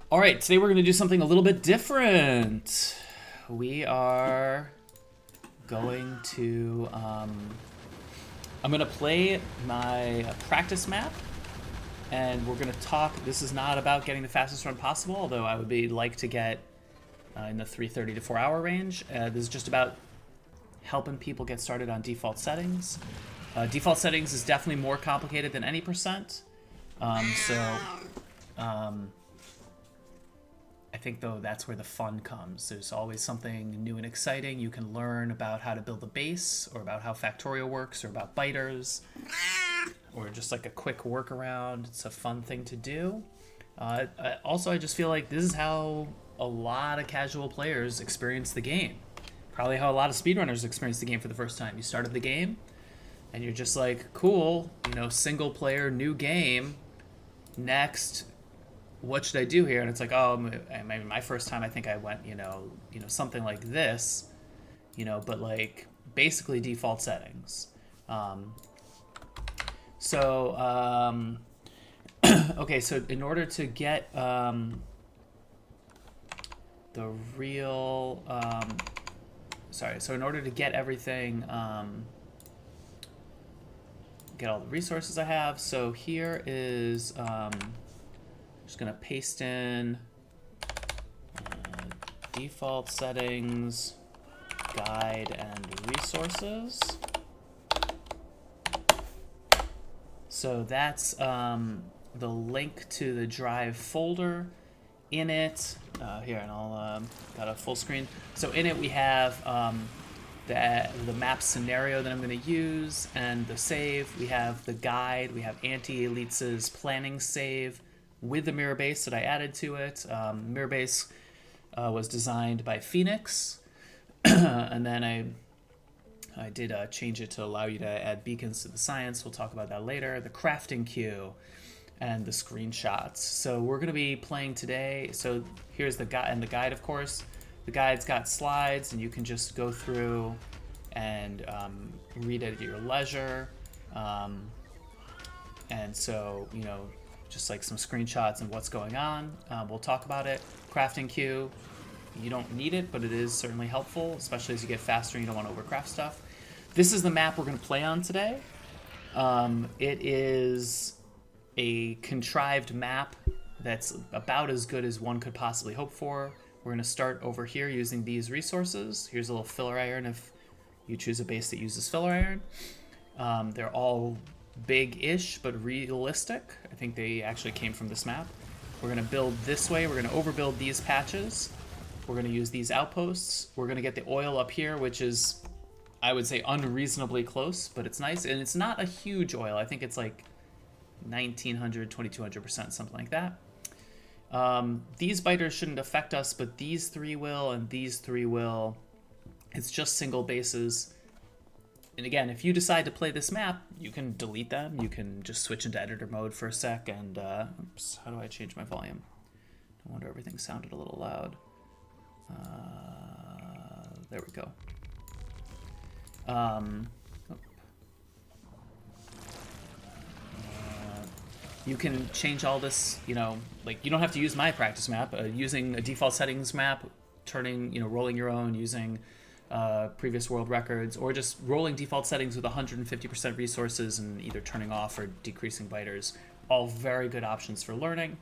All right, today we're going to do something a little bit different. We are going to, I'm going to play my practice map, and we're going to talk. This is not about getting the fastest run possible, although I would like to get in the 3:30 to 4 hour range. This is just about helping people get started on default settings. Default settings is definitely more complicated than any percent. I think, though, that's where the fun comes. There's always something new and exciting. You can learn about how to build a base, or about how Factorio works, or about biters, or just like a quick workaround. It's a fun thing to do. Also, I just feel like this is how a lot of casual players experience the game. Probably how a lot of speedrunners experience the game for the first time. You started the game, and you're just like, cool, single player, new game. Next, what should I do here? And it's like, oh, maybe my first time, I think I went, something like this, but like basically default settings. Okay, so in order to get the real, so in order to get everything, get all the resources I have, so here is, just gonna paste in default settings, guide, and resources. So that's the link to the drive folder. In it, here, and I'll got a full screen. So in it we have the map scenario that I'm going to use, and the save. We have the guide. We have Anti-Elites' planning save with the mirror base that I added to it. Mirror base was designed by Phoenix, and then I did change it to allow you to add beacons to the science. We'll talk about that later. The crafting queue and the screenshots. So we're going to be playing today. So here's the guide, and the guide, of course. The guide's got slides, and you can just go through and read it at your leisure. And so, just like some screenshots and what's going on. We'll talk about it. Crafting queue, you don't need it, but it is certainly helpful, especially as you get faster and you don't want to overcraft stuff. This is the map we're going to play on today. It is a contrived map that's about as good as one could possibly hope for. We're going to start over here using these resources. Here's a little filler iron if you choose a base that uses filler iron. They're all big-ish, but realistic. I think they actually came from this map. We're going to build this way. We're going to overbuild these patches. We're going to use these outposts. We're going to get the oil up here, which is, I would say, unreasonably close, but it's nice. And it's not a huge oil. I think it's like 1,900, 2,200%, something like that. These biters shouldn't affect us, but these three will, and these three will. It's just single bases. And again, if you decide to play this map, you can delete them. You can just switch into editor mode for a sec. And oops, how do I change my volume? No wonder everything sounded a little loud. There we go. You can change all this, like you don't have to use my practice map. Using a default settings map, rolling your own, using previous world records, or just rolling default settings with 150% resources and either turning off or decreasing biters. All very good options for learning.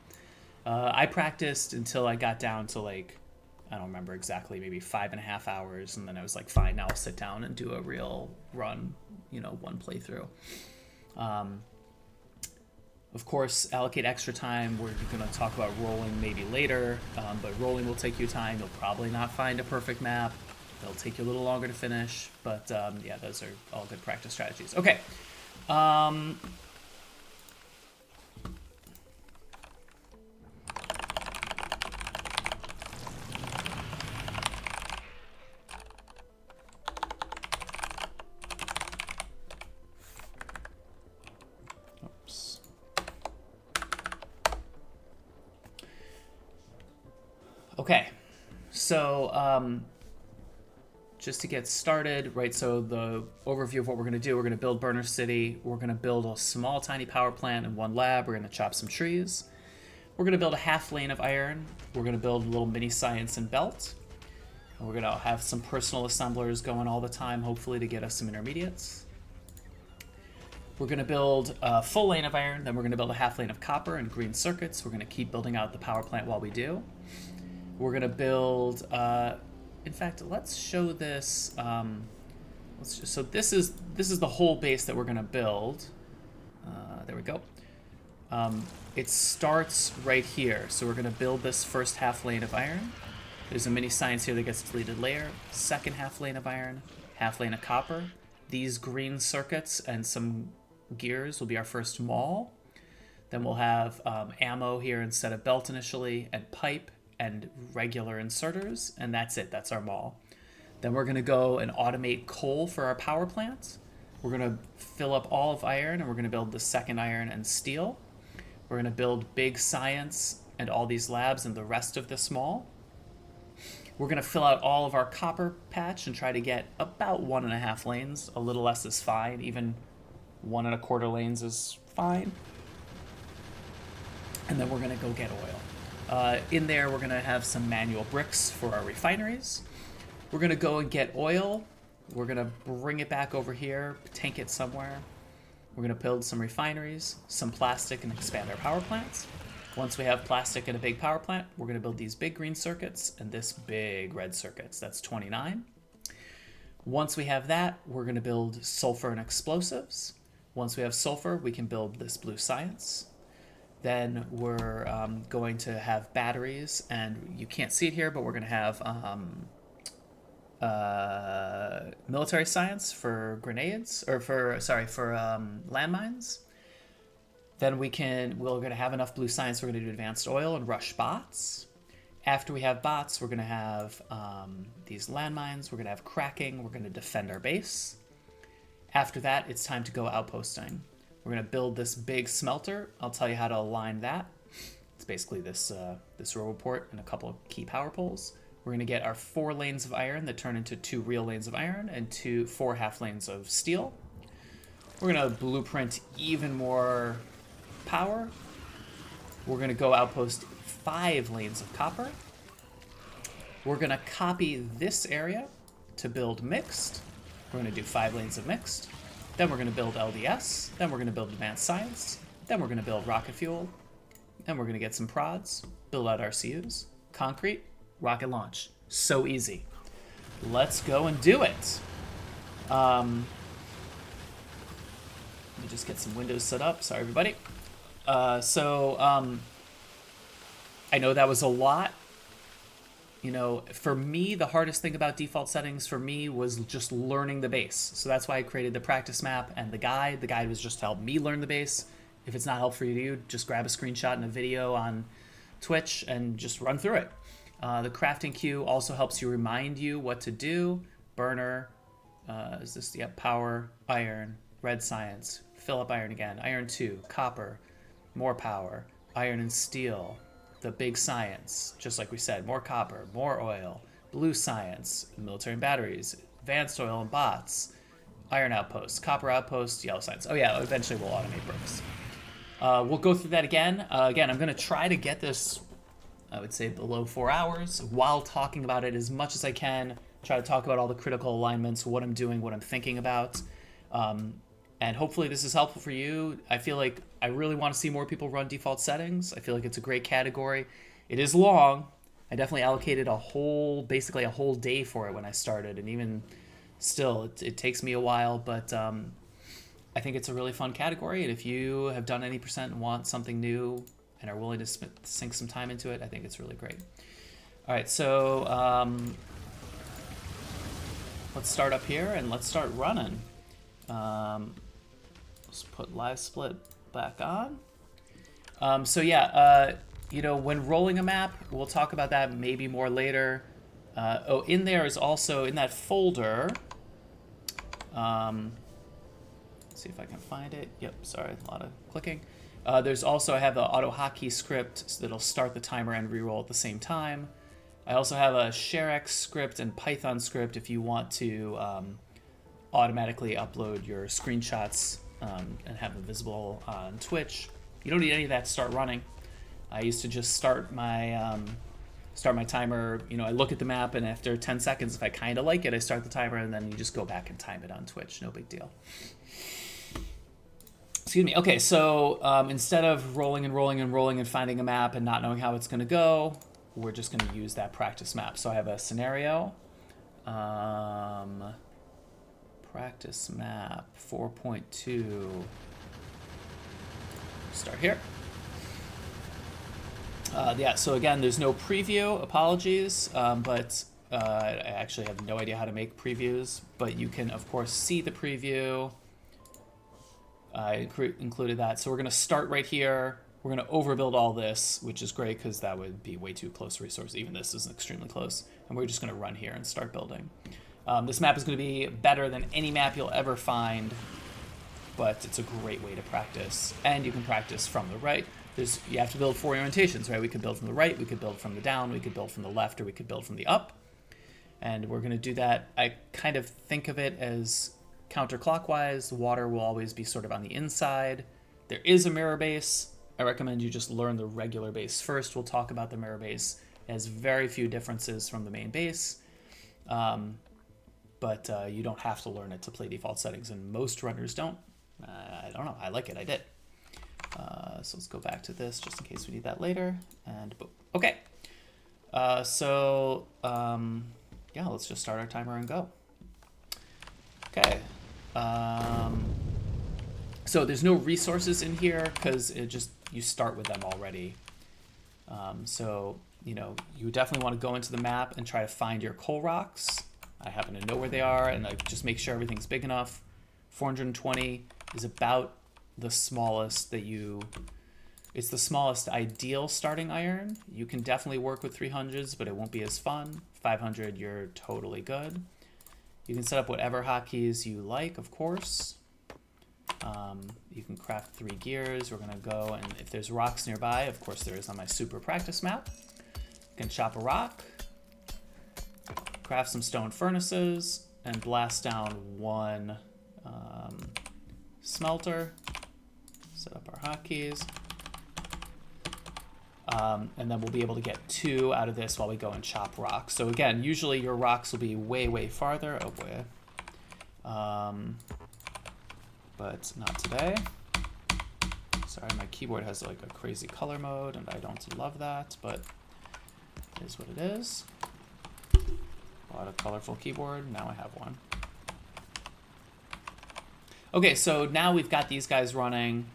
I practiced until I got down to like, I don't remember exactly, maybe 5.5 hours, and then I was like, fine, now I'll sit down and do a real run, one playthrough. Of course, allocate extra time. We're going to talk about rolling maybe later, but rolling will take you time. You'll probably not find a perfect map. They'll take you a little longer to finish, but yeah, those are all good practice strategies. Okay. Oops. Okay. So, just to get started, right, so the overview of what we're going to do, we're going to build Burner City. We're going to build a small, tiny power plant and one lab. We're going to chop some trees. We're going to build a half lane of iron. We're going to build a little mini science and belt. And we're going to have some personal assemblers going all the time, hopefully to get us some intermediates. We're going to build a full lane of iron, then we're going to build a half lane of copper and green circuits. We're going to keep building out the power plant while we do. We're going to build, in fact, let's show this. So this is the whole base that we're going to build. There we go. It starts right here. So we're going to build this first half lane of iron. There's a mini science here that gets deleted later. Second half lane of iron, half lane of copper. These green circuits and some gears will be our first mall. Then we'll have ammo here instead of belt initially, and pipe and regular inserters, and that's it. That's our mall. Then we're going to go and automate coal for our power plant. We're going to fill up all of iron, and we're going to build the second iron and steel. We're going to build big science and all these labs and the rest of this mall. We're going to fill out all of our copper patch and try to get about 1.5 lanes. A little less is fine. Even 1.25 lanes is fine. And then we're going to go get oil. In there, we're going to have some manual bricks for our refineries. We're going to go and get oil. We're going to bring it back over here, tank it somewhere. We're going to build some refineries, some plastic, and expand our power plants. Once we have plastic and a big power plant, we're going to build these big green circuits and this big red circuits. That's 29. Once we have that, we're going to build sulfur and explosives. Once we have sulfur, we can build this blue science. Then we're going to have batteries, and you can't see it here, but we're going to have military science for grenades, or for landmines. Then we're going to have enough blue science. We're going to do advanced oil and rush bots. After we have bots, we're going to have these landmines. We're going to have cracking. We're going to defend our base. After that, it's time to go outposting. We're going to build this big smelter. I'll tell you how to align that. It's basically this row port and a couple of key power poles. We're going to get our 4 lanes of iron that turn into 2 real lanes of iron and 4 half lanes of steel. We're going to blueprint even more power. We're going to go outpost 5 lanes of copper. We're going to copy this area to build mixed. We're going to do 5 lanes of mixed. Then we're going to build LDS. Then we're going to build advanced science. Then we're going to build rocket fuel. Then we're going to get some prods, build out RCUs, concrete, rocket launch. So easy. Let's go and do it. Let me just get some windows set up. Sorry, everybody. I know that was a lot. You know, for me, the hardest thing about default settings for me was just learning the base. So that's why I created the practice map and the guide. The guide was just to help me learn the base. If it's not helpful for you, just grab a screenshot and a video on Twitch and just run through it. The crafting queue also helps you remind you what to do. Burner, is this, yep, power, iron, red science, fill up iron again, iron 2, copper, more power, iron and steel, the big science, just like we said, more copper, more oil, blue science, military and batteries, advanced oil and bots, iron outpost, copper outpost, yellow science. Oh yeah, eventually we'll automate bricks. We'll go through that again. Again, I'm going to try to get this, I would say, below 4 hours while talking about it as much as I can. Try to talk about all the critical alignments, what I'm doing, what I'm thinking about. And hopefully this is helpful for you. I feel like I really want to see more people run default settings. I feel like it's a great category. It is long. I definitely allocated basically a whole day for it when I started. And even still, it takes me a while, but I think it's a really fun category. And if you have done any percent and want something new and are willing to sink some time into it, I think it's really great. All right, so let's start up here and let's start running. Let's put live split back on. You know, when rolling a map, we'll talk about that maybe more later. In there is also, in that folder, let's see if I can find it. Yep, sorry, a lot of clicking. There's also, I have the auto hotkey script so that'll start the timer and reroll at the same time. I also have a ShareX script and Python script if you want to automatically upload your screenshots and have them visible on Twitch. You don't need any of that to start running. I used to just start my timer. You know, I look at the map, and after 10 seconds, if I kind of like it, I start the timer, and then you just go back and time it on Twitch. No big deal. Excuse me. Okay, so instead of rolling and finding a map and not knowing how it's going to go, we're just going to use that practice map. So I have a scenario. Practice map 4.2. Start here. Yeah, so again, there's no preview. Apologies, but I actually have no idea how to make previews. But you can, of course, see the preview. I included that. So we're going to start right here. We're going to overbuild all this, which is great because that would be way too close to resource. Even this is extremely close. And we're just going to run here and start building. This map is going to be better than any map you'll ever find, but it's a great way to practice. And you can practice from the right. You have to build 4 orientations, right? We could build from the right, we could build from the down, we could build from the left, or we could build from the up. And we're going to do that. I kind of think of it as counterclockwise. The water will always be sort of on the inside. There is a mirror base. I recommend you just learn the regular base first. We'll talk about the mirror base. It has very few differences from the main base. But you don't have to learn it to play default settings, and most runners don't. I don't know. I like it. I did. So let's go back to this just in case we need that later. And boom. Okay. Yeah, let's just start our timer and go. Okay. So there's no resources in here because you start with them already. So, you know, you definitely want to go into the map and try to find your coal rocks. I happen to know where they are, and just make sure everything's big enough. 420 is about the smallest it's the smallest ideal starting iron. You can definitely work with 300s, but it won't be as fun. 500, you're totally good. You can set up whatever hotkeys you like, of course. You can craft 3 gears. We're gonna go, and if there's rocks nearby, of course there is on my super practice map. You can chop a rock, craft some stone furnaces, and blast down 1 smelter. Set up our hotkeys. And then we'll be able to get 2 out of this while we go and chop rocks. So again, usually your rocks will be way, way farther. Oh boy. But not today. Sorry, my keyboard has like a crazy color mode, and I don't love that, but it is what it is. Bought a colorful keyboard, now I have one. Okay, so now we've got these guys running.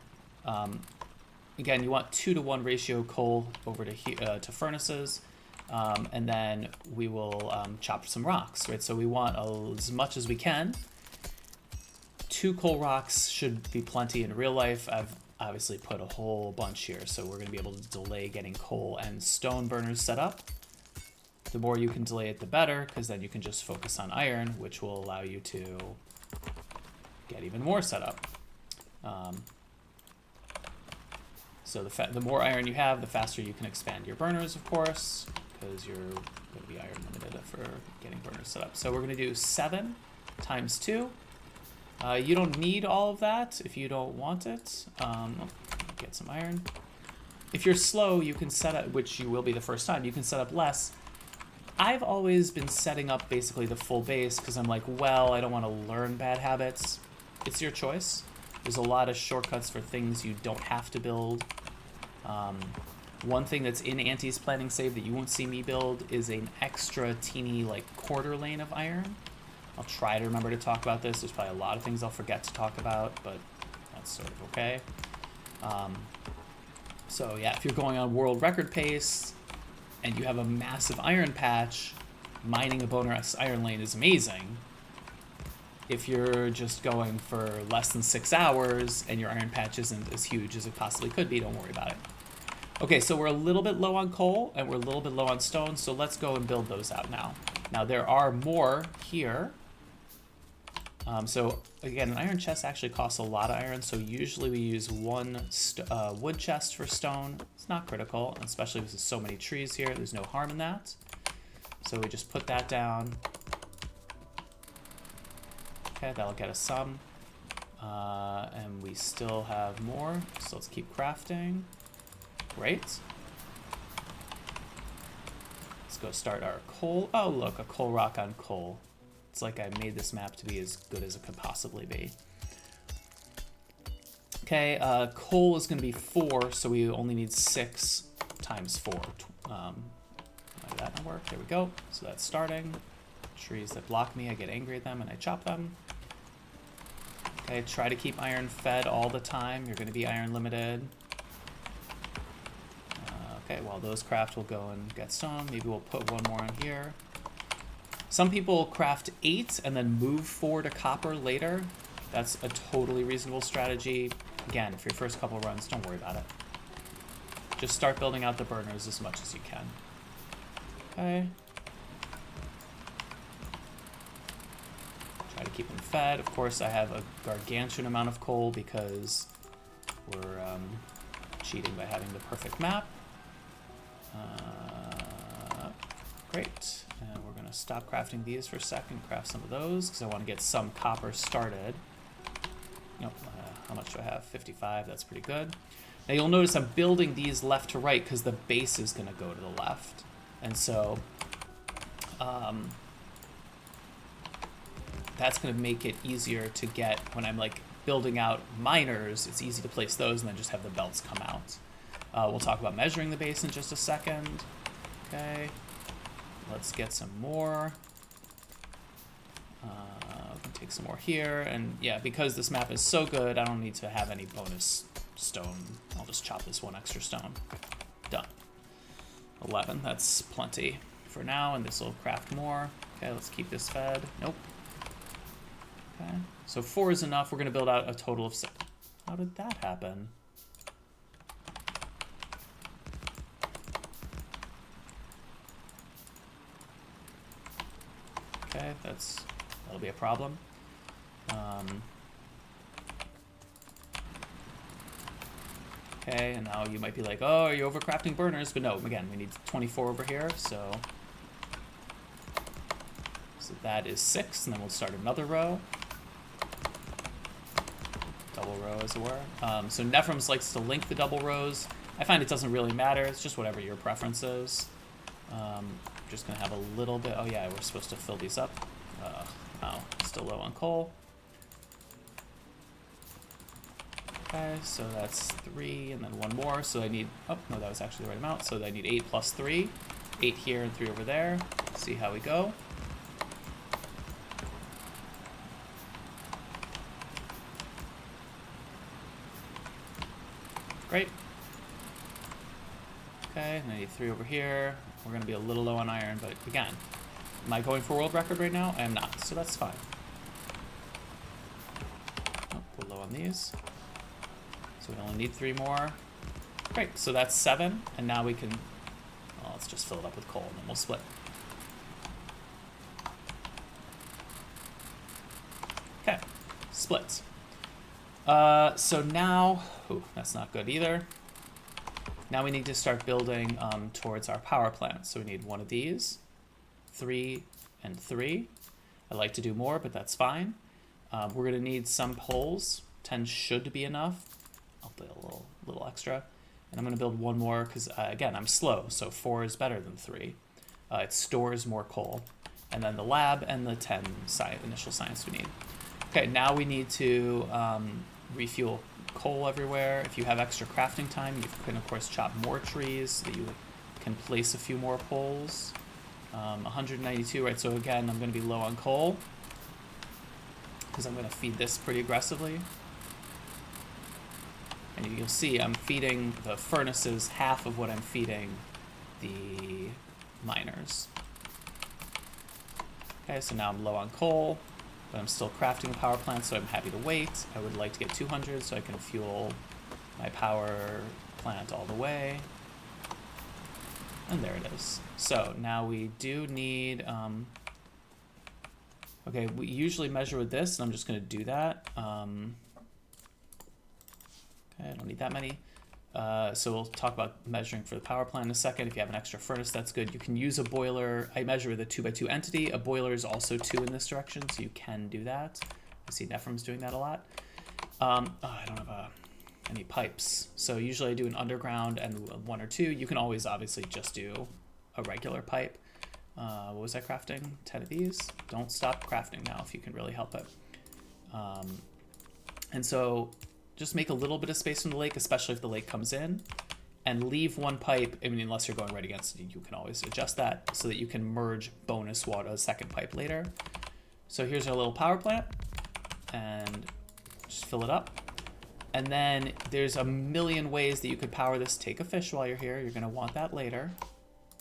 Again, you want 2-to-1 ratio coal over to furnaces, and then we will chop some rocks, right? So we want as much as we can. 2 coal rocks should be plenty in real life. I've obviously put a whole bunch here, so we're going to be able to delay getting coal and stone burners set up. The more you can delay it, the better, because then you can just focus on iron, which will allow you to get even more set up. So the more iron you have, the faster you can expand your burners, of course, because you're going to be iron limited for getting burners set up. So we're going to do 7 times 2. You don't need all of that if you don't want it. Get some iron. If you're slow, you can set up, which you will be the first time, you can set up less. I've always been setting up basically the full base because I'm like, well, I don't want to learn bad habits. It's your choice. There's a lot of shortcuts for things you don't have to build. One thing that's in Auntie's planning save that you won't see me build is an extra teeny like quarter lane of iron. I'll try to remember to talk about this. There's probably a lot of things I'll forget to talk about, but that's sort of okay. So yeah, if you're going on world record pace and you have a massive iron patch, mining a bonus iron lane is amazing. If you're just going for less than 6 hours and your iron patch isn't as huge as it possibly could be, don't worry about it. Okay, so we're a little bit low on coal and we're a little bit low on stone, so let's go and build those out now. Now there are more here. So again, an iron chest actually costs a lot of iron, so usually we use 1 wood chest for stone. It's not critical, especially because there's so many trees here. There's no harm in that. So we just put that down. Okay, that'll get us some. And we still have more, so let's keep crafting. Great. go start our coal. Oh, look, a coal rock on coal. It's like I made this map to be as good as it could possibly be. Okay, coal is going to be 4, so we only need 6 times 4. Why did that not work? There we go. So that's starting. Trees that block me, I get angry at them and I chop them. Okay, try to keep iron fed all the time. You're going to be iron limited. Okay, well, those craft will go and get stone. Maybe we'll put one more in here. Some people craft 8 and then move 4 to copper later. That's a totally reasonable strategy. Again, for your first couple runs, don't worry about it. Just start building out the burners as much as you can. Okay. Try to keep them fed. Of course, I have a gargantuan amount of coal because we're cheating by having the perfect map. Great. And we're going to stop crafting these for a second, craft some of those, because I want to get some copper started. Nope, how much do I have? 55, that's pretty good. Now you'll notice I'm building these left to right because the base is going to go to the left. And so that's going to make it easier to get, when I'm like building out miners, it's easy to place those and then just have the belts come out. We'll talk about measuring the base in just a second. Okay, let's get some more. We can take some more here, and yeah, because this map is so good, I don't need to have any bonus stone. I'll just chop this 1 extra stone. Done. 11, that's plenty for now, and this will craft more. Okay, let's keep this fed. Nope. Okay, so 4 is enough. We're going to build out a total of 6. How did that happen? Okay, that'll be a problem. Okay, and now you might be like, oh, are you overcrafting burners? But no, again, we need 24 over here, so that is 6, and then we'll start another row. Double row, as it were. So Nephrons likes to link the double rows. I find it doesn't really matter. It's just whatever your preference is. Just gonna have a little bit. Oh yeah, we're supposed to fill these up. Oh, still low on coal. Okay, so that's 3 and then 1 more. So I need, oh no, that was actually the right amount. So I need 8 plus 3. 8 here and 3 over there. Let's see how we go. Great. Okay, and I need 3 over here. We're going to be a little low on iron, but again, am I going for world record right now? I am not, so that's fine. Oh, we're low on these. So we only need 3 more. Great, so that's 7, and now we can, well, let's just fill it up with coal, and then we'll split. Okay, split. So now, ooh, that's not good either. Now we need to start building towards our power plant. So we need 1 of these, 3 and 3. I like to do more, but that's fine. We're going to need some poles. 10 should be enough. I'll build a little extra. And I'm going to build 1 more because, again, I'm slow. So 4 is better than 3. It stores more coal. And then the lab and the 10 initial science we need. Okay, now we need to refuel coal everywhere. If you have extra crafting time, you can of course chop more trees so that you can place a few more poles. 192, right? So again, I'm going to be low on coal because I'm going to feed this pretty aggressively. And you'll see I'm feeding the furnaces half of what I'm feeding the miners. Okay, so now I'm low on coal, but I'm still crafting a power plant, so I'm happy to wait. I would like to get 200 so I can fuel my power plant all the way. And there it is. So now we do need, okay, we usually measure with this, and I'm just going to do that. Okay, I don't need that many. So we'll talk about measuring for the power plant in a second. If you have an extra furnace, that's good. You can use a boiler. I measure with a 2x2 entity. A boiler is also 2 in this direction, so you can do that. I see Nephrons doing that a lot. I don't have any pipes. So usually I do an underground and 1 or 2. You can always obviously just do a regular pipe. What was I crafting? 10 of these. Don't stop crafting now if you can really help it. And so just make a little bit of space from the lake, especially if the lake comes in, and leave one pipe. I mean, unless you're going right against it, you can always adjust that so that you can merge bonus water, a second pipe later. So here's our little power plant, and just fill it up. And then there's a million ways that you could power this. Take a fish while you're here. You're going to want that later.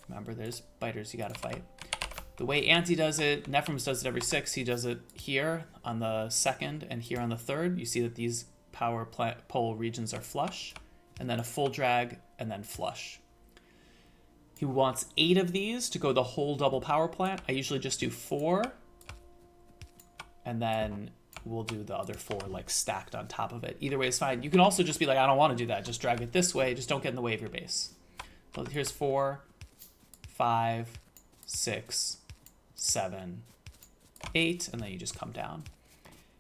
Remember, there's biters you got to fight. The way Anti does it, Nephrums does it every 6. He does it here on the 2nd and here on the 3rd. You see that these power pole regions are flush, and then a full drag, and then flush. He wants 8 of these to go the whole double power plant. I usually just do 4, and then we'll do the other 4 like stacked on top of it. Either way is fine. You can also just be like, I don't want to do that. Just drag it this way. Just don't get in the way of your base. So here's 4, 5, 6, 7, 8, and then you just come down.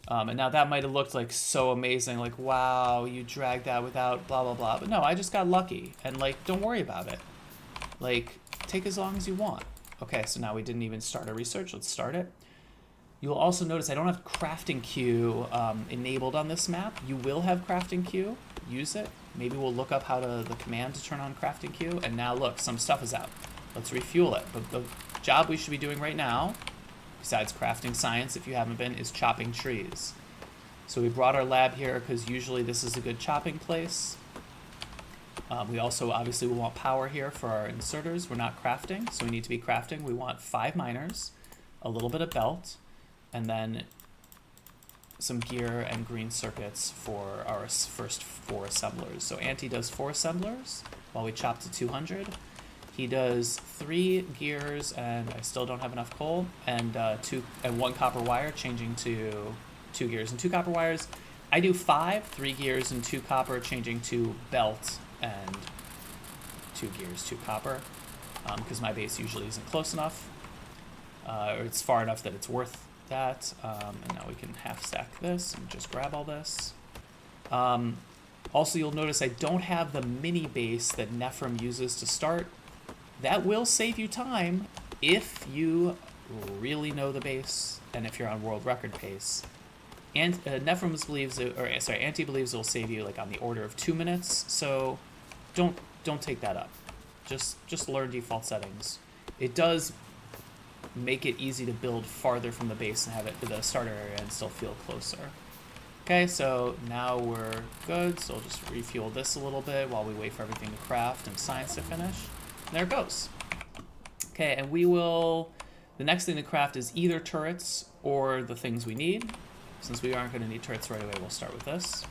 And now that might have looked like so amazing, like, wow, you dragged that without blah, blah, blah. But no, I just got lucky. And like, don't worry about it. Like, take as long as you want. Okay, so now we didn't even start our research. Let's start it. You'll also notice I don't have crafting queue enabled on this map. You will have crafting queue. Use it. Maybe we'll look up how to the command to turn on crafting queue. And now look, some stuff is out. Let's refuel it. But the job we should be doing right now, besides crafting science if you haven't been, is chopping trees. So we brought our lab here because usually this is a good chopping place. We also obviously will want power here for our inserters. We're not crafting, so we need to be crafting. We want 5 miners, a little bit of belt, and then some gear and green circuits for our first 4 assemblers. So Anti does 4 assemblers while we chop to 200. He does 3 gears, and I still don't have enough coal, and 1 copper wire, changing to 2 gears and 2 copper wires. I do 5, 3 gears and 2 copper, changing to belt and 2 gears, 2 copper, because my base usually isn't close enough, or it's far enough that it's worth that. And now we can half stack this and just grab all this. Also, you'll notice I don't have the mini base that Nephrim uses to start. That will save you time if you really know the base and if you're on world record pace. And Nephrim believes, Anti believes it will save you like on the order of 2 minutes. So don't take that up. Just learn default settings. It does make it easy to build farther from the base and have it to the starter area and still feel closer. Okay, so now we're good. So we'll just refuel this a little bit while we wait for everything to craft and science to finish. There it goes. Okay, and we will, the next thing to craft is either turrets or the things we need. Since we aren't going to need turrets right away, we'll start with this.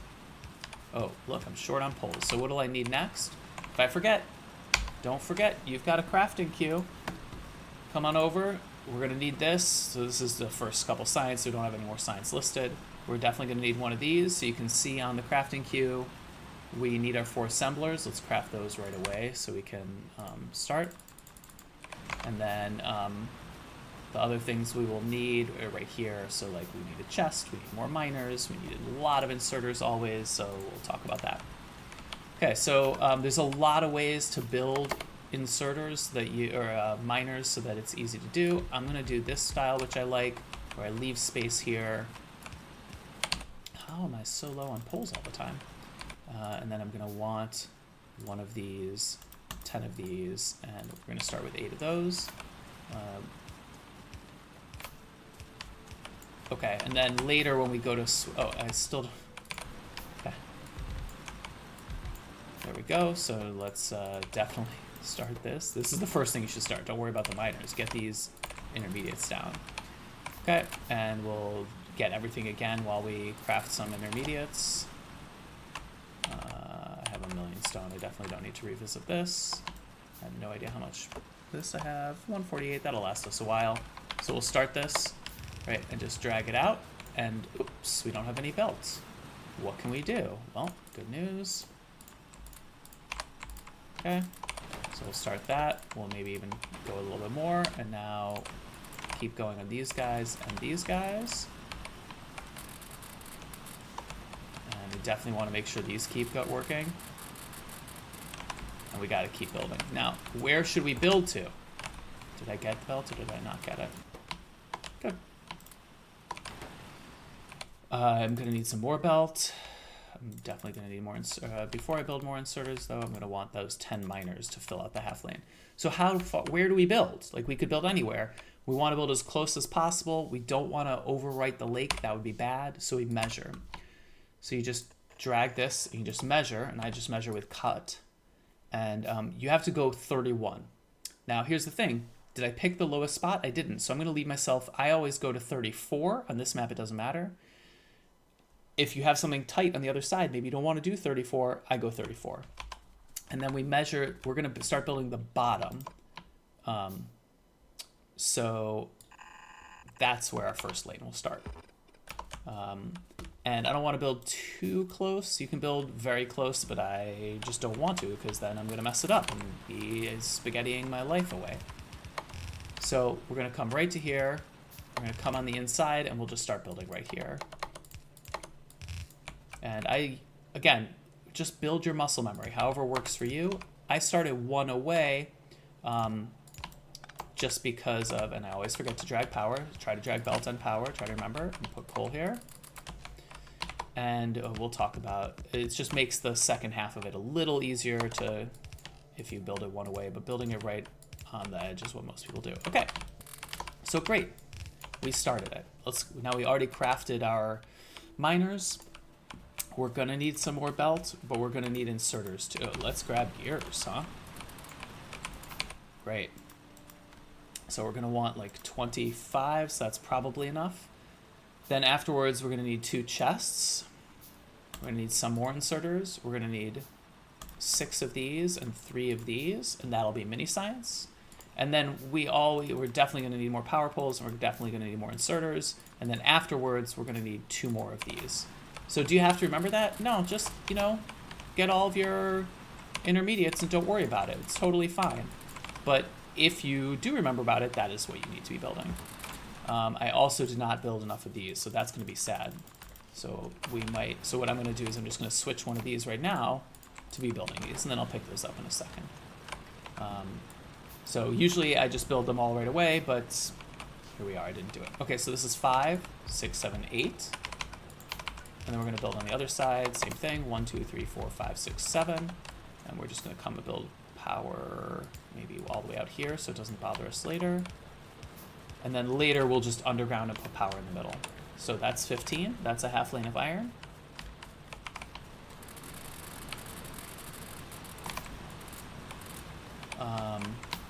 Oh, look, I'm short on poles. So what do I need next? If I forget, don't forget, you've got a crafting queue. Come on over. We're going to need this. So this is the first couple science. We don't have any more science listed. We're definitely going to need one of these. So you can see on the crafting queue, we need our 4 assemblers. Let's craft those right away so we can start. And then the other things we will need are right here. So like we need a chest, we need more miners, we need a lot of inserters always. So we'll talk about that. Okay, so there's a lot of ways to build inserters that miners so that it's easy to do. I'm gonna do this style, which I like, where I leave space here. How am I so low on poles all the time? And then I'm going to want one of these, 10 of these, and we're going to start with 8 of those. Okay, and then later when we go to... Oh, I still... Okay. There we go. So let's definitely start this. This is the first thing you should start. Don't worry about the miners. Get these intermediates down. Okay, and we'll get everything again while we craft some intermediates. I have 1,000,000 stone. I definitely don't need to revisit this. I have no idea how much this I have. 148. That'll last us a while. So we'll start this, right, and just drag it out. And oops, we don't have any belts. What can we do? Well, good news. Okay, so we'll start that. We'll maybe even go a little bit more. And now keep going on these guys and these guys. And we definitely want to make sure these keep working. And we got to keep building. Now, where should we build to? Did I get the belt or did I not get it? Good. I'm going to need some more belt. I'm definitely going to need more. Before I build more inserters, though, I'm going to want those 10 miners to fill out the half lane. So where do we build? Like, we could build anywhere. We want to build as close as possible. We don't want to overwrite the lake. That would be bad. So we measure. So you just drag this. You can just measure. And I just measure with cut. And you have to go 31. Now, here's the thing. Did I pick the lowest spot? I didn't. So I'm going to leave myself. I always go to 34. On this map, it doesn't matter. If you have something tight on the other side, maybe you don't want to do 34, I go 34. And then we measure, we're going to start building the bottom. So that's where our first lane will start. And I don't want to build too close. You can build very close, but I just don't want to because then I'm going to mess it up and be spaghettiing my life away. So we're going to come right to here. We're going to come on the inside and we'll just start building right here. And again, just build your muscle memory, however works for you. I started one away just because of, and I always forget to drag power, try to drag belt and power, try to remember, and put coal here. And we'll talk about, it just makes the second half of it a little easier to, if you build it one away, but building it right on the edge is what most people do. Okay, so great, we started it. Now we already crafted our miners. We're gonna need some more belt, but we're gonna need inserters too. Let's grab gears, huh? Great. So we're gonna want like 25, so that's probably enough. Then afterwards, we're gonna need 2 chests. We're gonna need some more inserters. We're gonna need 6 of these and 3 of these, and that'll be mini science. And then we're definitely gonna need more power poles, and we're definitely gonna need more inserters. And then afterwards, we're gonna need 2 more of these. So do you have to remember that? No, just, get all of your intermediates and don't worry about it. It's totally fine. But if you do remember about it, that is what you need to be building. I also did not build enough of these, so that's going to be sad. So what I'm going to do is I'm just going to switch one of these right now to be building these, and then I'll pick those up in a second. So usually I just build them all right away, but here we are, I didn't do it. Okay, so this is 5, 6, 7, 8. And then we're going to build on the other side, same thing, 1, 2, 3, 4, 5, 6, 7. And we're just going to come and build power maybe all the way out here so it doesn't bother us later. And then later we'll just underground and put power in the middle. So that's 15, that's a half lane of iron.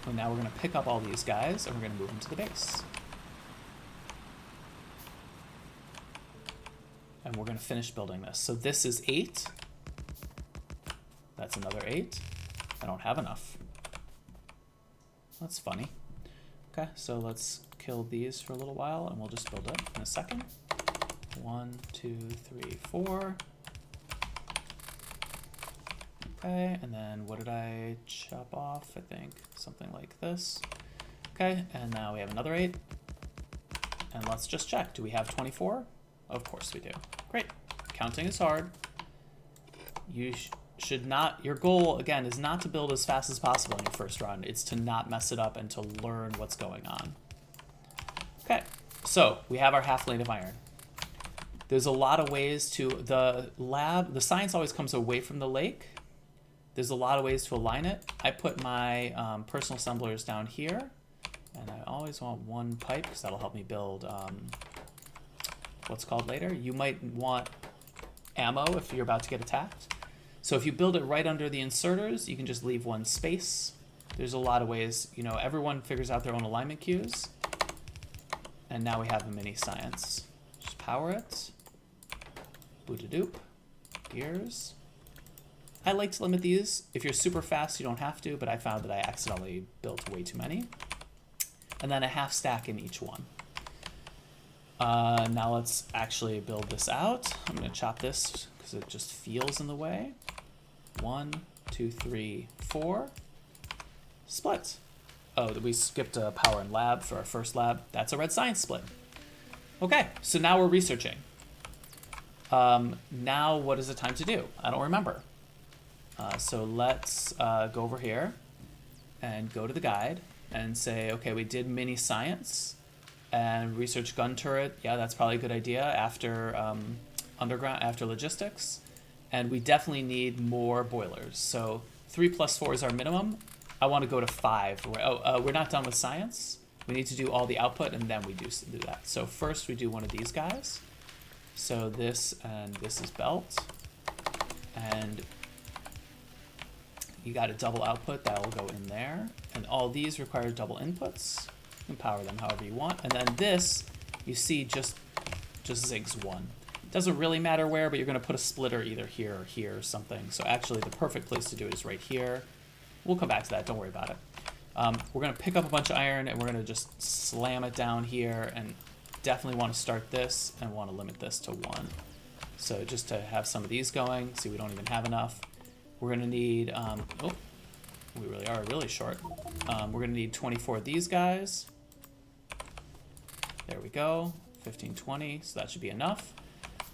And now we're going to pick up all these guys and we're going to move them to the base. And we're going to finish building this. So this is 8. That's another 8. I don't have enough. That's funny. Okay, so let's kill these for a little while and we'll just build it in a second. 1, 2, 3, 4. Okay, and then what did I chop off? I think something like this. Okay, and now we have another 8. And let's just check. Do we have 24? Of course we do. Great. Counting is hard. You should not, your goal, again, is not to build as fast as possible in your first run. It's to not mess it up and to learn what's going on. Okay, so we have our half lane of iron. There's a lot of ways to, the science always comes away from the lake. There's a lot of ways to align it. I put my personal assemblers down here, and I always want 1 pipe because that'll help me build what's called later. You might want ammo if you're about to get attacked. So if you build it right under the inserters, you can just leave 1 space. There's a lot of ways, everyone figures out their own alignment cues. And now we have a mini science. Just power it. Boot-a-doop. Gears. I like to limit these. If you're super fast, you don't have to, but I found that I accidentally built way too many. And then a half stack in each one. Now let's actually build this out. I'm going to chop this because it just feels in the way. 1, 2, 3, 4. Split. Oh, we skipped a power and lab for our first lab. That's a red science split. Okay, so now we're researching. Now what is it time to do? I don't remember. So let's go over here. and go to the guide and say, okay, we did mini science and research gun turret. Yeah, that's probably a good idea after underground, after logistics. And we definitely need more boilers. So 3 + 4 is our minimum. I want to go to 5. We're not done with science. We need to do all the output, and then we do that. So first we do one of these guys. So this and this is belt. And you got a double output that will go in there. And all these require double inputs. You can power them however you want. And then this, you see, just zigs 1. It doesn't really matter where, but you're going to put a splitter either here or here or something. So actually the perfect place to do it is right here. We'll come back to that. Don't worry about it. We're going to pick up a bunch of iron, and we're going to just slam it down here, and definitely want to start this and want to limit this to 1. So just to have some of these going. See, we don't even have enough. We're going to need, oh, we really are really short. We're going to need 24 of these guys. There we go, 15, 20, so that should be enough.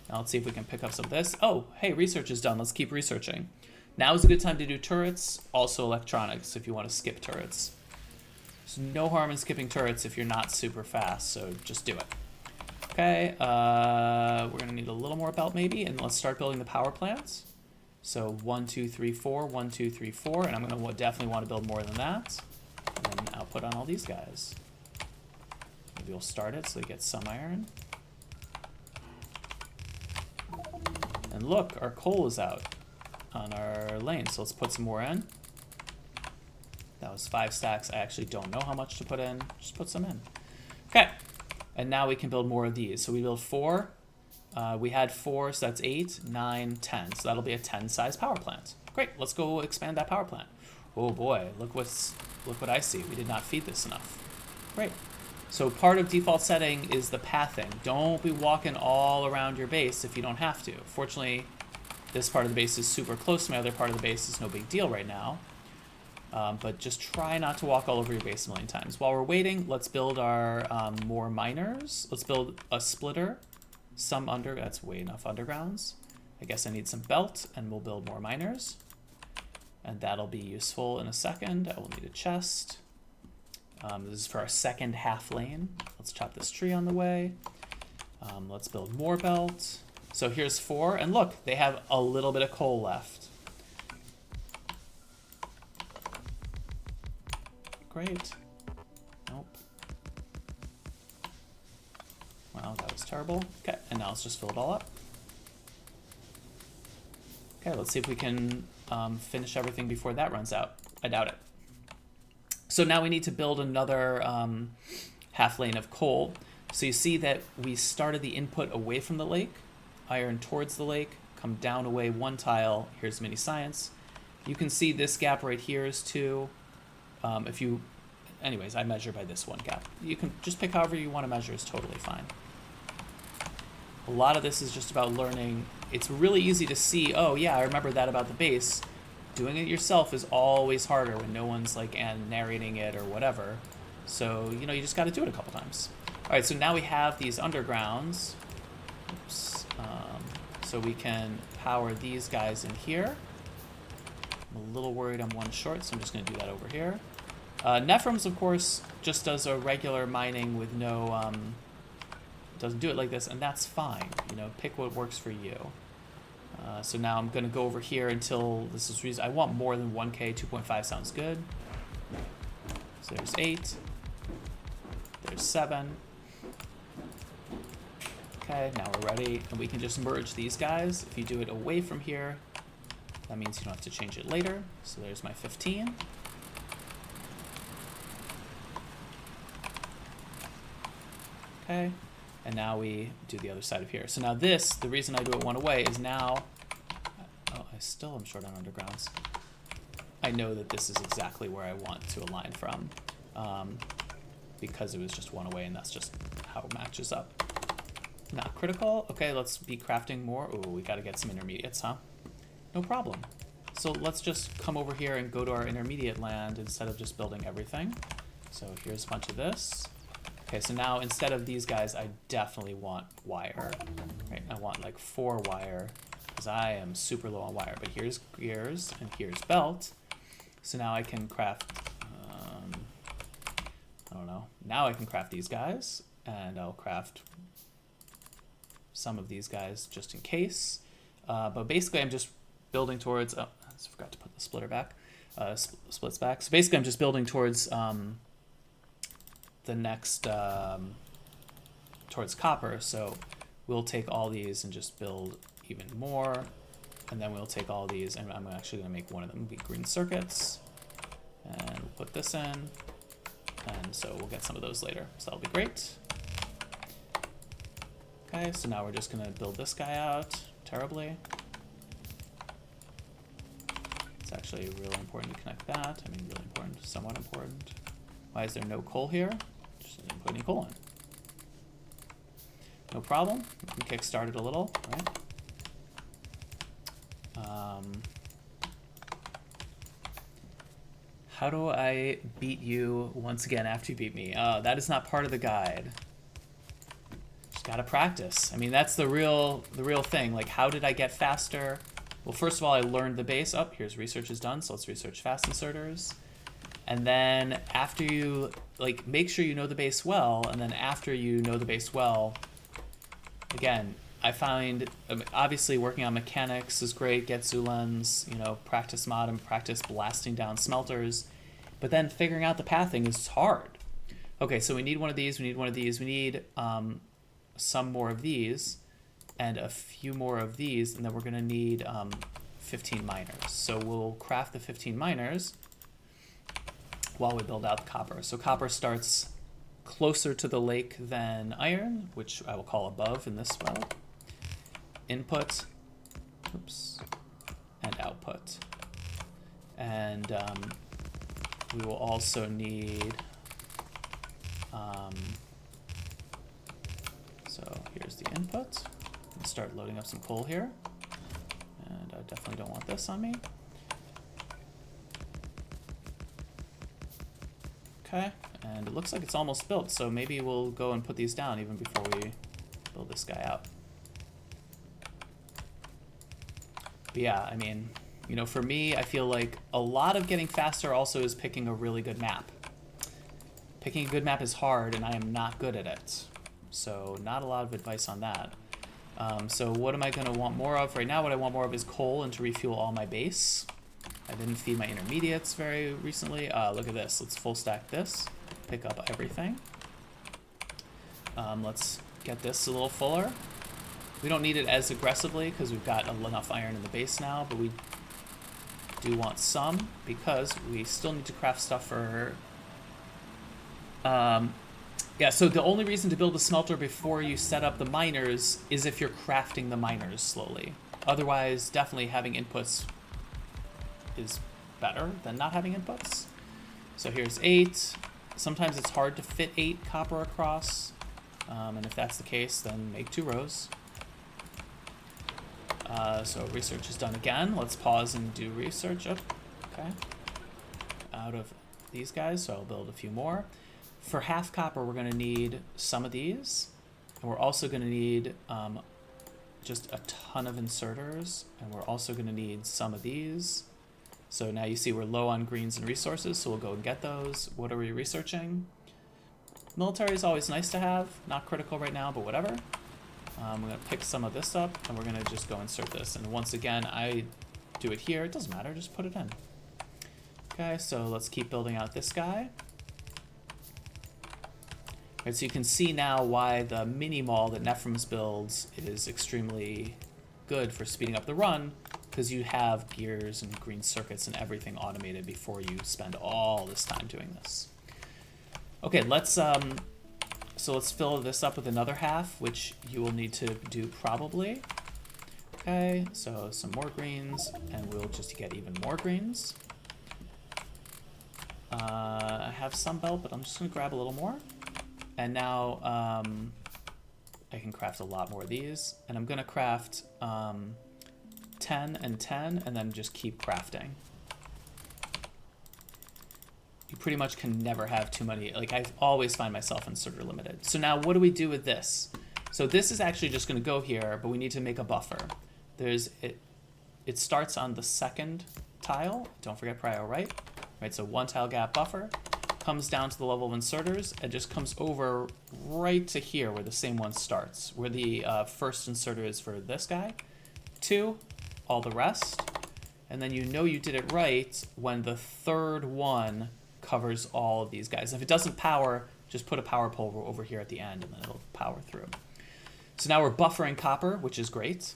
Now let's see if we can pick up some of this. Oh, hey, research is done. Let's keep researching. Now is a good time to do turrets, also electronics if you want to skip turrets. There's no harm in skipping turrets if you're not super fast, so just do it. Okay, we're going to need a little more belt maybe, and let's start building the power plants. So 1, 2, 3, 4, 1, 2, 3, 4, and I'm going to definitely want to build more than that. And then output on all these guys. Maybe we'll start it so they get some iron. And look, our coal is out on our lane, so let's put some more in. That was 5 stacks. I actually don't know how much to put in. Just put some in. Okay, and now we can build more of these. So we build 4. We had 4, so that's 8, 9, 10. So that'll be a 10-size power plant. Great, let's go expand that power plant. Oh boy, look what I see. We did not feed this enough. Great. So part of default setting is the pathing. Don't be walking all around your base if you don't have to. Fortunately, this part of the base is super close to my other part of the base. It's no big deal right now. But just try not to walk all over your base a million times. While we're waiting, let's build our more miners. Let's build a splitter. That's way enough undergrounds. I guess I need some belt, and we'll build more miners. And that'll be useful in a second. I will need a chest. This is for our second half lane. Let's chop this tree on the way. Let's build more belt. So here's 4, and look, they have a little bit of coal left. Great. Nope. Wow, that was terrible. Okay, and now let's just fill it all up. Okay, let's see if we can finish everything before that runs out. I doubt it. So now we need to build another half lane of coal. So you see that we started the input away from the lake, iron towards the lake, come down away 1 tile. Here's mini science. You can see this gap right here is 2. Anyways, I measure by this 1 gap. You can just pick however you want to measure, is totally fine. A lot of this is just about learning. It's really easy to see, oh yeah, I remember that about the base. Doing it yourself is always harder when no one's like narrating it or whatever. So, you know, you just got to do it a couple times. All right, so now we have these undergrounds. Oops. So we can power these guys in here. I'm a little worried I'm 1 short, so I'm just going to do that over here. Nephrons, of course, just does a regular mining with no, doesn't do it like this, and that's fine. You know, pick what works for you. So now I'm going to go over here until this is reason. I want more than 1K. 2.5 sounds good. So there's 8. There's 7. Okay, now we're ready, and we can just merge these guys. If you do it away from here, that means you don't have to change it later. So there's my 15. Okay, and now we do the other side of here. So now this, the reason I do it 1 away is now, oh, I still am short on undergrounds. I know that this is exactly where I want to align from, because it was just 1 away, and that's just how it matches up. Not critical. Okay, let's be crafting more. Ooh, we gotta get some intermediates, huh? No problem. So let's just come over here and go to our intermediate land instead of just building everything. So here's a bunch of this. Okay, so now instead of these guys, I definitely want wire. Right, I want like 4 wire, because I am super low on wire. But here's gears, and here's belt. So now I can craft now I can craft these guys, and I'll craft some of these guys just in case. But basically I'm just building towards, oh, I just forgot to put the splitter back, splits back. So basically I'm just building towards the next, towards copper. So we'll take all these and just build even more. And then we'll take all these, and I'm actually gonna make one of them be green circuits. And we'll put this in. And so we'll get some of those later. So that'll be great. Okay, so now we're just gonna build this guy out terribly. It's actually really important to connect that. I mean, really important, somewhat important. Why is there no coal here? Just didn't put any coal in. No problem. We can kickstart it a little, right? How do I beat you once again after you beat me? That is not part of the guide. Just gotta practice. I mean, that's the real thing. Like, how did I get faster? Well, first of all, I learned the base. Oh, here's research is done, so let's research fast inserters. And then after you, like, make sure you know the base well, and then after you know the base well, again, I find, obviously working on mechanics is great, get Zulens, you know, practice mod and practice blasting down smelters, but then figuring out the pathing is hard. Okay, so we need one of these, we need one of these, we need some more of these, and a few more of these, and then we're gonna need 15 miners. So we'll craft the 15 miners while we build out the copper. So copper starts closer to the lake than iron, which I will call above in this spell. Input, oops, and output. And we will also need, so here's the input. Let's start loading up some coal here. And I definitely don't want this on me. Okay, and it looks like it's almost built, so maybe we'll go and put these down even before we build this guy out. But yeah, I mean, you know, for me, I feel like a lot of getting faster also is picking a really good map. Picking a good map is hard, and I am not good at it. So not a lot of advice on that. So what am I going to want more of? Right now, what I want more of is coal and to refuel all my base. I didn't feed my intermediates very recently. Look at this. Let's full stack this. Pick up everything. Let's get this a little fuller. We don't need it as aggressively because we've got enough iron in the base now, but we do want some because we still need to craft stuff for... yeah, so the only reason to build a smelter before you set up the miners is if you're crafting the miners slowly. Otherwise, definitely having inputs is better than not having inputs. So here's 8. Sometimes it's hard to fit 8 copper across. And if that's the case, then make 2 rows. So research is done again. Let's pause and do research. Oh, okay. Out of these guys, so I'll build a few more. For half copper, we're going to need some of these. And we're also going to need just a ton of inserters. And we're also going to need some of these. So now you see we're low on greens and resources, so we'll go and get those. What are we researching? Military is always nice to have. Not critical right now, but whatever. We're going to pick some of this up, and we're going to just go insert this. And once again, I do it here. It doesn't matter. Just put it in. Okay, so let's keep building out this guy. All right, so you can see now why the mini-mall that Nephrem's builds is extremely good for speeding up the run, because you have gears and green circuits and everything automated before you spend all this time doing this. Okay, let's fill this up with another half, which you will need to do probably. Okay, so some more greens, and we'll just get even more greens. I have some belt, but I'm just gonna grab a little more. And now I can craft a lot more of these, and I'm gonna craft 10 and 10, and then just keep crafting. You pretty much can never have too many. Like, I always find myself inserter limited. So now what do we do with this? So this is actually just going to go here, but we need to make a buffer. It starts on the second tile. Don't forget prio right. Right, so 1 tile gap buffer. comes down to the level of inserters and just comes over right to here where the same one starts, where the first inserter is for this guy. 2, all the rest. And then you know you did it right when the third one covers all of these guys. If it doesn't power, just put a power pole over here at the end and then it'll power through. So now we're buffering copper, which is great.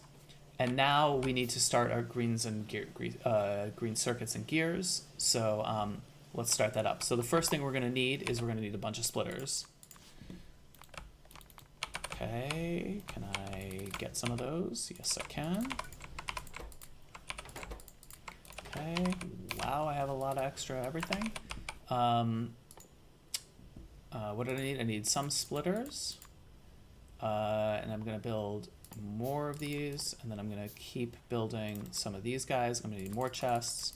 And now we need to start our greens and green circuits and gears. So let's start that up. So the first thing we're going to need is we're going to need a bunch of splitters. Okay, can I get some of those? Yes, I can. Okay, wow, I have a lot of extra everything. What do I need? I need some splitters. And I'm going to build more of these, and then I'm going to keep building some of these guys. I'm going to need more chests,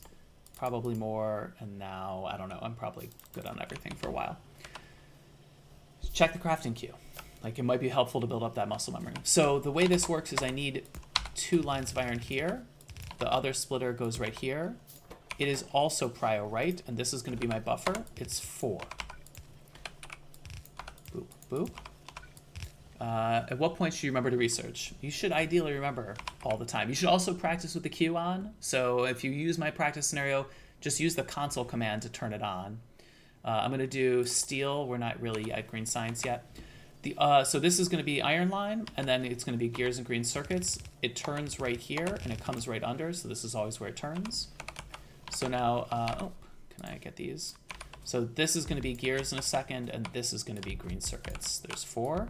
probably more, and now, I don't know, I'm probably good on everything for a while. Check the crafting queue. Like, it might be helpful to build up that muscle memory. So the way this works is I need 2 lines of iron here. The other splitter goes right here. It is also prio right, and this is going to be my buffer. It's 4. Boop, boop. At what point should you remember to research? You should ideally remember all the time. You should also practice with the queue on. So if you use my practice scenario, just use the console command to turn it on. I'm going to do steel. We're not really at green science yet. So this is going to be iron line, and then it's going to be gears and green circuits. It turns right here, and it comes right under, so this is always where it turns. So now, can I get these? So this is going to be gears in a second, and this is going to be green circuits. There's 4.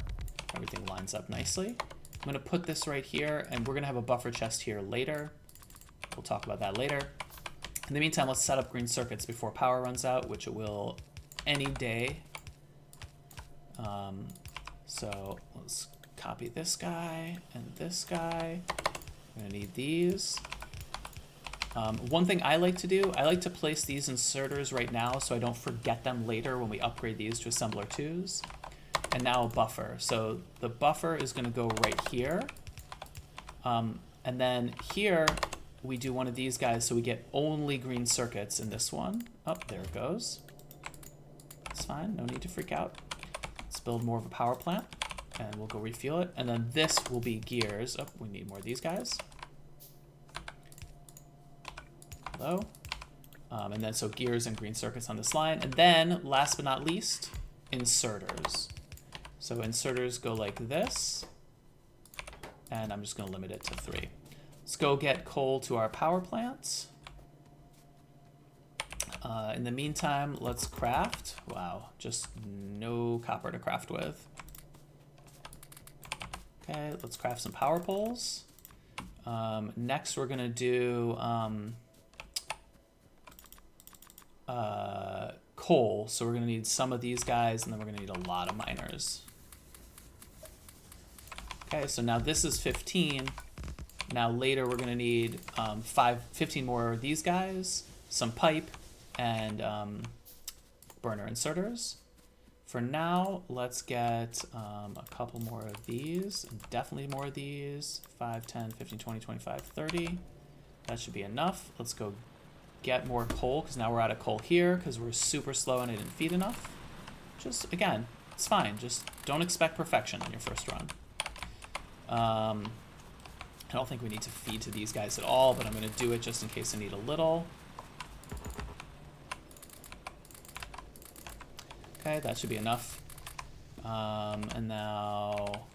Everything lines up nicely. I'm going to put this right here, and we're going to have a buffer chest here later. We'll talk about that later. In the meantime, let's set up green circuits before power runs out, which it will any day. So let's copy this guy and this guy. I'm going to need these. One thing I like to do, I like to place these inserters right now so I don't forget them later when we upgrade these to assembler 2s. And now a buffer. So the buffer is going to go right here. And then here we do one of these guys so we get only green circuits in this one. Oh, there it goes. It's fine. No need to freak out. Let's build more of a power plant. And we'll go refuel it. And then this will be gears. Oh, we need more of these guys. Hello. And then so gears and green circuits on this line. And then, last but not least, inserters. So inserters go like this, and I'm just going to limit it to 3. Let's go get coal to our power plants. In the meantime, let's craft. Wow, just no copper to craft with. Okay, let's craft some power poles. Next, we're going to do coal. So we're going to need some of these guys, and then we're going to need a lot of miners. Okay, so now this is 15. Now later we're going to need 15 more of these guys, some pipe, and burner inserters. For now, let's get a couple more of these, and definitely more of these. 5, 10, 15, 20, 25, 30. That should be enough. Let's go get more coal, because now we're out of coal here, because we're super slow and I didn't feed enough. Just, again, it's fine. Just don't expect perfection on your first run. I don't think we need to feed to these guys at all, but I'm going to do it just in case I need a little. Okay, that should be enough. And now...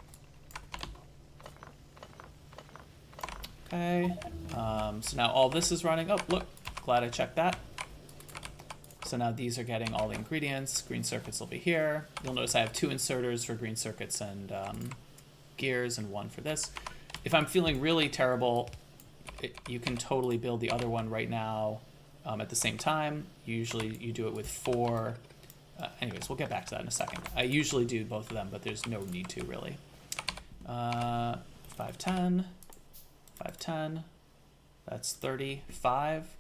Okay, so now all this is running. Oh, look, glad I checked that. So now these are getting all the ingredients. Green circuits will be here. You'll notice I have 2 inserters for green circuits and gears and 1 for this. If I'm feeling really terrible, you can totally build the other one right now at the same time. Usually you do it with 4. Anyways, we'll get back to that in a second. I usually do both of them, but there's no need to really. 5, 10, 5, 10. That's 35.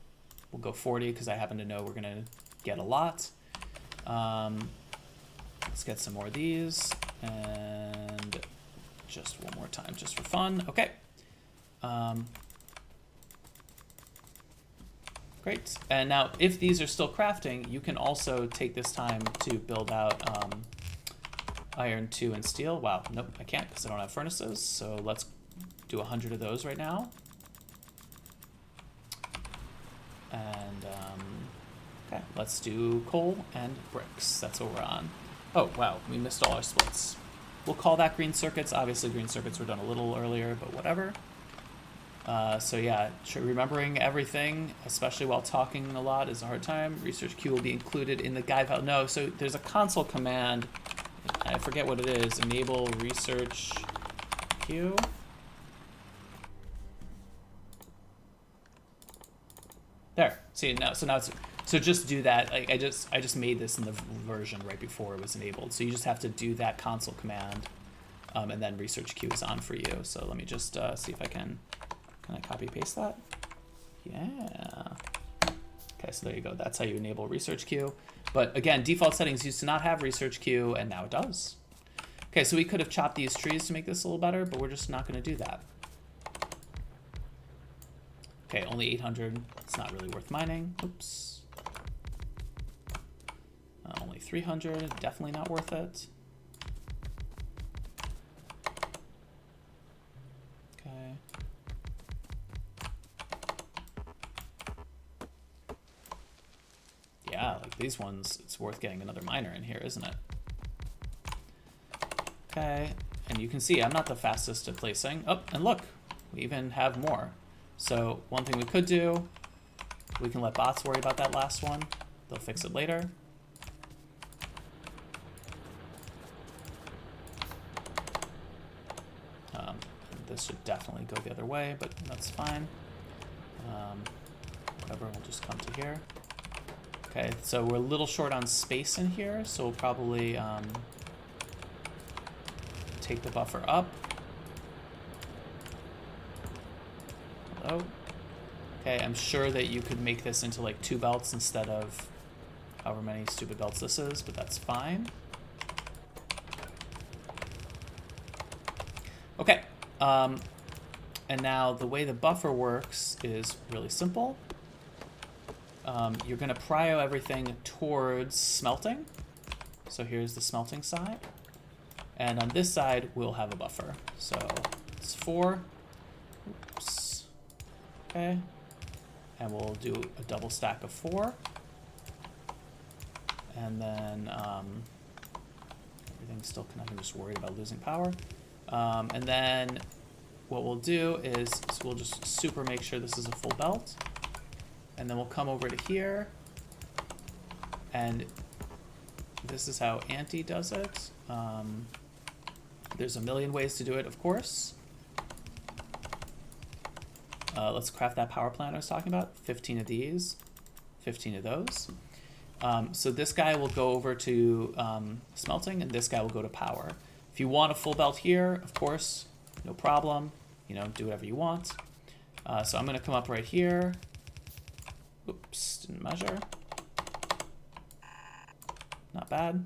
We'll go 40 because I happen to know we're going to get a lot. Let's get some more of these. And just one more time, just for fun. Okay. Great. And now if these are still crafting, you can also take this time to build out iron 2 and steel. Wow, nope, I can't because I don't have furnaces. So let's do 100 of those right now. And okay, let's do coal and bricks. That's what we're on. Oh, wow, we missed all our splits. We'll call that green circuits. Obviously, green circuits were done a little earlier, but whatever. So yeah, remembering everything, especially while talking a lot, is a hard time. Research queue will be included in the guide file. No, so there's a console command. I forget what it is. Enable research queue. There. See now. So now it's just do that. Like I just made this in the version right before it was enabled. So you just have to do that console command, and then research queue is on for you. So let me just see if I can. Can I copy paste that? Yeah. Okay, so there you go. That's how you enable research queue. But again, default settings used to not have research queue, and now it does. Okay, so we could have chopped these trees to make this a little better, but we're just not going to do that. Okay, only 800. It's not really worth mining. Oops. Only 300. Definitely not worth it. Okay. Yeah, like these ones, it's worth getting another miner in here, isn't it? Okay, and you can see I'm not the fastest at placing. Oh, and look, we even have more. So one thing we could do, we can let bots worry about that last one. They'll fix it later. This should definitely go the other way, but that's fine. Whatever, we'll just come to here. Okay, so we're a little short on space in here, so we'll probably take the buffer up. Hello. Okay, I'm sure that you could make this into like 2 belts instead of however many stupid belts this is, but that's fine. Okay, and now the way the buffer works is really simple. You're going to prio everything towards smelting. So here's the smelting side. And on this side, we'll have a buffer. So it's 4. Oops. Okay. And we'll do a double stack of 4. And then everything's still connected. I'm just worried about losing power. And then what we'll do is we'll just super make sure this is a full belt. And then we'll come over to here. And this is how Anti does it. There's a million ways to do it, of course. Let's craft that power plant I was talking about. 15 of these, 15 of those. So this guy will go over to smelting, and this guy will go to power. If you want a full belt here, of course, no problem. You know, do whatever you want. So I'm going to come up right here. Oops, didn't measure. Not bad.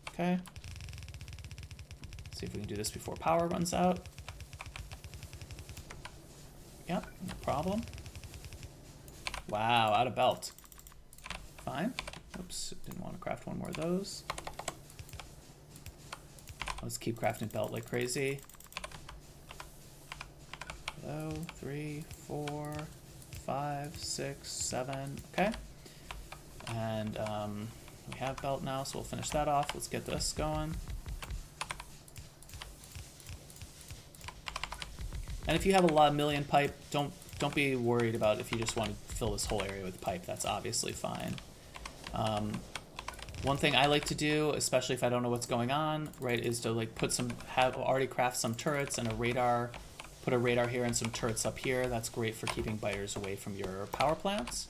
Okay. See if we can do this before power runs out. Yep, no problem. Wow, out of belt. Fine. Oops, didn't want to craft one more of those. Let's keep crafting belt like crazy. Hello, 3, 4, 5, 6, 7. Okay. And we have belt now, so we'll finish that off. Let's get this going. And if you have a million pipe, don't be worried about if you just want to fill this whole area with pipe. That's obviously fine. One thing I like to do, especially if I don't know what's going on, right, is to like already craft some turrets and a radar. Put a radar here and some turrets up here. That's great for keeping biters away from your power plants.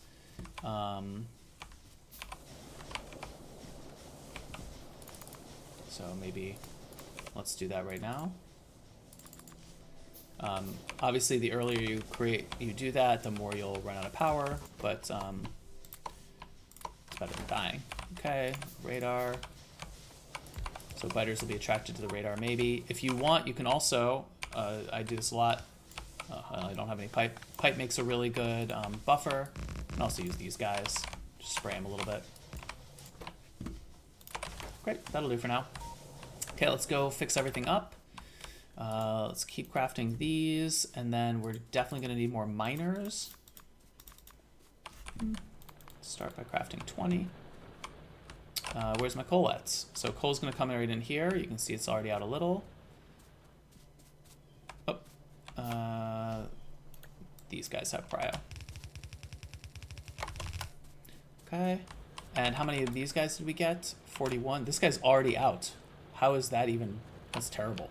So maybe let's do that right now. Obviously, the earlier you do that, the more you'll run out of power, but it's better than dying. Okay, radar. So biters will be attracted to the radar maybe. If you want, you can also I do this a lot. I don't have any pipe. Pipe makes a really good buffer. I can also use these guys. Just spray them a little bit. Great, that'll do for now. Okay, let's go fix everything up. Let's keep crafting these, and then we're definitely going to need more miners. Start by crafting 20. Where's my coal at? So coal's going to come right in here. You can see it's already out a little. Oh, these guys have prio. Okay, and how many of these guys did we get? 41. This guy's already out. How is that even? That's terrible.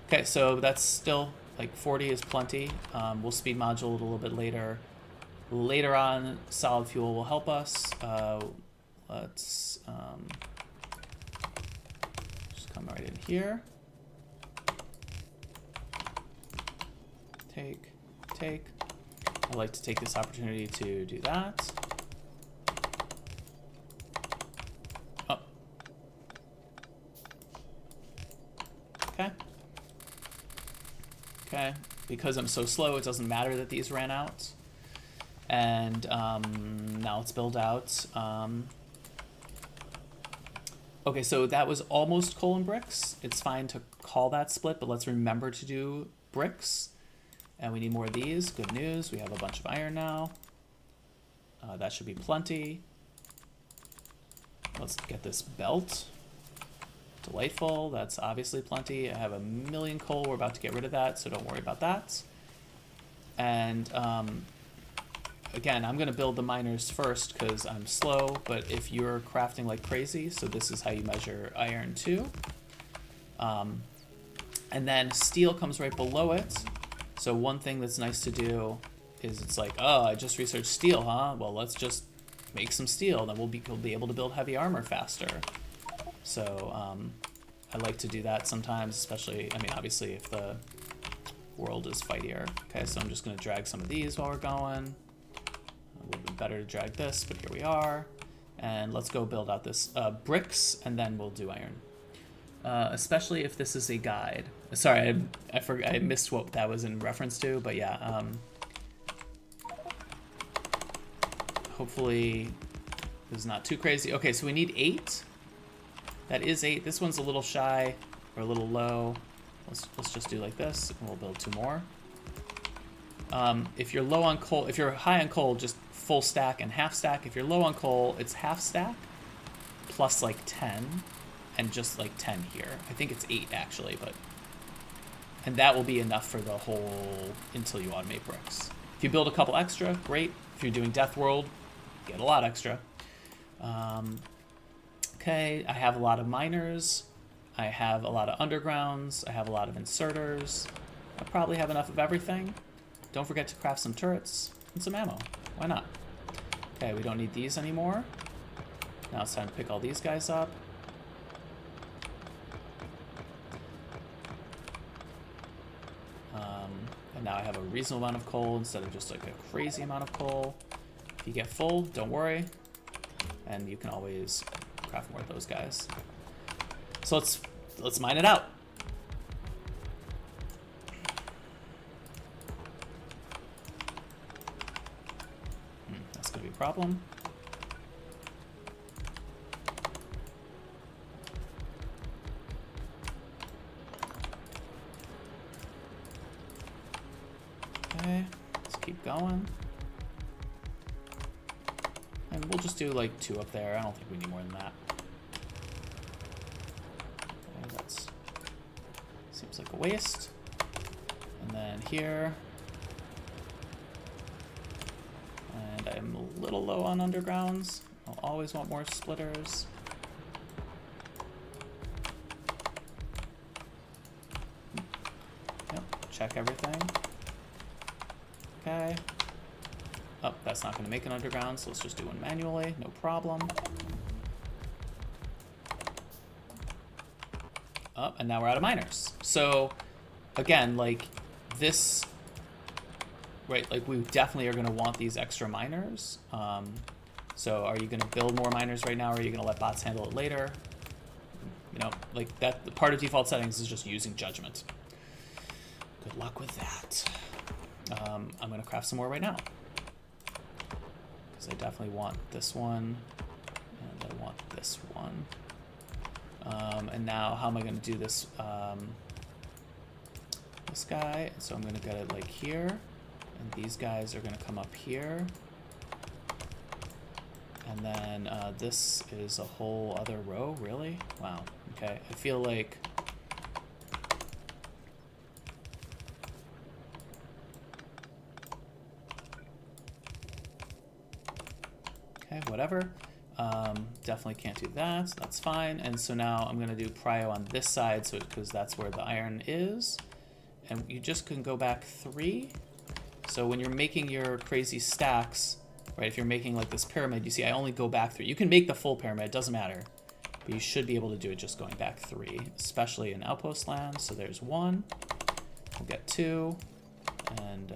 Okay, so that's still, like, 40 is plenty. We'll speed module it a little bit later. Later on, solid fuel will help us. Let's just come right in here. Take. I'd like to take this opportunity to do that. Oh. Okay. Okay, because I'm so slow, it doesn't matter that these ran out. And now let's build out. Okay, so that was almost coal and bricks. It's fine to call that split, but let's remember to do bricks. And we need more of these. Good news, we have a bunch of iron now. That should be plenty. Let's get this belt. Delightful, that's obviously plenty. I have 1,000,000 coal, we're about to get rid of that, so don't worry about that. And again, I'm gonna build the miners first because I'm slow, but if you're crafting like crazy, so this is how you measure iron too. And then steel comes right below it. So one thing that's nice to do is it's like, oh, I just researched steel, huh? Well, let's just make some steel, then we'll be able to build heavy armor faster. So I like to do that sometimes, especially, I mean, obviously if the world is fightier. Okay, so I'm just gonna drag some of these while we're going. A little bit better to drag this, but here we are. And let's go build out this bricks, and then we'll do iron. Especially if this is a guide. Sorry, I forgot, I missed what that was in reference to, but yeah. Hopefully this is not too crazy. Okay, so we need 8. That is 8. This one's a little shy or a little low. Let's just do like this, and we'll build 2 more. If you're low on coal, if you're high on coal, just full stack and half stack. If you're low on coal, it's half stack plus like 10 and just like 10 here. I think it's 8 actually, but and that will be enough for the whole until you automate bricks. If you build a couple extra, great. If you're doing Death World, get a lot extra. Okay, I have a lot of miners. I have a lot of undergrounds. I have a lot of inserters. I probably have enough of everything. Don't forget to craft some turrets and some ammo. Why not? Okay, we don't need these anymore. Now it's time to pick all these guys up. And now I have a reasonable amount of coal instead of just like a crazy amount of coal. If you get full, don't worry. And you can always craft more of those guys. So let's mine it out. That's gonna be a problem. Okay, let's keep going. And we'll just do like 2 up there. I don't think we need more than that. Okay, that's seems like a waste. And then here. And I'm a little low on undergrounds. I'll always want more splitters. Yep, check everything. Okay. Oh, that's not going to make an underground, so let's just do one manually. No problem. Oh, and now we're out of miners. So, again, like, this... Right, like, we definitely are going to want these extra miners. So are you going to build more miners right now, or are you going to let bots handle it later? You know, like, that part of default settings is just using judgment. Good luck with that. I'm going to craft some more right now. Because I definitely want this one. And I want this one. And now, how am I going to do this? This guy. So I'm going to get it like here. And these guys are going to come up here. And then this is a whole other row, really? Wow. Okay. I feel like... Okay, whatever. Definitely can't do that, so that's fine. And so now I'm going to do prio on this side, so because that's where the iron is. And you just can go back 3. So when you're making your crazy stacks, right, if you're making like this pyramid, you see I only go back 3. You can make the full pyramid, it doesn't matter. But you should be able to do it just going back 3, especially in outpost land. So there's 1. We'll get 2. And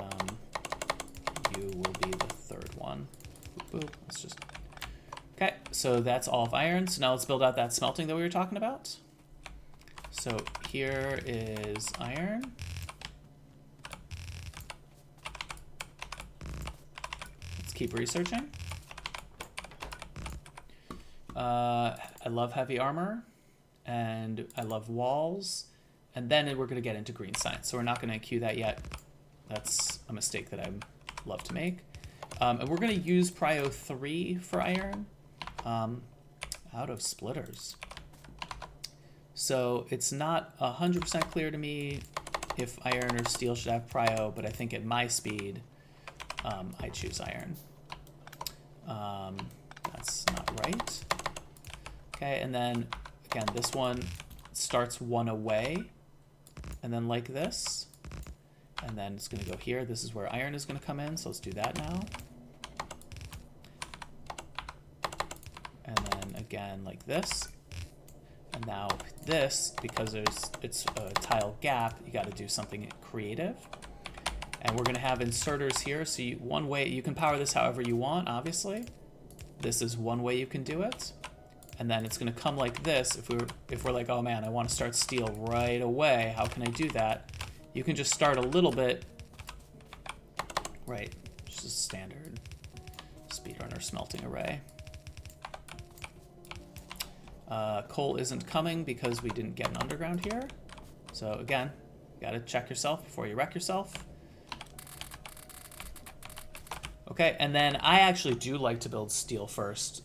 you will be the 3rd one. Boop, let's just... Okay, so that's all of iron. So now let's build out that smelting that we were talking about. So here is iron. Let's keep researching. I love heavy armor, and I love walls, and then we're going to get into green science. So we're not going to queue that yet. That's a mistake that I love to make. And we're going to use prio 3 for iron out of splitters. So it's not 100% clear to me if iron or steel should have prio, but I think at my speed, I choose iron. That's not right. Okay, and then, again, this one starts 1 away, and then like this. And then it's going to go here. This is where iron is going to come in, so let's do that now. And then again like this. And now this, because it's a tile gap, you got to do something creative. And we're going to have inserters here. So one way, you can power this however you want, obviously. This is one way you can do it. And then it's going to come like this. If we're like, oh man, I want to start steel right away, how can I do that? You can just start a little bit, right, just a standard speedrunner smelting array. Coal isn't coming because we didn't get an underground here. So again, you gotta check yourself before you wreck yourself. Okay, and then I actually do like to build steel first.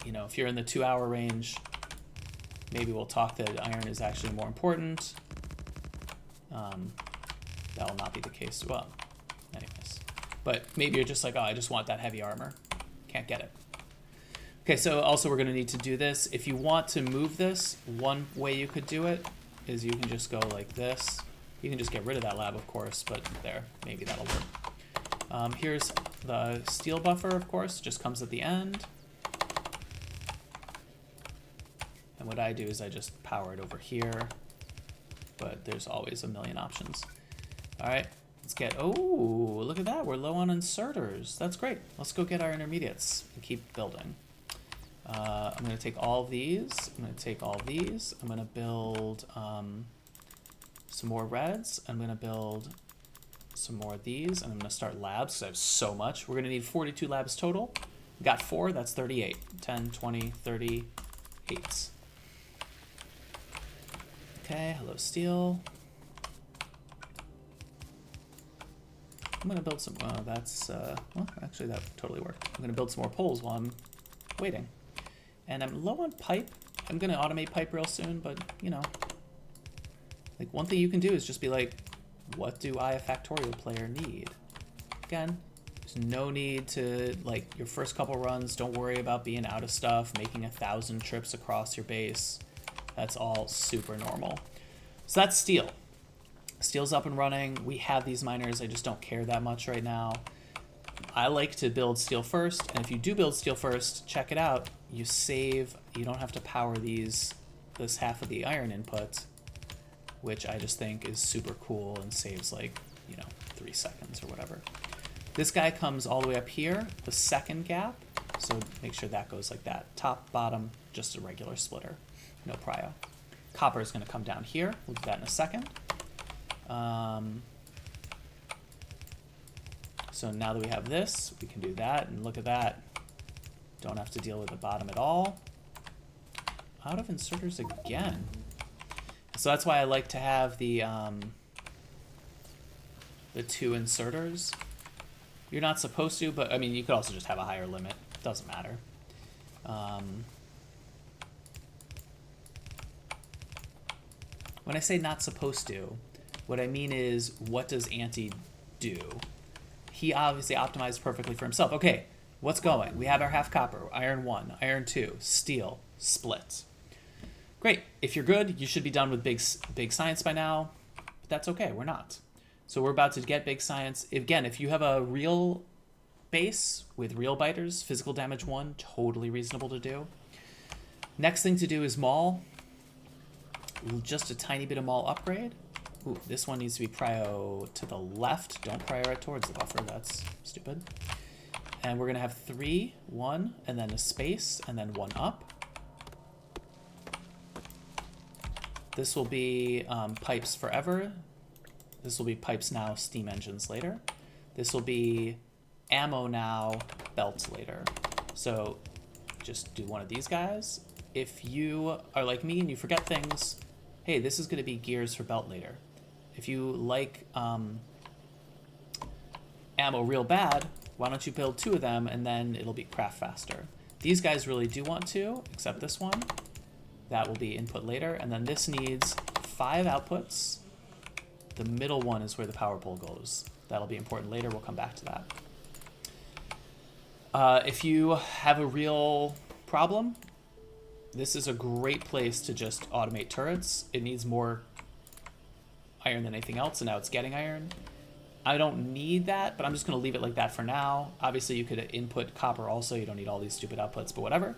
You know, if you're in the 2-hour range, maybe we'll talk that iron is actually more important. That will not be the case. Well, anyways. But maybe you're just like, oh, I just want that heavy armor. Can't get it. Okay, so also we're going to need to do this. If you want to move this, one way you could do it is you can just go like this. You can just get rid of that lab, of course, but there, maybe that'll work. Here's the steel buffer, of course, just comes at the end. And what I do is I just power it over here, but there's always a million options. All right, let's get, oh, look at that. We're low on inserters. That's great. Let's go get our intermediates and keep building. I'm going to take all of these. I'm going to take all of these. I'm going to build some more reds. I'm going to build some more of these. And I'm going to start labs because I have so much. We're going to need 42 labs total. We got 4. That's 38. 10, 20, 38. Okay, hello steel. I'm going to build some, well, actually that totally worked. I'm going to build some more poles while I'm waiting. And I'm low on pipe. I'm going to automate pipe real soon, but, you know, like one thing you can do is just be like, what do I, a Factorio player, need? Again, there's no need to, like, your first couple runs, don't worry about being out of stuff, making 1,000 trips across your base. That's all super normal. So that's steel. Steel's up and running. We have these miners. I just don't care that much right now. I like to build steel first, and if you do build steel first, check it out. You save, you don't have to power this half of the iron input, which I just think is super cool and saves like, 3 seconds or whatever. This guy comes all the way up here, the second gap, so make sure that goes like that. Top, bottom, just a regular splitter, no prio. Copper is going to come down here. We'll do that in a second. So now that we have this, we can do that, and look at that. Don't have to deal with the bottom at all. Out of inserters again. So that's why I like to have the 2 inserters. You're not supposed to, but I mean, you could also just have a higher limit. Doesn't matter. When I say not supposed to, what I mean is, what does Anti do? He obviously optimized perfectly for himself. Okay, what's going? We have our half copper, iron 1, iron 2, steel, split. Great. If you're good, you should be done with big science by now, but that's okay. We're not. So we're about to get big science. Again, if you have a real base with real biters, physical damage 1, totally reasonable to do. Next thing to do is maul. Just a tiny bit of maul upgrade. Ooh, this one needs to be prio to the left. Don't prio it towards the buffer. That's stupid. And we're going to have 3, 1, and then a space, and then 1 up. This will be pipes forever. This will be pipes now, steam engines later. This will be ammo now, belts later. So just do one of these guys. If you are like me and you forget things, hey, this is going to be gears for belt later. If you like ammo real bad, why don't you build 2 of them and then it'll be craft faster. These guys really do want to, except this one. That will be input later. And then this needs 5 outputs. The middle one is where the power pole goes. That'll be important later. We'll come back to that. If you have a real problem, this is a great place to just automate turrets. It needs more iron than anything else, and now it's getting iron. I don't need that, but I'm just going to leave it like that for now. Obviously, you could input copper also. You don't need all these stupid outputs, but whatever.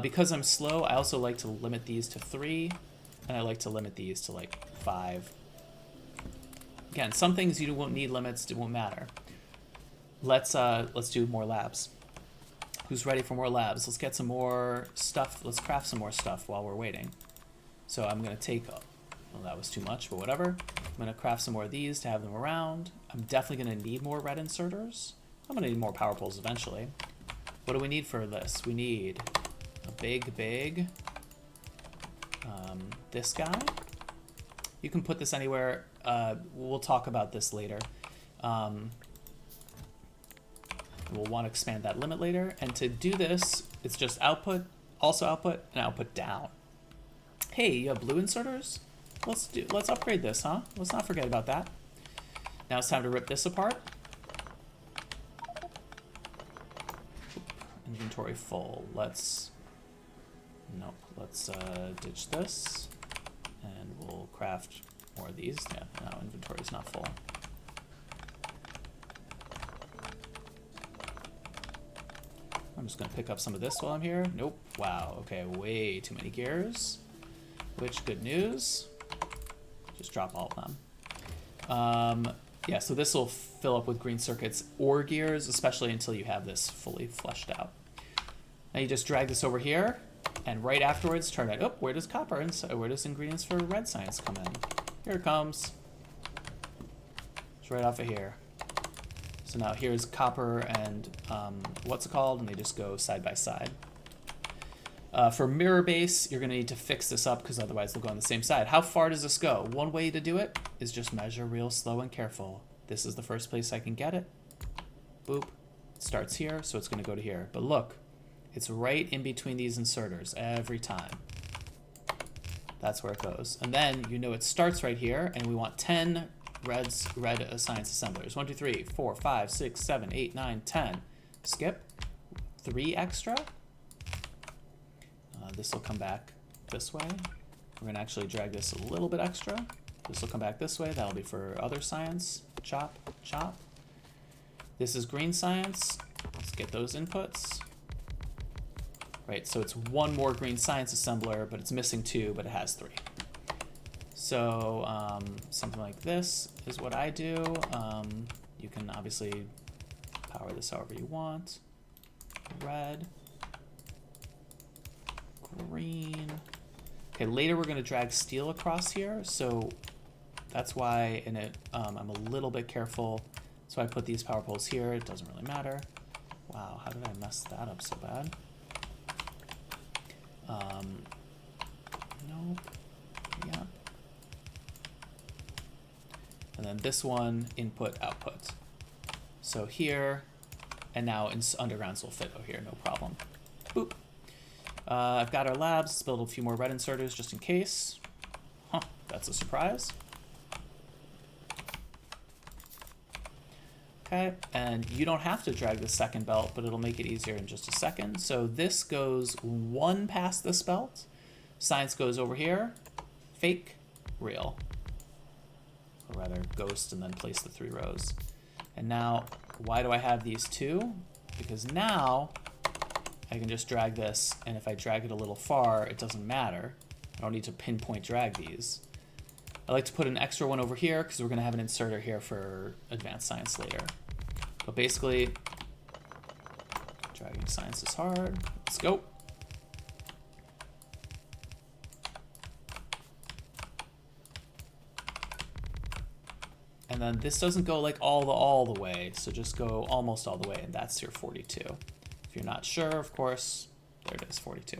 Because I'm slow, I also like to limit these to 3, and I like to limit these to like 5. Again, some things you won't need limits, it won't matter. Let's do more labs. Who's ready for more labs? Let's get some more stuff. Let's craft some more stuff while we're waiting. So I'm going to take, well, that was too much, but whatever. I'm going to craft some more of these to have them around. I'm definitely going to need more red inserters. I'm going to need more power poles eventually. What do we need for this? We need a big, this guy. You can put this anywhere. We'll talk about this later. We'll want to expand that limit later. And to do this, it's just output, also output, and output down. Hey, you have blue inserters? Let's upgrade this, huh? Let's not forget about that. Now it's time to rip this apart. Inventory full. Let's ditch this, and we'll craft more of these. Yeah, no, inventory's not full. I'm just gonna pick up some of this while I'm here. Nope. Wow. Okay, way too many gears. Which, good news. Just drop all of them. Yeah, so this will fill up with green circuits or gears, especially until you have this fully fleshed out. Now you just drag this over here, and right afterwards turn it. Oh, where does copper and where does ingredients for red science come in? Here it comes. It's right off of here. So now here's copper and what's it called, and they just go side by side. For mirror base, you're gonna need to fix this up because otherwise they'll go on the same side. How far does this go? One way to do it is just measure real slow and careful. This is the first place I can get it. Boop. It starts here, so it's gonna go to here. But look, it's right in between these inserters every time. That's where it goes. And then you know it starts right here, and we want 10 red science assemblers. 1, 2, 3, 4, 5, 6, 7, 8, 9, 10. Skip. 3 extra. This will come back this way. We're going to actually drag this a little bit extra. This will come back this way. That'll be for other science. Chop, chop. This is green science. Let's get those inputs. Right, so it's 1 more green science assembler, but it's missing 2, but it has 3. So something like this is what I do. You can obviously power this however you want. Red. Green. Okay, later we're going to drag steel across here, so That's why in it I'm a little bit careful. So I put these power poles here. It doesn't really matter. Wow, how did I mess that up so bad? Nope. Yeah. And then this one, input, output. So here, and now undergrounds will fit over here, no problem. Boop. I've got our labs. Let's build a few more red inserters just in case. Huh, that's a surprise. Okay, and you don't have to drag the second belt, but it'll make it easier in just a second. So this goes one past this belt. Science goes over here. Fake, real. Or rather, ghost, and then place the 3 rows. And now, why do I have these 2? Because now I can just drag this, and if I drag it a little far, it doesn't matter. I don't need to pinpoint drag these. I like to put an extra one over here because we're going to have an inserter here for advanced science later. But basically, dragging science is hard. Let's go. And then this doesn't go like all the way, so just go almost all the way, and that's your 42. If you're not sure, of course, there it is, 42.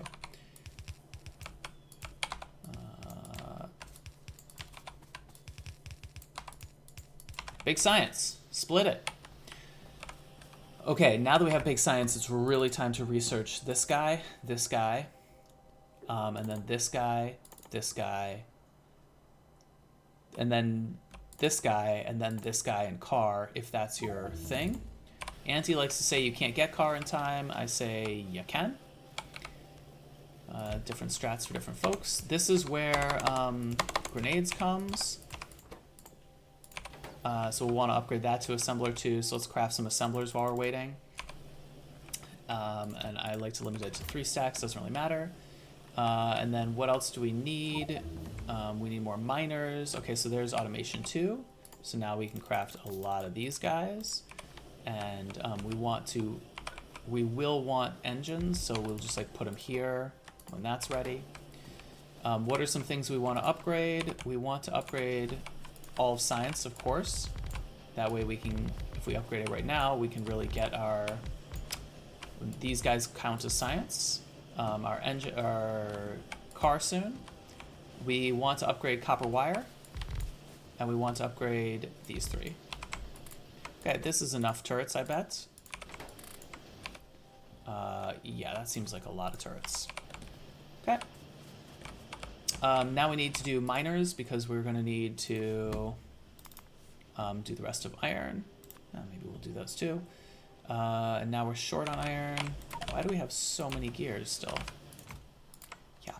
Big science, split it. Okay, now that we have big science, it's really time to research this guy, and then this guy, and then this guy, and then this guy and car, if that's your thing. Auntie likes to say you can't get car in time. I say you can. Different strats for different folks. This is where grenades comes. So we'll want to upgrade that to assembler too. So let's craft some assemblers while we're waiting. And I like to limit it to 3 stacks, doesn't really matter. And then what else do we need? We need more miners. Okay, so there's automation 2. So now we can craft a lot of these guys. And we will want engines, so we'll just like put them here when that's ready. What are some things we want to upgrade? We want to upgrade all of science, of course. That way we can, if we upgrade it right now, we can really get these guys count as science. Our car soon. We want to upgrade copper wire, and we want to upgrade these 3. Okay, this is enough turrets, I bet. Yeah, that seems like a lot of turrets. Okay. Now we need to do miners because we're going to need to do the rest of iron. Maybe we'll do those too. And now we're short on iron. Why do we have so many gears still? Yeah.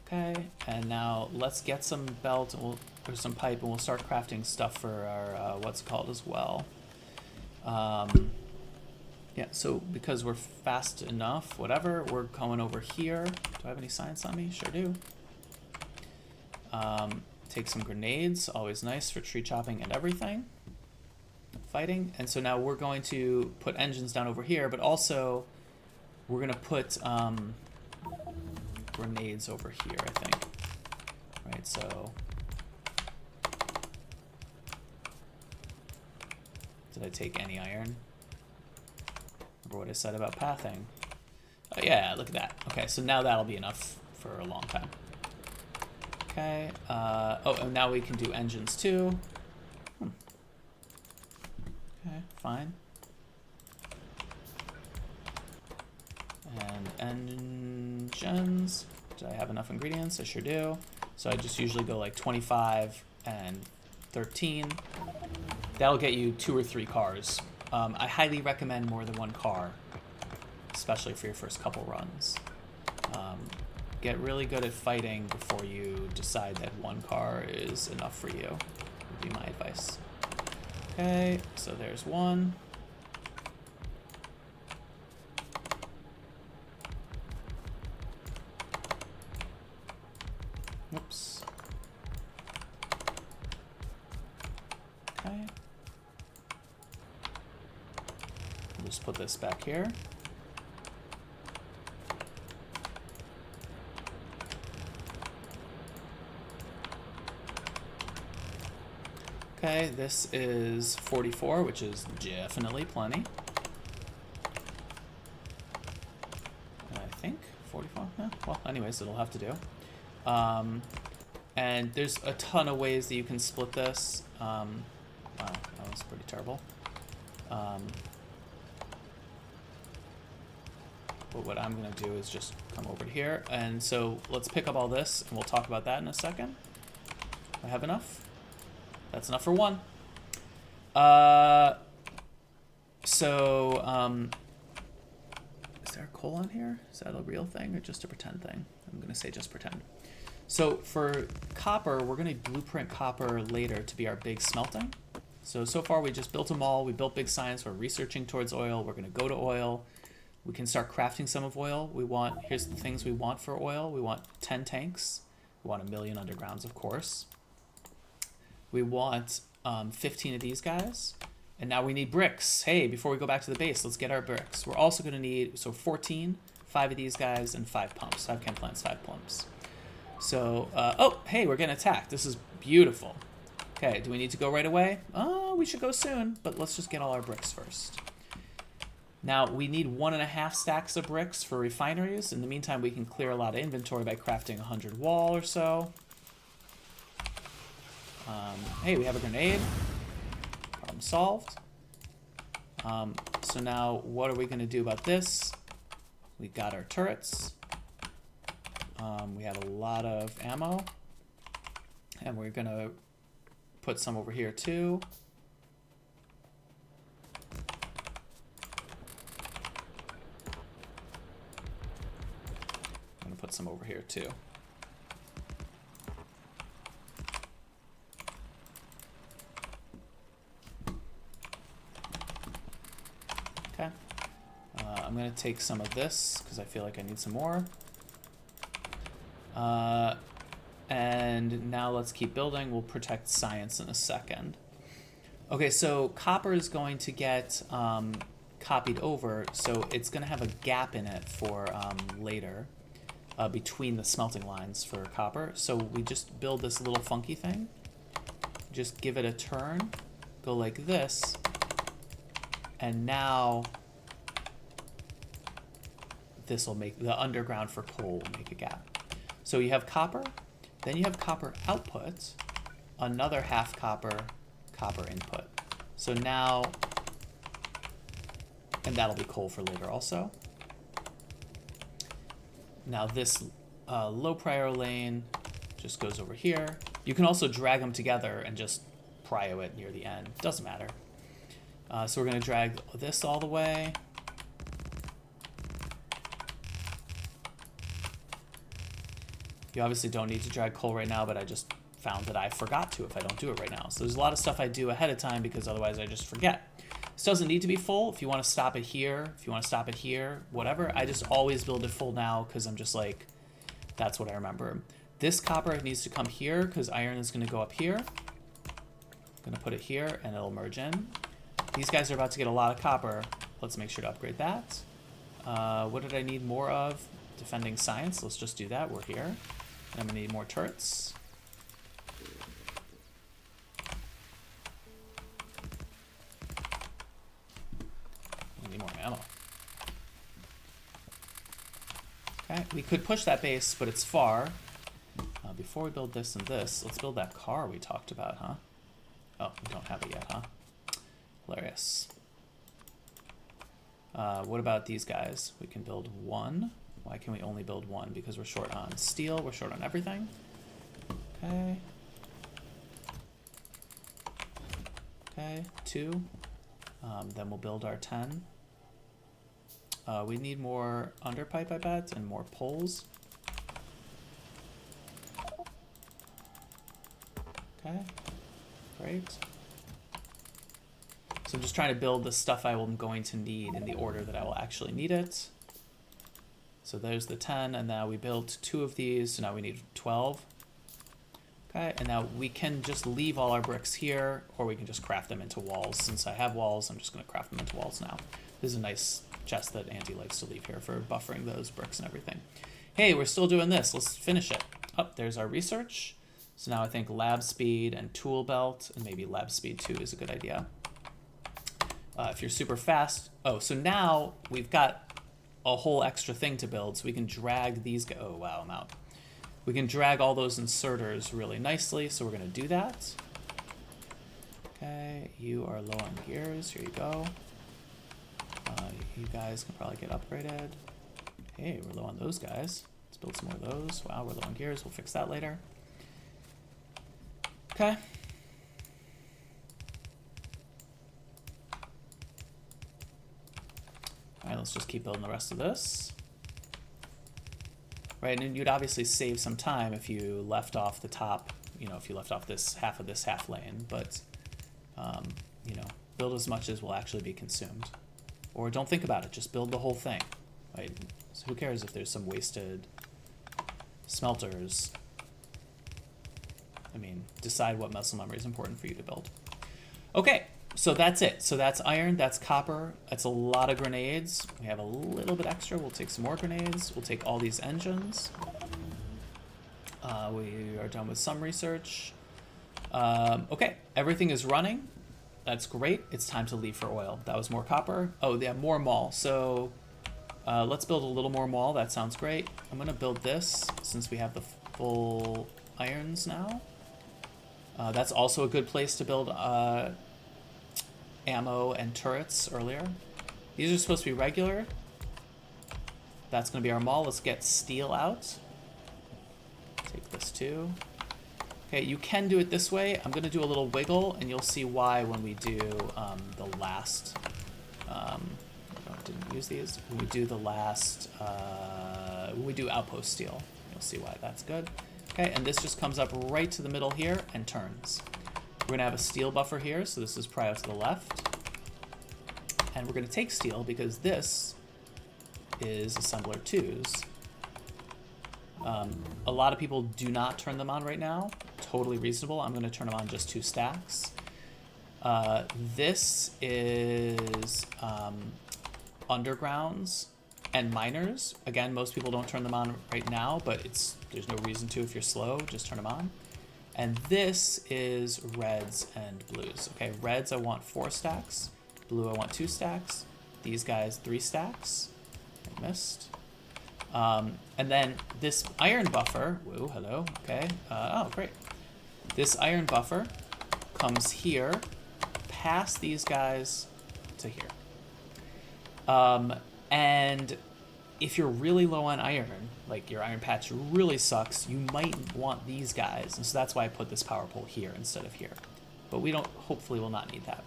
Okay, and now let's get some belt or some pipe, and we'll start crafting stuff for our what's it called as well. Yeah, so because we're fast enough, whatever, we're going over here. Do I have any science on me? Sure do. Take some grenades, always nice for tree chopping and everything. Fighting. And so now we're going to put engines down over here, but also we're going to put grenades over here, I think. Right, so... Did I take any iron? Remember what I said about pathing? Oh yeah, look at that. Okay, so now that'll be enough for a long time. Okay, oh, and now we can do engines too. Okay, fine. And engines. Did I have enough ingredients? I sure do. So I just usually go like 25 and 13. That'll get you 2 or 3 cars. I highly recommend more than 1 car, especially for your first couple runs. Get really good at fighting before you decide that 1 car is enough for you, would be my advice. Okay, so there's 1. Whoops. Okay. We'll just put this back here. Okay, this is 44, which is definitely plenty. I think 44. Yeah, well, anyways, it'll have to do. And there's a ton of ways that you can split this. Wow, that was pretty terrible. But what I'm going to do is just come over to here. And so let's pick up all this, and we'll talk about that in a second. I have enough? That's enough for one. Is there a coal on here? Is that a real thing or just a pretend thing? I'm going to say just pretend. So for copper, we're going to blueprint copper later to be our big smelting. So far we just built them all. We built big science. We're researching towards oil. We're going to go to oil. We can start crafting some of oil. Here's the things we want for oil. We want 10 tanks. We want 1 million undergrounds, of course. We want 15 of these guys. And now we need bricks. Hey, before we go back to the base, let's get our bricks. We're also going to need, 14, 5 of these guys, and 5 pumps. 5 chem plants, 5 pumps. So, oh, hey, we're getting attacked. This is beautiful. Okay, do we need to go right away? Oh, we should go soon, but let's just get all our bricks first. Now, we need 1.5 stacks of bricks for refineries. In the meantime, we can clear a lot of inventory by crafting 100 wall or so. Hey, we have a grenade. Problem solved. So now, what are we going to do about this? We got our turrets. We have a lot of ammo. And we're going to put some over here, too. Put some over here too. Okay. I'm going to take some of this because I feel like I need some more. And now let's keep building. We'll protect science in a second. Okay, so copper is going to get copied over, so it's going to have a gap in it for later. Between the smelting lines for copper. So we just build this little funky thing. Just give it a turn. Go like this. And now this will make the underground for coal will make a gap. So you have copper. Then you have copper output. Another half copper, copper input. So now, and that'll be coal for later also. Now this low prior lane just goes over here. You can also drag them together and just prio it near the end. Doesn't matter. So we're going to drag this all the way. You obviously don't need to drag coal right now, but I just found that I forgot to if I don't do it right now. So there's a lot of stuff I do ahead of time because otherwise I just forget. This doesn't need to be full. If you want to stop it here, if you want to stop it here, whatever. I just always build it full now because I'm just like, that's what I remember. This copper needs to come here because iron is going to go up here. I'm going to put it here and it'll merge in. These guys are about to get a lot of copper. Let's make sure to upgrade that. What did I need more of? Defending science. Let's just do that. We're here. And I'm going to need more turrets. More ammo. Okay, we could push that base, but it's far. Before we build this and this, let's build that car we talked about, huh? Oh, we don't have it yet, huh? Hilarious. What about these guys? We can build one. Why can we only build one? Because we're short on steel, we're short on everything. Okay. Okay, 2. Then we'll build our 10. We need more underpipe, I bet, and more poles. Okay, great. So I'm just trying to build the stuff I'm going to need in the order that I will actually need it. So there's the 10, and now we built 2 of these, so now we need 12. Okay, and now we can just leave all our bricks here, or we can just craft them into walls. Since I have walls, I'm just going to craft them into walls now. This is a nice chest that Andy likes to leave here for buffering those bricks and everything. Hey, we're still doing this. Let's finish it. Oh, there's our research. So now I think lab speed and tool belt, and maybe lab speed 2 is a good idea. If you're super fast. Oh, so now we've got a whole extra thing to build, so we can drag these. Oh, wow, I'm out. We can drag all those inserters really nicely, so we're going to do that. Okay, you are low on gears. Here you go. You guys can probably get upgraded. Hey, we're low on those guys. Let's build some more of those. Wow, we're low on gears. We'll fix that later. Okay. All right, let's just keep building the rest of this. Right, and you'd obviously save some time if you left off the top, you know, if you left off this half lane, but, you know, build as much as will actually be consumed. Or don't think about it, just build the whole thing, right? So who cares if there's some wasted smelters? I mean, decide what muscle memory is important for you to build. Okay, so that's it. So that's iron, that's copper, that's a lot of grenades. We have a little bit extra. We'll take some more grenades. We'll take all these engines. We are done with some research. Okay, everything is running. That's great. It's time to leave for oil. That was more copper. Oh, they have more mall. So let's build a little more mall. That sounds great. I'm going to build this since we have the full irons now. That's also a good place to build ammo and turrets earlier. These are supposed to be regular. That's going to be our mall. Let's get steel out. Take this too. Okay, you can do it this way. I'm going to do a little wiggle, and you'll see why when we do the last... I didn't use these. When we do the last... when we do outpost steel, you'll see why that's good. Okay, and this just comes up right to the middle here and turns. We're going to have a steel buffer here, so this is prio to the left. And we're going to take steel because this is assembler 2s. A lot of people do not turn them on right now. Totally reasonable. I'm going to turn them on just 2 stacks. This is undergrounds and miners. Again, most people don't turn them on right now, but there's no reason to if you're slow. Just turn them on. And this is reds and blues. Okay, reds I want 4 stacks. Blue I want 2 stacks. These guys 3 stacks. I missed. And then this iron buffer, whoa, hello, okay, oh, great. This iron buffer comes here, past these guys to here. And if you're really low on iron, like your iron patch really sucks, you might want these guys, and so that's why I put this power pole here instead of here. But we hopefully will not need that.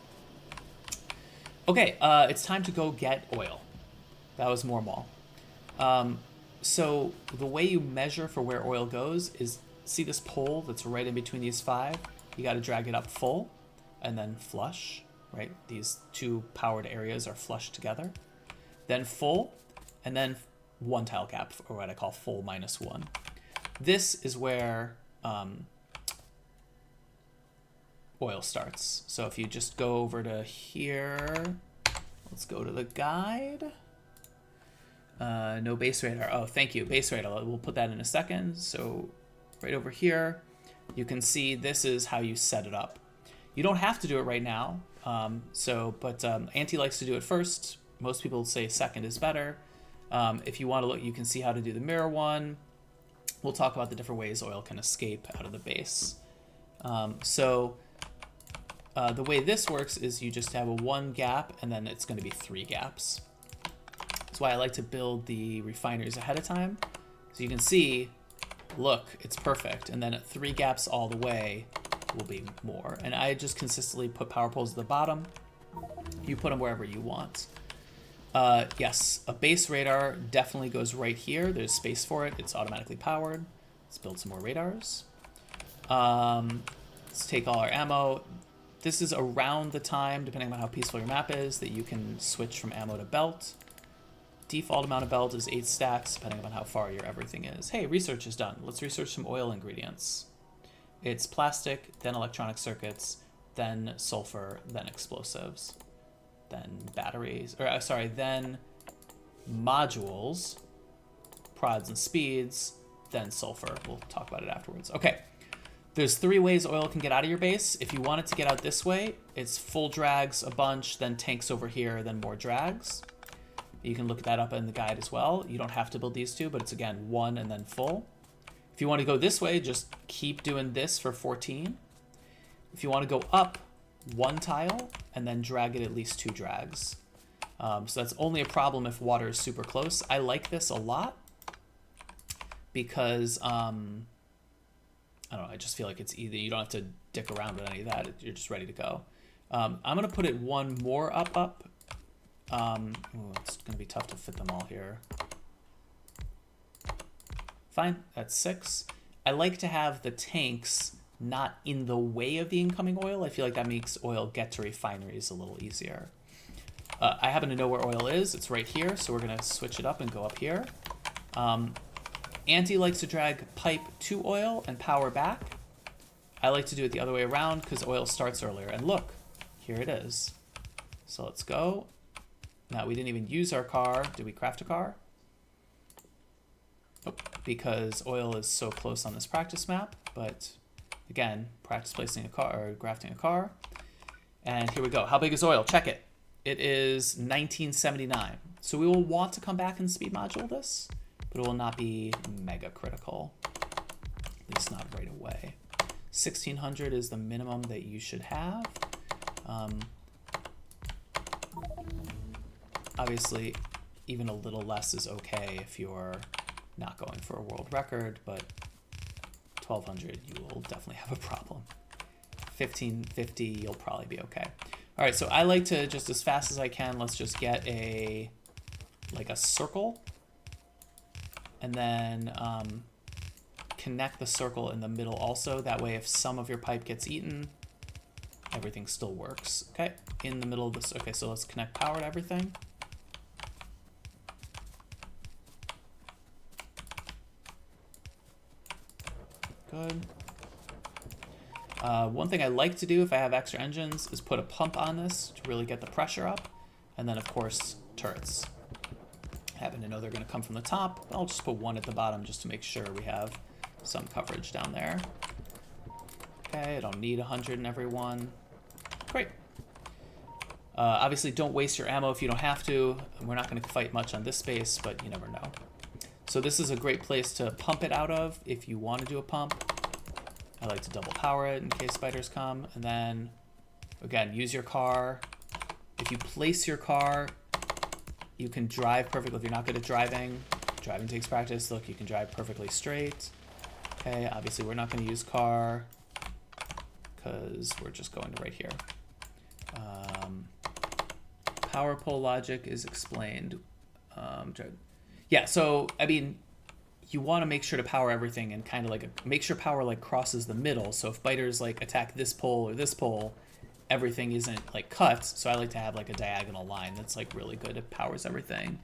Okay, it's time to go get oil. That was more mall. So the way you measure for where oil goes is, see this pole that's right in between these 5? You got to drag it up full and then flush, right? These 2 powered areas are flushed together. Then full, and then 1 tile gap, or what I call full -1. This is where oil starts. So if you just go over to here, let's go to the guide. No base radar. Oh, thank you. Base radar. We'll put that in a second. So right over here, you can see this is how you set it up. You don't have to do it right now. But Auntie likes to do it first. Most people say second is better. If you want to look, you can see how to do the mirror one. We'll talk about the different ways oil can escape out of the base. The way this works is you just have a 1 gap, and then it's going to be 3 gaps. That's why I like to build the refineries ahead of time. So you can see, look, it's perfect. And then at 3 gaps all the way will be more. And I just consistently put power poles at the bottom. You put them wherever you want. Yes, a base radar definitely goes right here. There's space for it. It's automatically powered. Let's build some more radars. Let's take all our ammo. This is around the time, depending on how peaceful your map is, that you can switch from ammo to belt. Default amount of belt is 8 stacks, depending on how far your everything is. Hey, research is done. Let's research some oil ingredients. It's plastic, then electronic circuits, then sulfur, then explosives, then batteries, or sorry, then modules, prods and speeds, then sulfur. We'll talk about it afterwards. Okay, There's 3 ways oil can get out of your base. If you want it to get out this way, it's full drags a bunch, then tanks over here, then more drags. You can look that up in the guide as well. You don't have to build these 2, but it's again 1 and then full. If you want to go this way, just keep doing this for 14. If you want to go up 1 tile and then drag it at least 2 drags. So that's only a problem if water is super close. I like this a lot because I don't know, I just feel like it's either, you don't have to dick around with any of that. You're just ready to go. I'm going to put it 1 more up. It's going to be tough to fit them all here. Fine, that's 6. I like to have the tanks not in the way of the incoming oil. I feel like that makes oil get to refineries a little easier. I happen to know where oil is. It's right here, so we're going to switch it up and go up here. Anti likes to drag pipe to oil and power back. I like to do it the other way around because oil starts earlier. And look, here it is. So let's go. Now, we didn't even use our car. Did we craft a car? Nope, because oil is so close on this practice map. But again, practice placing a car or grafting a car. And here we go. How big is oil? Check it. It is 1979. So we will want to come back and speed module this, but it will not be mega critical, at least not right away. 1600 is the minimum that you should have. Obviously, even a little less is okay if you're not going for a world record, but 1200, you will definitely have a problem. 1550, you'll probably be okay. All right, so I like to, just as fast as I can, let's just get like a circle, and then connect the circle in the middle also. That way, if some of your pipe gets eaten, everything still works. Okay, in the middle of this. Okay, so let's connect power to everything. Good. One thing I like to do if I have extra engines is put a pump on this to really get the pressure up. And then, of course, turrets. I happen to know they're going to come from the top. I'll just put 1 at the bottom just to make sure we have some coverage down there. Okay, I don't need 100 in every one. Great. Obviously, don't waste your ammo if you don't have to. We're not going to fight much on this space, but you never know. So this is a great place to pump it out of if you want to do a pump. I like to double power it in case spiders come. And then, again, use your car. If you place your car, you can drive perfectly. If you're not good at driving, driving takes practice. Look, you can drive perfectly straight. Okay, obviously we're not going to use car because we're just going to right here. Power pole logic is explained. Yeah, so, I mean, you want to make sure to power everything and kind of like make sure power like crosses the middle. So if biters like attack this pole or this pole, everything isn't like cut. So I like to have like a diagonal line that's like really good. It powers everything.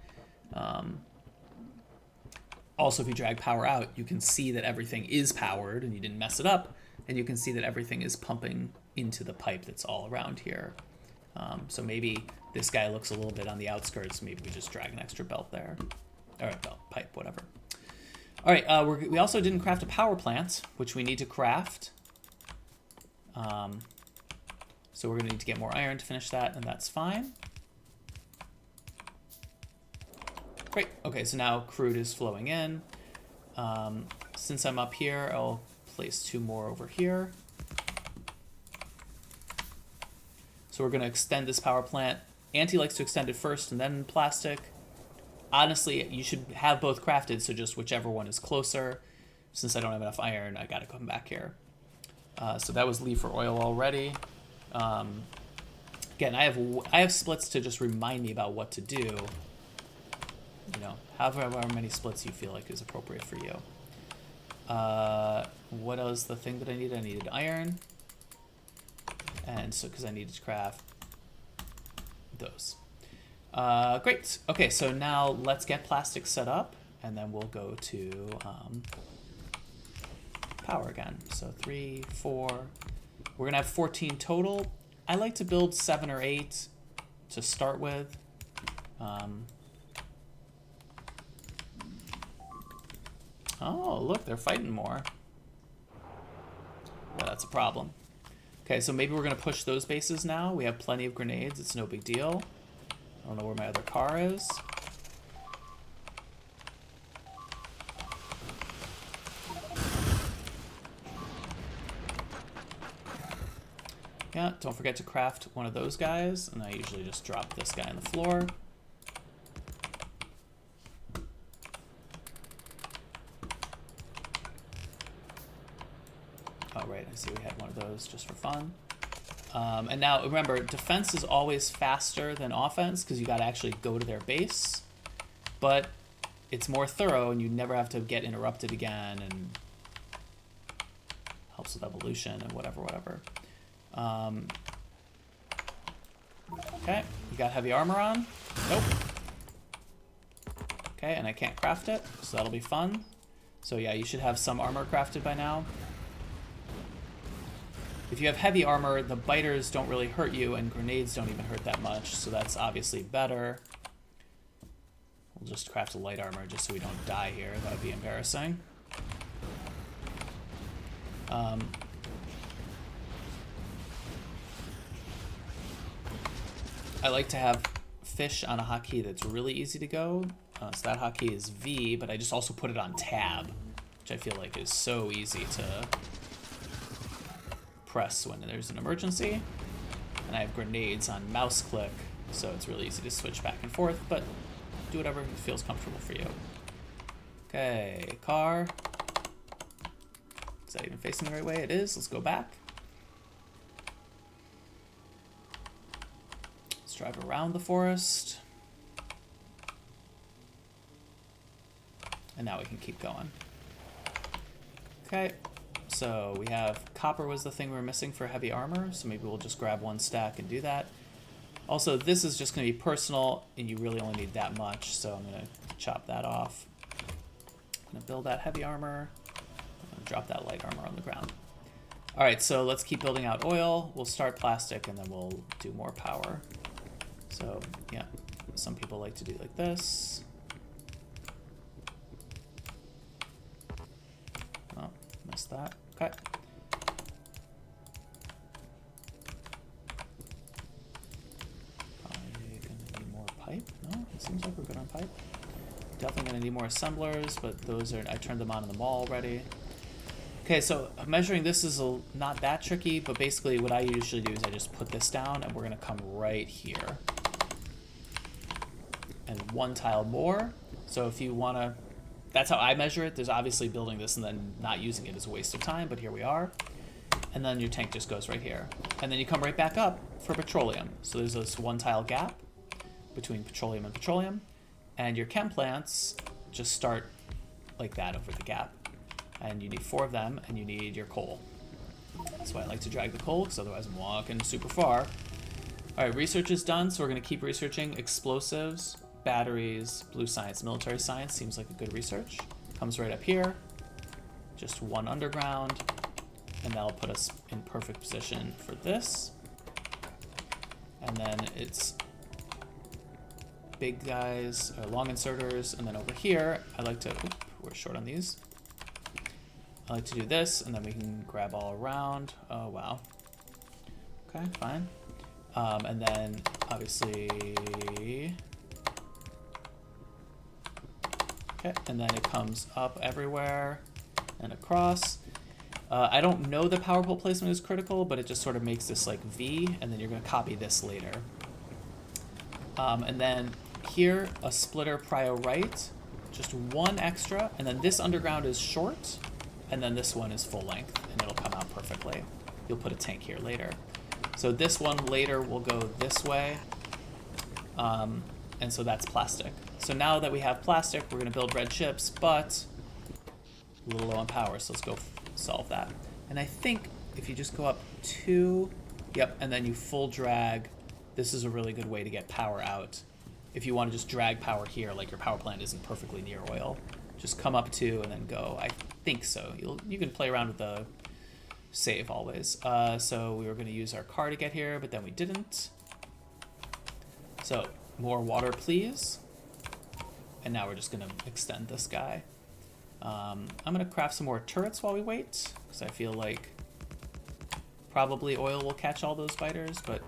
Also, if you drag power out, you can see that everything is powered and you didn't mess it up. And you can see that everything is pumping into the pipe that's all around here. So maybe this guy looks a little bit on the outskirts. Maybe we just drag an extra belt there. Or belt, pipe, whatever. All right, we also didn't craft a power plant, which we need to craft. So we're going to need to get more iron to finish that, and that's fine. Great. Okay, so now crude is flowing in. Since I'm up here, I'll place 2 more over here. So we're going to extend this power plant. Anti likes to extend it first and then plastic. Honestly, you should have both crafted, so just whichever one is closer. Since I don't have enough iron, I gotta come back here. So that was leave for oil already. Again, I have splits to just remind me about what to do. You know, however many splits you feel like is appropriate for you. What else? The thing that I needed? I needed iron, and so because I needed to craft those. Great. Okay, so now let's get plastic set up, and then we'll go to power again. So 3, 4. We're gonna have 14 total. I like to build 7 or 8 to start with. Oh, look, they're fighting more. Yeah, that's a problem. Okay, so maybe we're going to push those bases now. We have plenty of grenades. It's no big deal. I don't know where my other car is. Yeah, don't forget to craft one of those guys. And I usually just drop this guy on the floor. Oh, right, I see we had one of those just for fun. And now, remember, defense is always faster than offense because you got to actually go to their base. But it's more thorough and you never have to get interrupted again, and helps with evolution and whatever. Okay, you got heavy armor on? Nope. Okay, and I can't craft it, so that'll be fun. So yeah, you should have some armor crafted by now. If you have heavy armor, the biters don't really hurt you, and grenades don't even hurt that much, so that's obviously better. We'll just craft a light armor just so we don't die here. That would be embarrassing. I like to have fish on a hotkey that's really easy to go. So that hotkey is V, but I just also put it on tab, which I feel like is so easy to press when there's an emergency. And I have grenades on mouse click, so it's really easy to switch back and forth, but do whatever feels comfortable for you. Okay, car. Is that even facing the right way? It is. Let's go back. Let's drive around the forest. And now we can keep going. Okay, so we have copper was the thing we were missing for heavy armor, so maybe we'll just grab one stack and do that. Also, this is just going to be personal, and you really only need that much, so I'm going to chop that off. I'm going to build that heavy armor. I'm going to drop that light armor on the ground. All right, so let's keep building out oil. We'll start plastic, and then we'll do more power. So, yeah, some people like to do like this. Oh, missed that. Okay. Pipe? No, it seems like we're good on pipe. Definitely gonna need more assemblers, but those are, I turned them on in the mall already. Okay, so measuring this is not that tricky, but basically what I usually do is I just put this down and we're gonna come right here. And one tile more. So if you wanna, that's how I measure it. There's obviously building this and then not using it is a waste of time, but here we are. And then your tank just goes right here. And then you come right back up for petroleum. So there's this one tile gap between petroleum and petroleum, and your chem plants just start like that over the gap. And you need 4 of them, and you need your coal. That's why I like to drag the coal, because otherwise I'm walking super far. All right, research is done, so we're going to keep researching explosives, batteries, blue science, military science. Seems like a good research. Comes right up here. Just one underground, and that'll put us in perfect position for this. And then it's big guys, long inserters, and then over here, I like to, we're short on these. I like to do this, and then we can grab all around. Oh, wow. Okay, fine. And then, obviously, okay, and then it comes up everywhere and across. I don't know the power pole placement is critical, but it just sort of makes this like V, and then you're gonna copy this later. And then here, a splitter prio right, just one extra, and then this underground is short, and then this one is full length, and it'll come out perfectly. You'll put a tank here later. So this one later will go this way, and so that's plastic. So now that we have plastic, we're gonna build red chips, but a little low on power, so let's go solve that. And I think if you just go up 2, yep, and then you full drag, this is a really good way to get power out. If you want to just drag power here, like your power plant isn't perfectly near oil, just come up 2 and then go. I think so. You can play around with the save always. So we were going to use our car to get here, but then we didn't. So more water, please. And now we're just going to extend this guy. I'm going to craft some more turrets while we wait, because I feel like Probably oil will catch all those spiders, but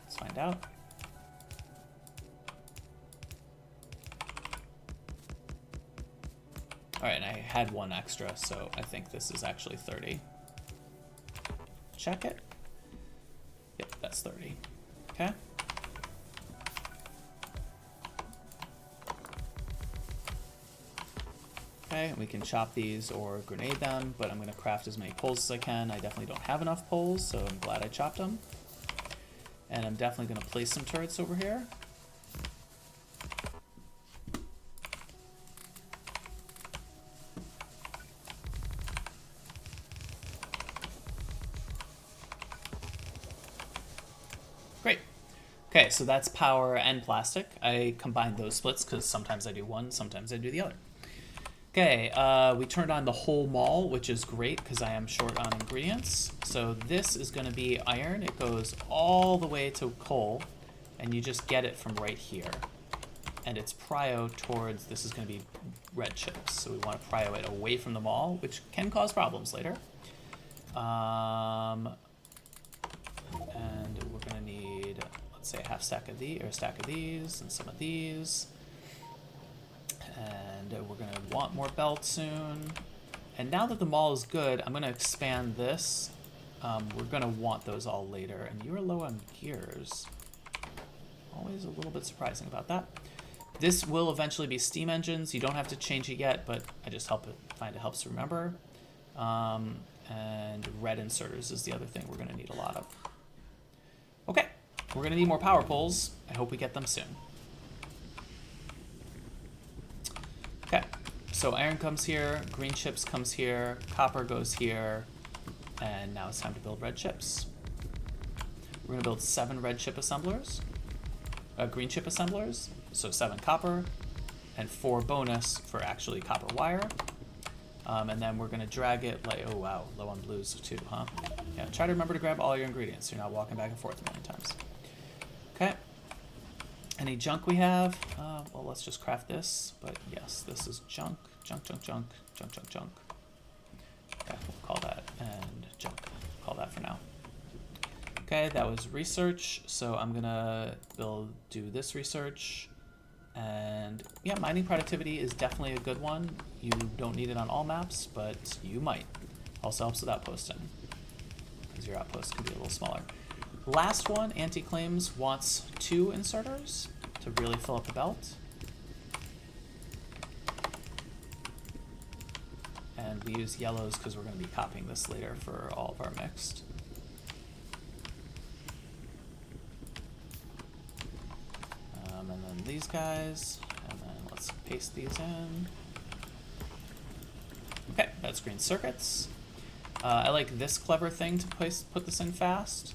let's find out. All right, and I had one extra, so I think this is actually 30. Check it. Yep, that's 30. Okay. Okay, and we can chop these or grenade them, but I'm going to craft as many poles as I can. I definitely don't have enough poles, so I'm glad I chopped them. And I'm definitely going to place some turrets over here. Great. Okay, so that's power and plastic. I combined those splits because sometimes I do one, sometimes I do the other. Okay, we turned on the whole mall, which is great because I am short on ingredients. So this is going to be iron. It goes all the way to coal, and you just get it from right here. And it's prio towards, this is going to be red chips. So we want to prio it away from the mall, which can cause problems later. And we're going to need, let's say, a half stack of these, or a stack of these, and some of these. And we're going to want more belts soon. And now that the mall is good, I'm going to expand this. We're going to want those all later. And you're low on gears. Always a little bit surprising about that. This will eventually be steam engines. You don't have to change it yet, but I just find it helps to remember. And red inserters is the other thing we're going to need a lot of. Okay, we're going to need more power poles. I hope we get them soon. Okay, so iron comes here, green chips comes here, copper goes here, and now it's time to build red chips. We're going to build 7 red chip assemblers, green chip assemblers, so 7 copper, and 4 bonus for actually copper wire. And then we're going to drag it like, oh wow, low on blues too, huh? Yeah, try to remember to grab all your ingredients so you're not walking back and forth a million times. Okay. Any junk we have? Well, let's just craft this. But yes, this is junk, junk, junk, junk, junk, junk, junk. Okay, we'll call that, and junk. Call that for now. Okay, that was research. So I'm gonna do this research. And yeah, mining productivity is definitely a good one. You don't need it on all maps, but you might. Also helps with outposting, because your outpost can be a little smaller. Last one, Anti-Claims wants 2 inserters to really fill up the belt. And we use yellows because we're going to be copying this later for all of our mixed. And then these guys, and then let's paste these in. Okay, that's green circuits. I like this clever thing to put this in fast.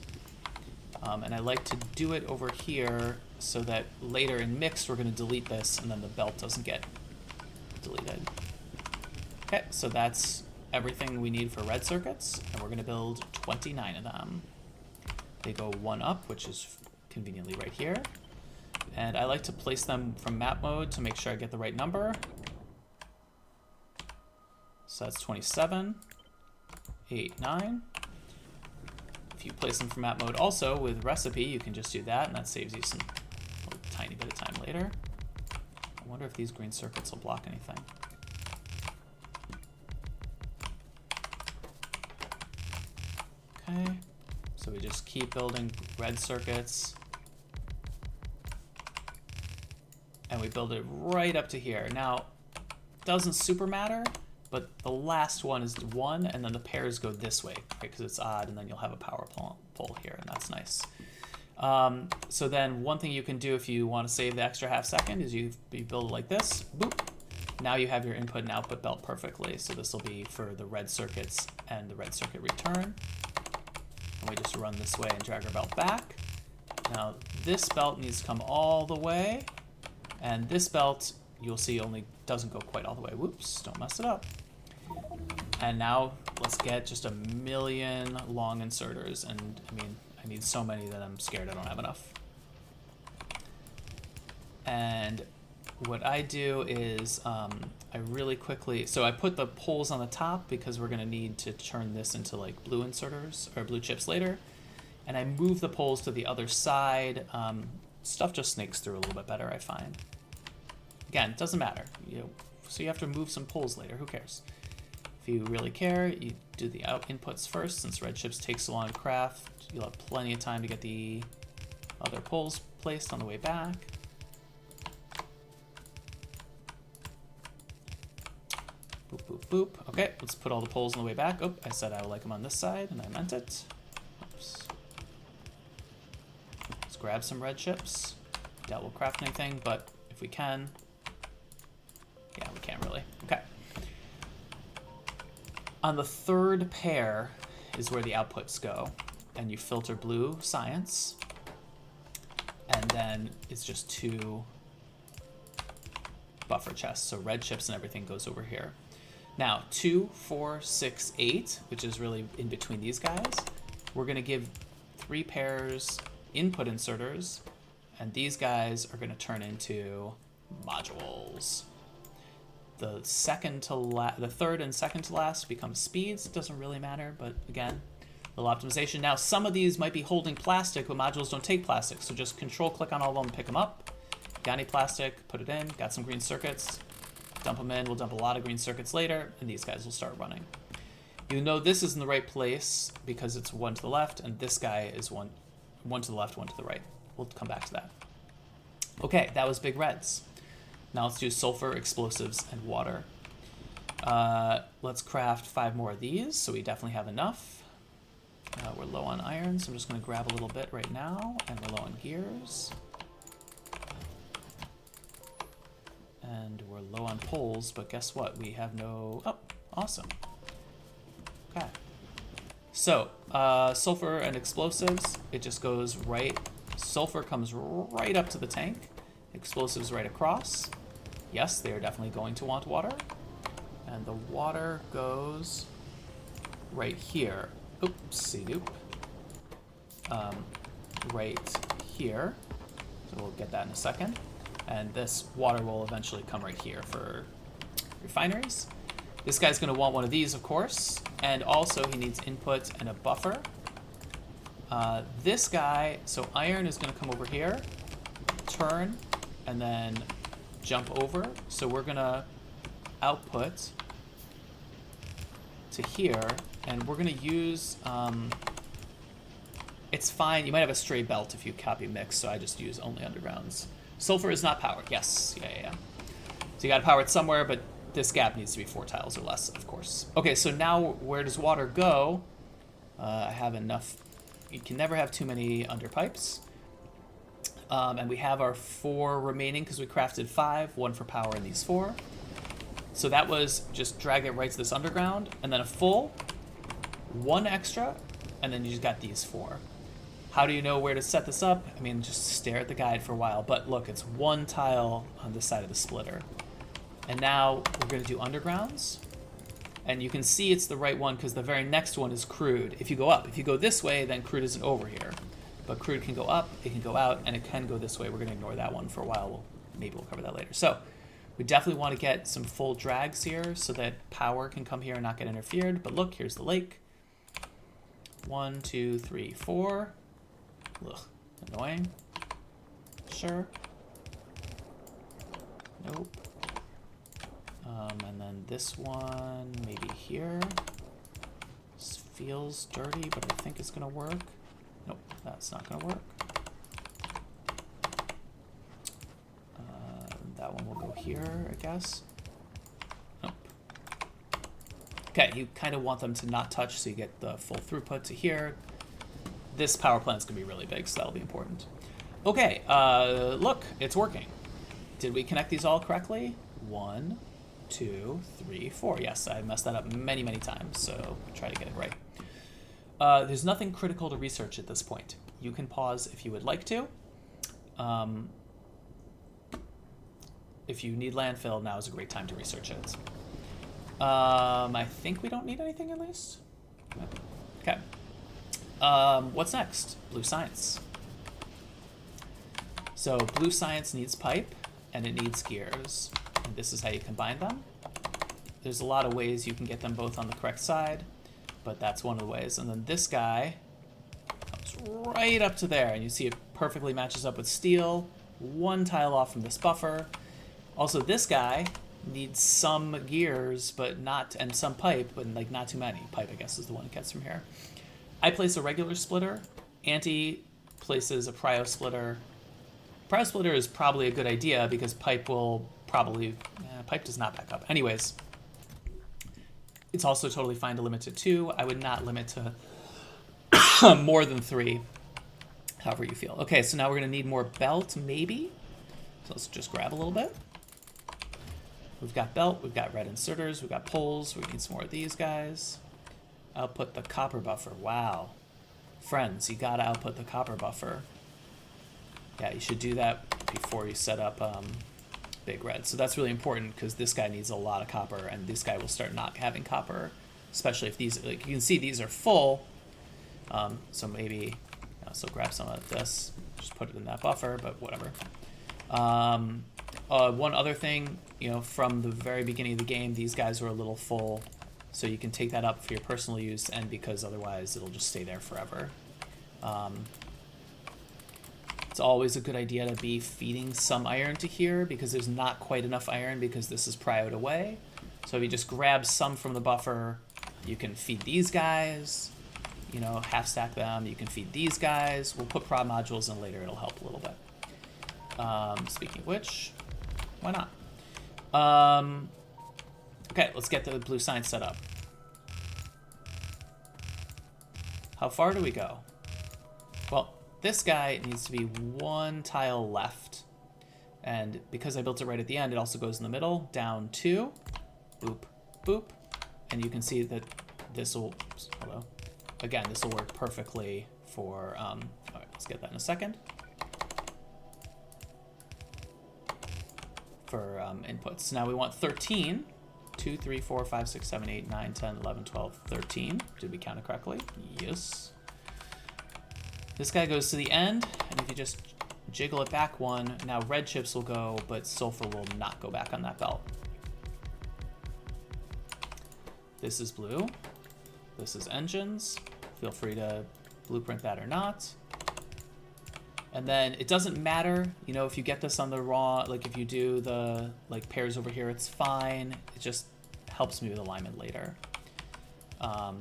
And I like to do it over here so that later in mixed we're going to delete this and then the belt doesn't get deleted. Okay, so that's everything we need for red circuits, and we're going to build 29 of them. They go 1 up, which is conveniently right here. And I like to place them from map mode to make sure I get the right number. So that's 27, 8, 9. If you place them from map mode also with recipe, you can just do that, and that saves you some tiny bit of time later. I wonder if these green circuits will block anything. Okay, so we just keep building red circuits. And we build it right up to here. Now, doesn't super matter, but the last one is 1, and then the pairs go this way, right? Because it's odd, and then you'll have a power pole here, and that's nice. So then one thing you can do if you want to save the extra half second is you build it like this, boop. Now you have your input and output belt perfectly. So this will be for the red circuits and the red circuit return. And we just run this way and drag our belt back. Now this belt needs to come all the way, and this belt you'll see only doesn't go quite all the way. Whoops, don't mess it up. And now let's get just a million long inserters. And I mean, I need so many that I'm scared I don't have enough. And what I do is I really quickly, so I put the poles on the top because we're going to need to turn this into like blue inserters or blue chips later. And I move the poles to the other side. Stuff just snakes through a little bit better, I find. Again, it doesn't matter. So you have to move some poles later. Who cares? If you really care, you do the out inputs first. Since red chips take so long to craft, you'll have plenty of time to get the other poles placed on the way back. Boop, boop, boop. Okay, let's put all the poles on the way back. Oh, I said I would like them on this side, and I meant it. Oops. Let's grab some red chips. Doubt we'll craft anything, but if we can... Yeah, we can't really. Okay. On the third pair is where the outputs go, and you filter blue science, and then it's just 2 buffer chests, so red chips and everything goes over here. Now, 2, 4, 6, 8, which is really in between these guys, we're going to give 3 pairs input inserters, and these guys are going to turn into modules. The third and second to last become speeds. It doesn't really matter, but again, a little optimization. Now, some of these might be holding plastic, but modules don't take plastic, so just control click on all of them and pick them up. Got any plastic, put it in. Got some green circuits, dump them in. We'll dump a lot of green circuits later, and these guys will start running. You know this is in the right place because it's 1 to the left, and this guy is one to the left, 1 to the right. We'll come back to that. Okay, that was big reds. Now let's do sulfur, explosives, and water. Let's craft 5 more of these, so we definitely have enough. We're low on iron, so I'm just going to grab a little bit right now, and we're low on gears. And we're low on poles, but guess what? We have no... Oh, awesome. Okay. So, sulfur and explosives, it just goes right... Sulfur comes right up to the tank. Explosives right across. Yes, they are definitely going to want water. And the water goes right here. Oopsie doop. Right here. So we'll get that in a second. And this water will eventually come right here for refineries. This guy's going to want one of these, of course. And also he needs input and a buffer. This guy, so iron is going to come over here, turn, and then jump over. So we're going to output to here, and we're going to use, it's fine. You might have a stray belt if you copy mix, so I just use only undergrounds. Sulfur is not powered. Yes, yeah. So you got to power it somewhere, but this gap needs to be 4 tiles or less, of course. Okay, so now where does water go? I have enough. You can never have too many underpipes. And we have our 4 remaining because we crafted 5, 1 for power and these 4. So that was just drag it right to this underground, and then a full, 1 extra, and then you just got these 4. How do you know where to set this up? I mean, just stare at the guide for a while. But look, it's 1 tile on this side of the splitter. And now we're going to do undergrounds. And you can see it's the right one because the very next one is crude. If you go up, if you go this way, then crude isn't over here. But crude can go up, it can go out, and it can go this way. We're going to ignore that one for a while. Maybe we'll cover that later. So we definitely want to get some full drags here so that power can come here and not get interfered. But look, here's the lake. 1, 2, 3, 4. Ugh, annoying. Sure. Nope. And then this one, maybe here. This feels dirty, but I think it's gonna work. Nope, that's not gonna work. That one will go here, I guess. Nope. Okay, you kind of want them to not touch so you get the full throughput to here. This power plant's gonna be really big, so that'll be important. Okay, look, it's working. Did we connect these all correctly? 1, 2, 3, 4. Yes, I messed that up many, many times, so try to get it right. There's nothing critical to research at this point. You can pause if you would like to. If you need landfill, now is a great time to research it. I think we don't need anything at least. Okay. What's next? Blue science. So blue science needs pipe. and it needs gears. And this is how you combine them. There's a lot of ways you can get them both on the correct side, but that's one of the ways. And then this guy comes right up to there, and you see it perfectly matches up with steel. One tile off from this buffer. Also, this guy needs some gears, but not, and some pipe, but like not too many. Pipe, I guess, is the one it gets from here. I place a regular splitter. Anti places a prio splitter. Prio splitter is probably a good idea because pipe will probably, pipe does not back up. Anyways, it's also totally fine to limit to 2. I would not limit to more than 3, however you feel. Okay, so now we're gonna need more belt, maybe. So let's just grab a little bit. We've got belt, we've got red inserters, we've got poles, we need some more of these guys. Output the copper buffer, wow. Friends, you gotta output the copper buffer. Yeah, you should do that before you set up Big Red. So that's really important because this guy needs a lot of copper and this guy will start not having copper, especially if these, like you can see these are full. So maybe, so grab some of this, just put it in that buffer, but whatever. One other thing, from the very beginning of the game, these guys were a little full, so you can take that up for your personal use, and because otherwise it'll just stay there forever. It's always a good idea to be feeding some iron to here, because there's not quite enough iron because this is prioed away. So if you just grab some from the buffer, you can feed these guys, half stack them, you can feed these guys. We'll put prod modules in later, it'll help a little bit. Speaking of which, why not? Okay, let's get the blue sign set up. How far do we go? Well, this guy needs to be 1 tile left. And because I built it right at the end, it also goes in the middle, down 2, boop, boop. And you can see that this will, hello. Again, this will work perfectly for, all right, let's get that in a second. For inputs. Now we want 13. 2, 3, 4, 5, 6, 7, 8, 9, 10, 11, 12, 13. Did we count it correctly? Yes. This guy goes to the end, and if you just jiggle it back 1, now red chips will go, but sulfur will not go back on that belt. This is blue. This is engines. Feel free to blueprint that or not. And then it doesn't matter, if you get this on the raw, like if you do the pairs over here, it's fine. It just helps me with alignment later. Well,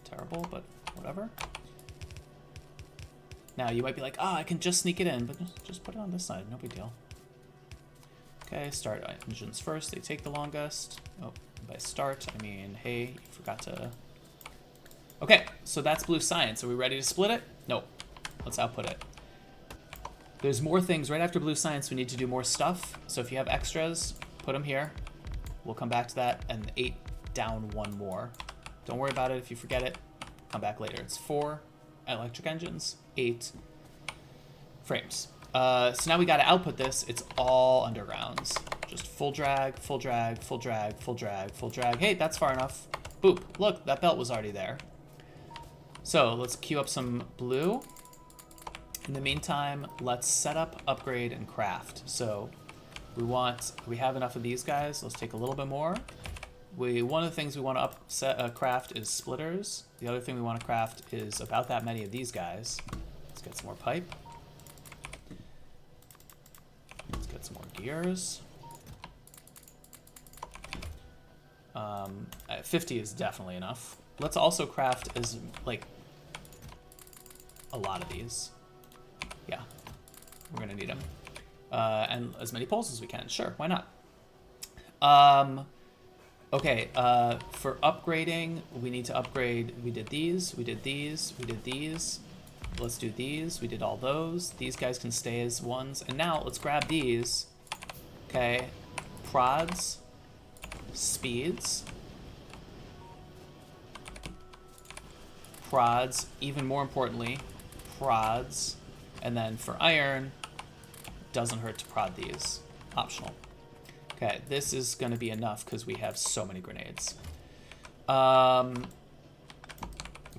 terrible, but whatever. Now you might be like, I can just sneak it in, but just put it on this side, no big deal. Okay, start engines first, they take the longest. Oh, by start, I mean, hey, you forgot to... Okay, so that's blue science. Are we ready to split it? Nope. Let's output it. There's more things. Right after blue science, we need to do more stuff. So if you have extras, put them here. We'll come back to that. And 8 down 1 more. Don't worry about it if you forget it. Come back later. It's 4 electric engines, 8 frames. So now we got to output this. It's all undergrounds. Just full drag, full drag, full drag, full drag, full drag. Hey, that's far enough. Boop. Look, that belt was already there. So let's queue up some blue. In the meantime, let's set up, upgrade, and craft. So we have enough of these guys. Let's take a little bit more. One of the things we want to craft is splitters. The other thing we want to craft is about that many of these guys. Let's get some more pipe. Let's get some more gears. 50 is definitely enough. Let's also craft a lot of these. Yeah, we're gonna need them. And as many poles as we can. Sure, why not? Okay, for upgrading, we need to upgrade. We did these, we did these, we did these. Let's do these. We did all those. These guys can stay as ones. And now let's grab these. Okay, prods, speeds, prods, even more importantly, prods, and then for iron, doesn't hurt to prod these, optional. Okay, this is going to be enough because we have so many grenades. Okay,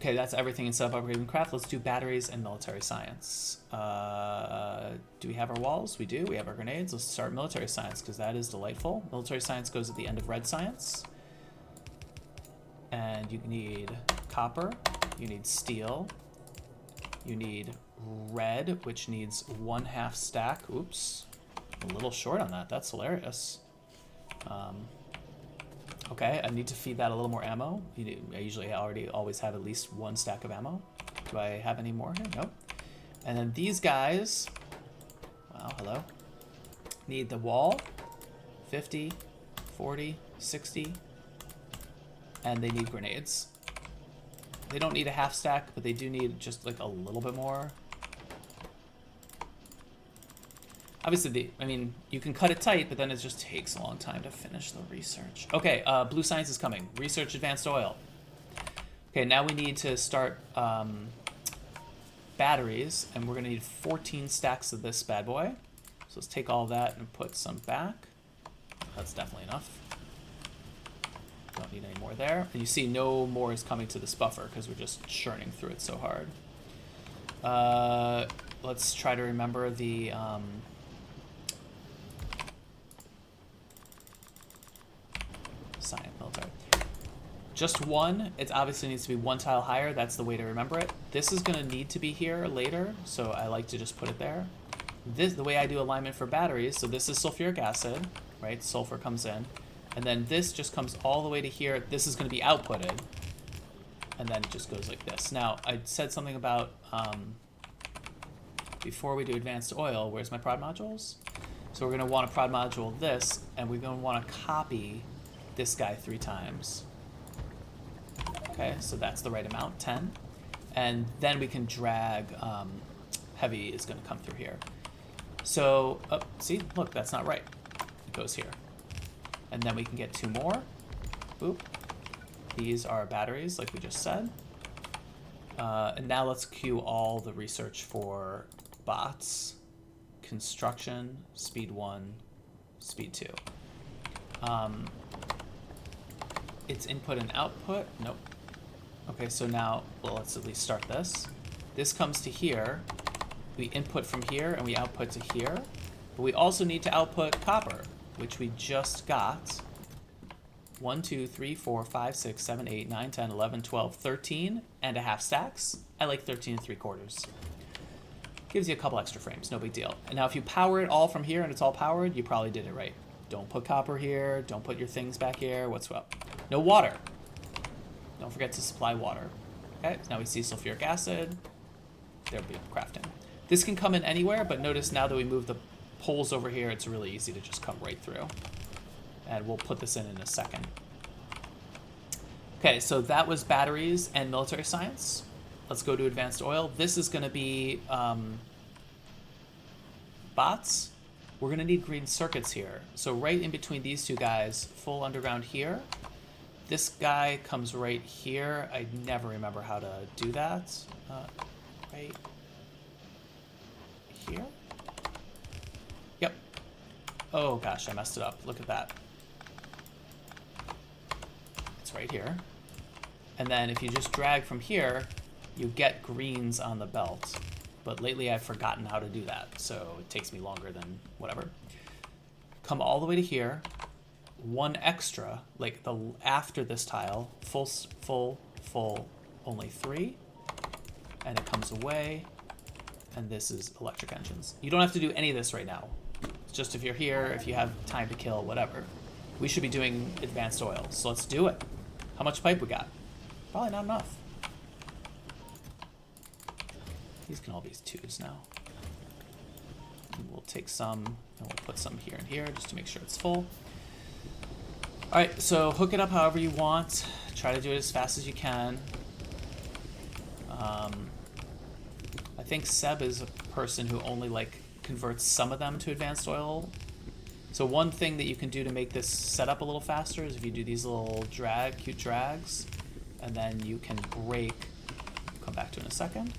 Okay, that's everything in setup, upgrade, and craft. Let's do batteries and military science. Do we have our walls? We do. We have our grenades. Let's start military science because that is delightful. Military science goes at the end of red science. And you need copper. You need steel. You need red, which needs 1/2 stack. Oops. A little short on that. That's hilarious. Okay, I need to feed that a little more ammo. I usually always have at least 1 stack of ammo. Do I have any more here? Nope. And then these guys, wow, hello, need the wall, 50, 40, 60, and they need grenades. They don't need a 1/2 stack, but they do need just like a little bit more. Obviously, I mean, you can cut it tight, but then it just takes a long time to finish the research. Okay, blue science is coming. Research advanced oil. Okay, now we need to start batteries, and we're gonna need 14 stacks of this bad boy. So let's take all of that and put some back. That's definitely enough. Don't need any more there. And you see no more is coming to this buffer because we're just churning through it so hard. Let's try to remember the... Science, military. Just one. It obviously needs to be 1 tile higher. That's the way to remember it. This is going to need to be here later, so I like to just put it there. The way I do alignment for batteries, so this is sulfuric acid, right? Sulfur comes in. And then this just comes all the way to here. This is going to be outputted. And then it just goes like this. Now, I said something about, before we do advanced oil, where's my prod modules? So we're going to want to prod module this, and we're going to want to copy this guy 3 times. Okay, so that's the right amount, 10. And then we can drag, heavy is going to come through here. So, oh, see, look, that's not right. It goes here. And then we can get 2 more. Boop. These are batteries, like we just said. And now let's queue all the research for bots, construction, speed 1, speed 2. It's input and output. Nope. Okay, so now, well, let's at least start this. This comes to here. We input from here and we output to here. But we also need to output copper, which we just got. 1, 2, 3, 4, 5, 6, 7, 8, 9, 10, 11, 12, 13 and a 1/2 stacks. I like 13 3/4. Gives you a couple extra frames, no big deal. And now if you power it all from here and it's all powered, you probably did it right. Don't put copper here, don't put your things back here, what's up? No water. Don't forget to supply water. Okay, so now we see sulfuric acid. There'll be crafting. This can come in anywhere, but notice now that we move the poles over here, it's really easy to just come right through. And we'll put this in a second. Okay, so that was batteries and military science. Let's go to advanced oil. This is going to be bots. We're going to need green circuits here. So right in between these 2 guys, full underground here. This guy comes right here. I never remember how to do that. Right here? Yep. Oh gosh, I messed it up. Look at that. It's right here. And then if you just drag from here, you get greens on the belt. But lately I've forgotten how to do that, so it takes me longer than whatever. Come all the way to here. 1 extra, like the after this tile, full, only 3. And it comes away. And this is electric engines. You don't have to do any of this right now. It's just if you're here, if you have time to kill, whatever. We should be doing advanced oil, so let's do it. How much pipe we got? Probably not enough. These can all be 2s now. And we'll take some, and we'll put some here and here, just to make sure it's full. Alright, so hook it up however you want. Try to do it as fast as you can. I think Seb is a person who only converts some of them to advanced oil. So one thing that you can do to make this set up a little faster is if you do these little cute drags, and then you can break, come back to in a second.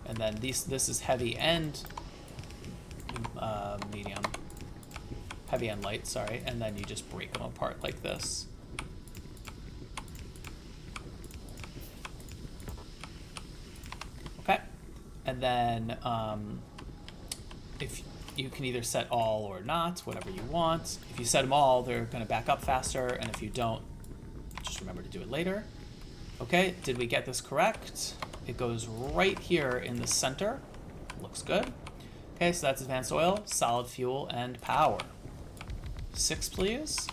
And then this is heavy and medium. Heavy and light, sorry. And then you just break them apart like this. And then if you can either set all or not, whatever you want. If you set them all, they're going to back up faster, and if you don't, just remember to do it later. Okay, did we get this correct? It goes right here in the center. Looks good. Okay, so that's advanced oil, solid fuel, and power. 6, please.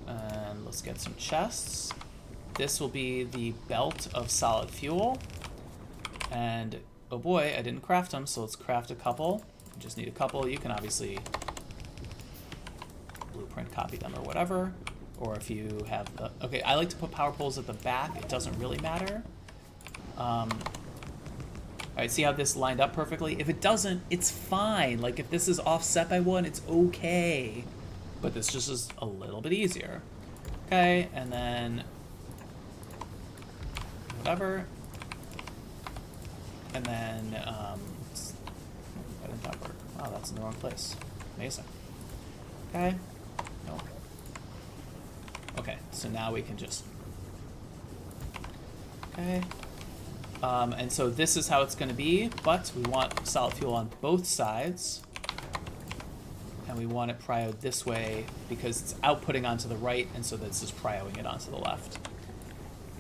And let's get some chests. This will be the belt of solid fuel. And oh boy, I didn't craft them, so let's craft a couple. You just need a couple. You can obviously blueprint copy them or whatever. Or if you have the... Okay, I like to put power poles at the back. It doesn't really matter. Alright, see how this lined up perfectly? If it doesn't, it's fine. Like, if this is offset by 1, it's okay. But this just is a little bit easier. Okay, and then... whatever. And then, why didn't that work? Oh, that's in the wrong place. Amazing. Okay. Nope. Okay, so now we can just... Okay. And so this is how it's going to be, but we want solid fuel on both sides. And we want it prioed this way because it's outputting onto the right, and so this is prioing it onto the left.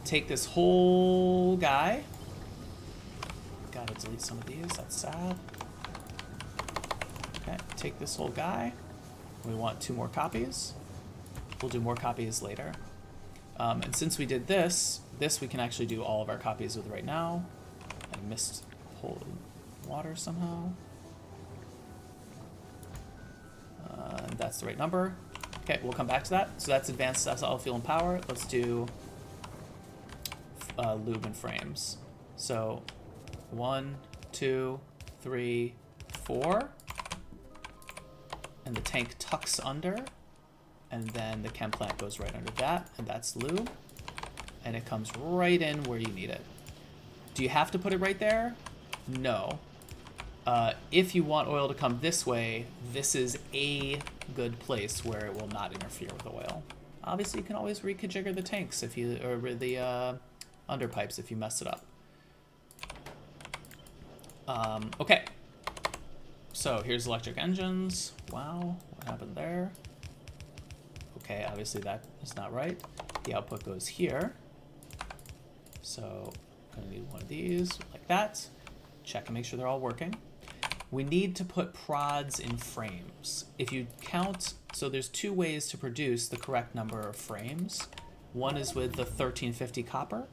Take this whole guy. Gotta delete some of these, that's sad. Okay, take this whole guy. We want 2 more copies. We'll do more copies later. And since we did this we can actually do all of our copies with right now. I missed whole water somehow. And that's the right number. Okay, we'll come back to that. So that's advanced solid fuel and power. Let's do lube and frames. So 1, 2, 3, 4. And the tank tucks under. And then the chem plant goes right under that, and that's lube. And it comes right in where you need it. Do you have to put it right there? No. If you want oil to come this way, this is a good place where it will not interfere with oil. Obviously, you can always reconfigure the tanks if you, or the underpipes if you mess it up. Okay. So here's electric engines. Wow, what happened there? Okay, obviously that is not right. The output goes here. So I'm gonna need one of these like that. Check and make sure they're all working. We need to put prods in frames. If you count, so there's 2 ways to produce the correct number of frames. One is with the 1350 copper.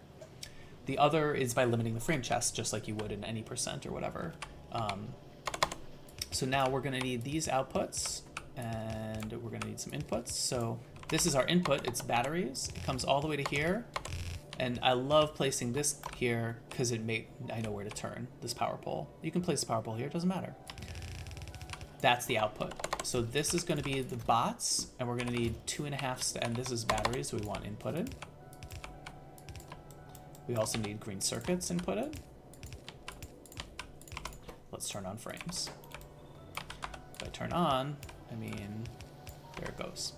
The other is by limiting the frame chest, just like you would in any percent or whatever. So now we're gonna need these outputs, and we're gonna need some inputs. So this is our input, it's batteries. It comes all the way to here. And I love placing this here because I know where to turn this power pole. You can place the power pole here, it doesn't matter. That's the output. So this is gonna be the bots, and we're gonna need 2.5, and this is batteries we want inputted. We also need green circuits inputted. Let's turn on frames. If I turn on, I mean, there it goes.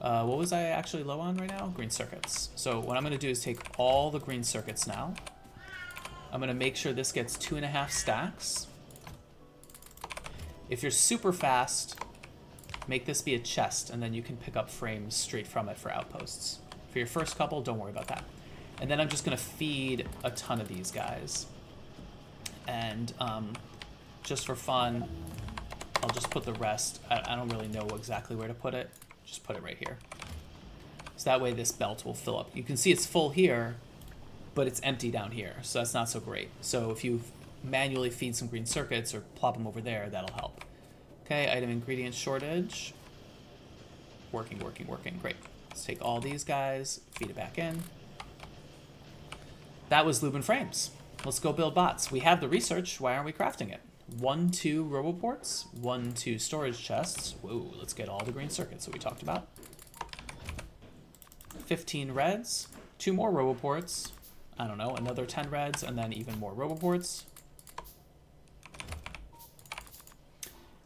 What was I actually low on right now? Green circuits. So what I'm going to do is take all the green circuits now. I'm going to make sure this gets 2.5 stacks. If you're super fast, make this be a chest, and then you can pick up frames straight from it for outposts. For your first couple, don't worry about that. And then I'm just going to feed a ton of these guys. And just for fun, I'll just put the rest. I don't really know exactly where to put it. Just put it right here. So that way this belt will fill up. You can see it's full here, but it's empty down here. So that's not so great. So if you manually feed some green circuits or plop them over there, that'll help. Okay, item ingredient shortage. Working, working, working. Great. Let's take all these guys, feed it back in. That was lube and frames. Let's go build bots. We have the research. Why aren't we crafting it? 1, 2 roboports, 1, 2 storage chests. Whoa, let's get all the green circuits that we talked about. 15 reds, 2 more roboports. I don't know, another 10 reds, and then even more roboports.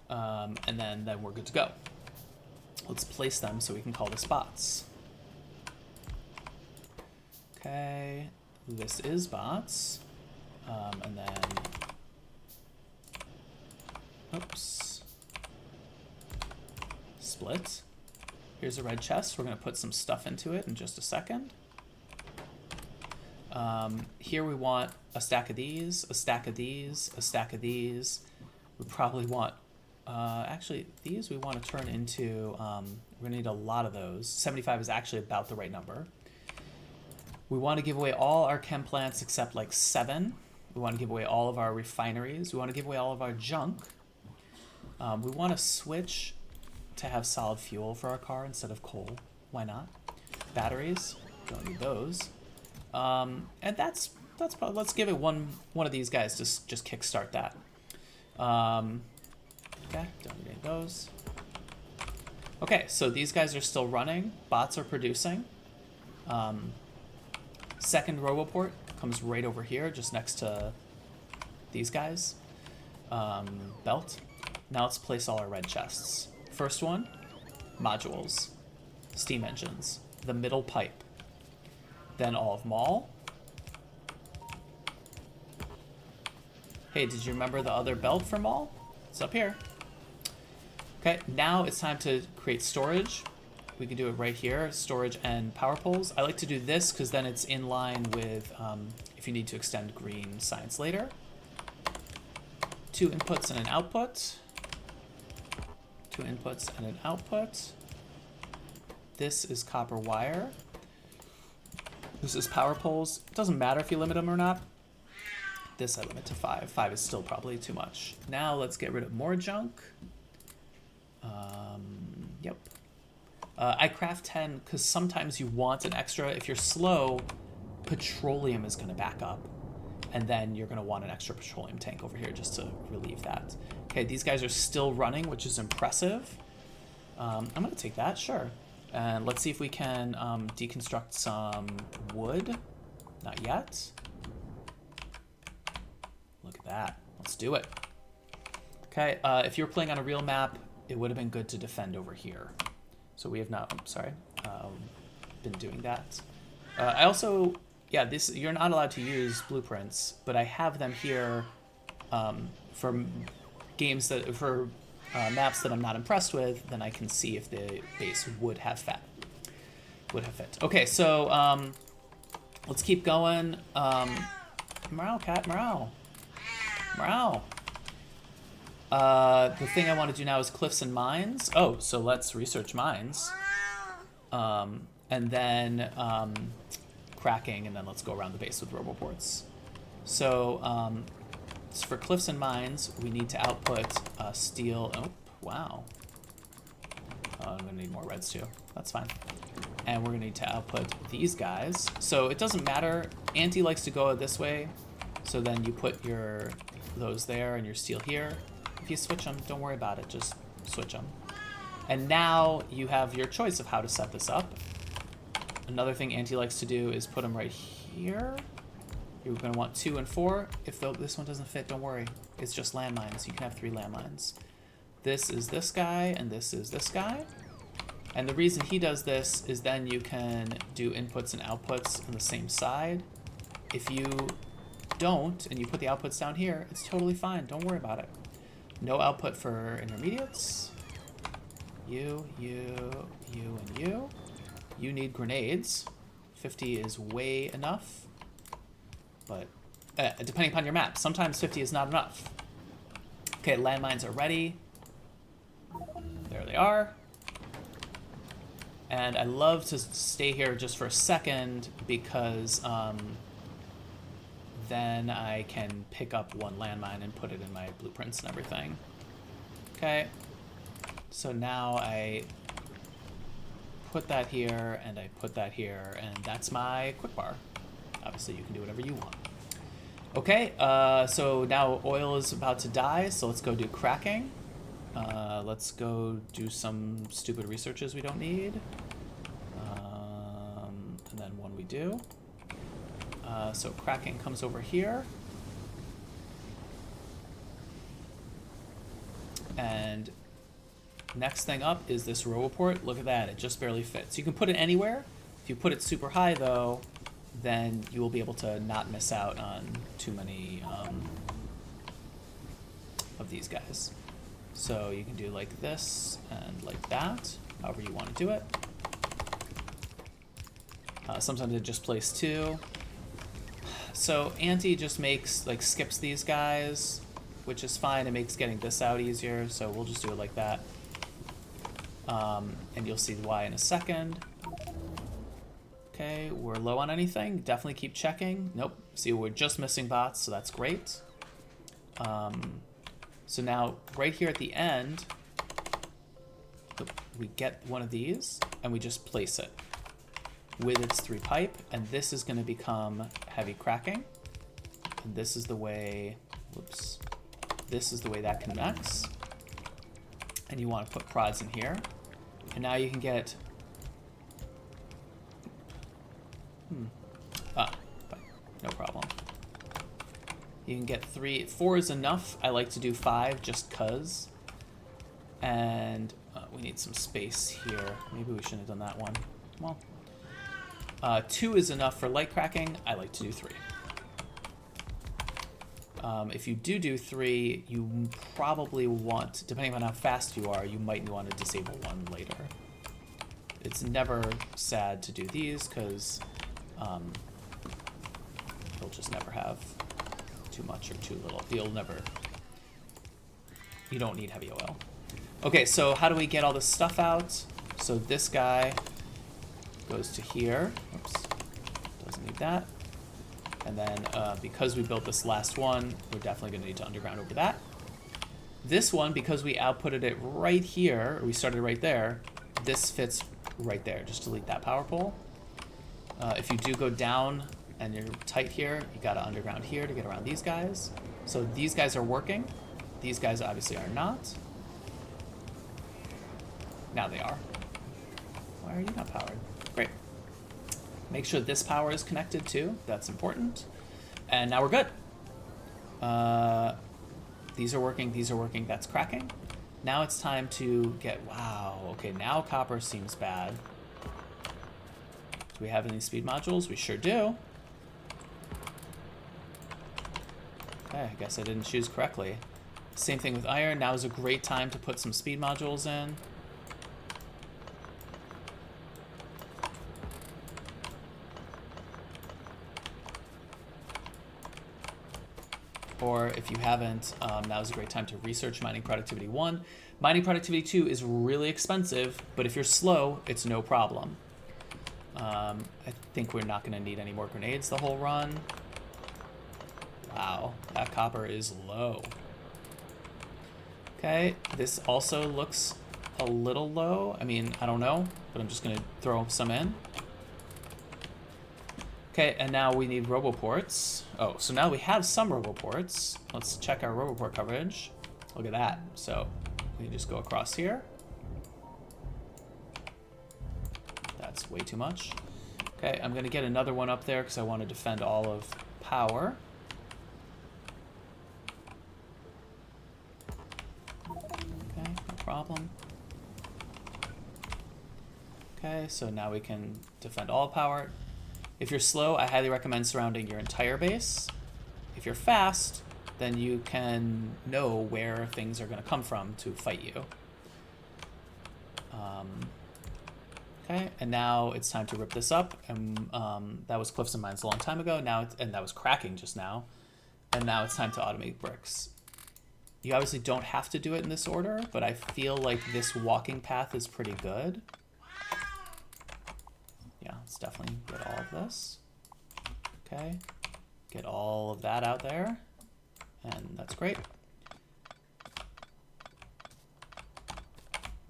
And then we're good to go. Let's place them so we can call the spots. Okay, This is bots. And then, oops, split. Here's a red chest. We're going to put some stuff into it in just a second. Here we want a stack of these, a stack of these, a stack of these. We probably want, actually, these we want to turn into, we're going to need a lot of those. 75 is actually about the right number. We want to give away all our chem plants except like 7. We want to give away all of our refineries. We want to give away all of our junk. We want to switch to have solid fuel for our car instead of coal. Why not? Batteries, don't need those. And that's probably, let's give it one of these guys to just kickstart that. Okay, don't need any of those. Okay, so these guys are still running. Bots are producing. Second Roboport comes right over here, just next to these guys. Belt. Now let's place all our red chests. First one, modules, steam engines, the middle pipe, then all of mall. Hey, did you remember the other belt for mall? It's up here. Okay, now it's time to create storage. We can do it right here, storage and power poles. I like to do this because then it's in line with if you need to extend green science later. 2 inputs and an output. 2 inputs and an output. This is copper wire. This is power poles. It doesn't matter if you limit them or not. This I limit to 5. 5 is still probably too much. Now let's get rid of more junk. Yep. I craft 10 because sometimes you want an extra. If you're slow, petroleum is going to back up. And then you're going to want an extra petroleum tank over here just to relieve that. Okay, these guys are still running, which is impressive. I'm going to take that, sure. And let's see if we can deconstruct some wood. Not yet. Look at that. Let's do it. Okay, if you were playing on a real map, it would have been good to defend over here. So we have not, been doing that. I also, yeah, you're not allowed to use blueprints, but I have them here for games for maps that I'm not impressed with. Then I can see if the base would have fit. Okay, so let's keep going. Morale, cat, morale. The thing I want to do now is cliffs and mines. Oh, so let's research mines. And then cracking, and then let's go around the base with roboports. So for cliffs and mines, we need to output steel. Oh, wow. I'm going to need more reds too. That's fine. And we're going to need to output these guys. So it doesn't matter. Anti likes to go this way. So then you put those there and your steel here. If you switch them, don't worry about it. Just switch them. And now you have your choice of how to set this up. Another thing Anti likes to do is put them right here. You're going to want 2 and 4. If this one doesn't fit, don't worry. It's just landmines. You can have 3 landmines. This is this guy, and this is this guy. And the reason he does this is then you can do inputs and outputs on the same side. If you don't, and you put the outputs down here, it's totally fine. Don't worry about it. No output for intermediates. You, and you. You need grenades. 50 is way enough. But depending upon your map, sometimes 50 is not enough. Okay, landmines are ready. There they are. And I love to stay here just for a second because then I can pick up one landmine and put it in my blueprints and everything. Okay. So now I put that here and I put that here, and that's my quick bar. Obviously, you can do whatever you want. Okay, so now oil is about to die, so let's go do cracking. Let's go do some stupid researches we don't need. And then one we do. So cracking comes over here. And next thing up is this row report. Look at that, it just barely fits. You can put it anywhere. If you put it super high though, then you will be able to not miss out on too many of these guys. So you can do like this and like that, however you want to do it. Sometimes it just plays 2. So anti just makes, like, skips these guys, which is fine. It makes getting this out easier, so we'll just do it like that. And you'll see why in a second. Okay, we're low on anything. Definitely keep checking. Nope. See, we're just missing bots, so that's great. So now, right here at the end, we get one of these, and we just place it with its 3 pipe, and this is going to become heavy cracking. And this is the way, whoops, this is the way that connects. And you want to put prods in here. And now you can get, no problem. You can get 3, 4 is enough. I like to do 5 just cause. And we need some space here. Maybe we shouldn't have done that one. Well, 2 is enough for light cracking. I like to do 3. If you do 3, you probably want, depending on how fast you are, you might want to disable 1 later. It's never sad to do these because you'll just never have too much or too little. You don't need heavy oil. Okay, so how do we get all this stuff out? So this guy goes to here. Oops, doesn't need that. And then because we built this last one, we're definitely going to need to underground over that. This one, because we outputted it right here, or we started right there, this fits right there. Just delete that power pole. If you do go down and you're tight here, you got to underground here to get around these guys. So these guys are working. These guys obviously are not. Now they are. Why are you not powered? Great. Make sure this power is connected too. That's important. And now we're good. These are working. These are working. That's cracking. Now it's time to get... Wow. Okay, now copper seems bad. Do we have any speed modules? We sure do. Okay, I guess I didn't choose correctly. Same thing with iron. Now is a great time to put some speed modules in. Or if you haven't, now is a great time to research Mining Productivity 1. Mining Productivity 2 is really expensive, but if you're slow, it's no problem. I think we're not going to need any more grenades the whole run. Wow, that copper is low. Okay, this also looks a little low. I mean, I don't know, but I'm just going to throw some in. Okay, and now we need roboports. Oh, so now we have some roboports. Let's check our roboport coverage. Look at that. So we can just go across here. That's way too much. Okay, I'm gonna get another one up there because I want to defend all of power. Okay, no problem. Okay, so now we can defend all power. If you're slow, I highly recommend surrounding your entire base. If you're fast, then you can know where things are going to come from to fight you. Okay, and now it's time to rip this up. And that was Cliffs and Mines a long time ago. And that was cracking just now. And now it's time to automate bricks. You obviously don't have to do it in this order, but I feel like this walking path is pretty good. Yeah, let's definitely get all of this. Okay, get all of that out there, and that's great.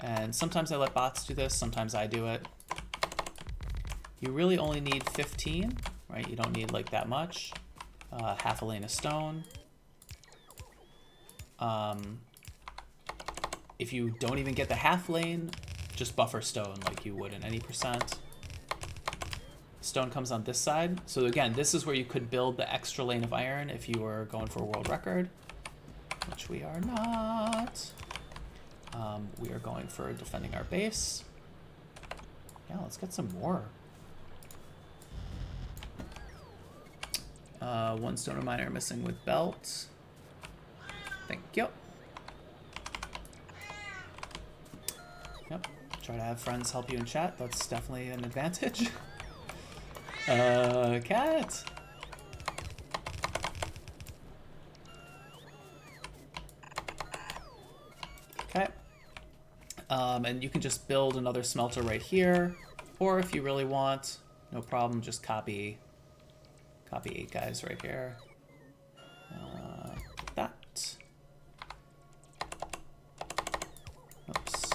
And sometimes I let bots do this, sometimes I do it. You really only need 15, right? You don't need like that much. Half a lane of stone. If you don't even get the half lane, just buffer stone like you would in any percent. Stone comes on this side. So again, this is where you could build the extra lane of iron if you were going for a world record, which we are not. We are going for defending our base. Yeah, let's get some more. One stone or miner missing with belt. Thank you. Yep. Try to have friends help you in chat. That's definitely an advantage. Cat. Okay. And you can just build another smelter right here. Or if you really want, no problem, just copy 8 guys right here. That. Oops.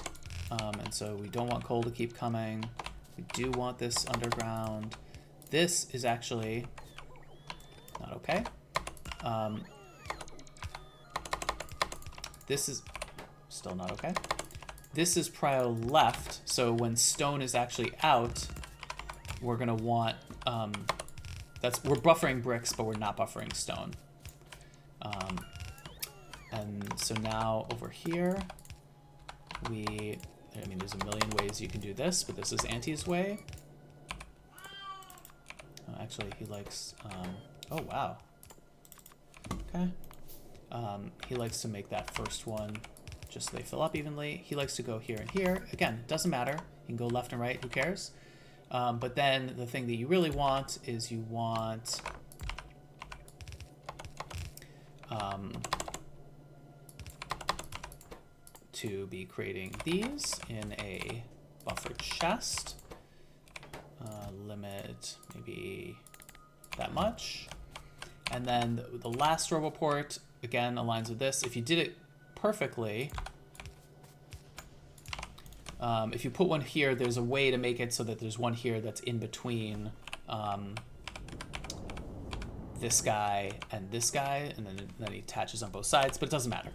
And so we don't want coal to keep coming. We do want this underground. This is actually not okay. This is still not okay. This is prio left, so when stone is actually out, we're gonna want, we're buffering bricks, but we're not buffering stone. And so now over here, there's a million ways you can do this, but this is Auntie's way. Actually, he likes, oh wow. Okay. He likes to make that first one just so they fill up evenly. He likes to go here and here. Again, doesn't matter. You can go left and right, who cares? But then the thing that you really want is you want to be creating these in a buffered chest. Limit maybe that much. And then the last roboport, again, aligns with this. If you did it perfectly, if you put one here, there's a way to make it so that there's one here that's in between this guy, and then he attaches on both sides, but it doesn't matter.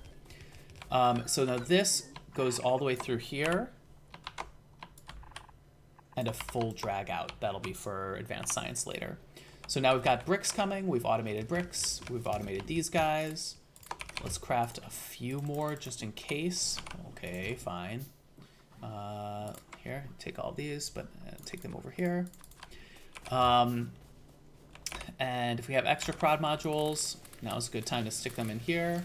So now this goes all the way through here, and a full drag out. That'll be for advanced science later. So now we've got bricks coming. We've automated bricks. We've automated these guys. Let's craft a few more just in case. Okay, fine. Here, take all these, but take them over here. And if we have extra prod modules, now's a good time to stick them in here.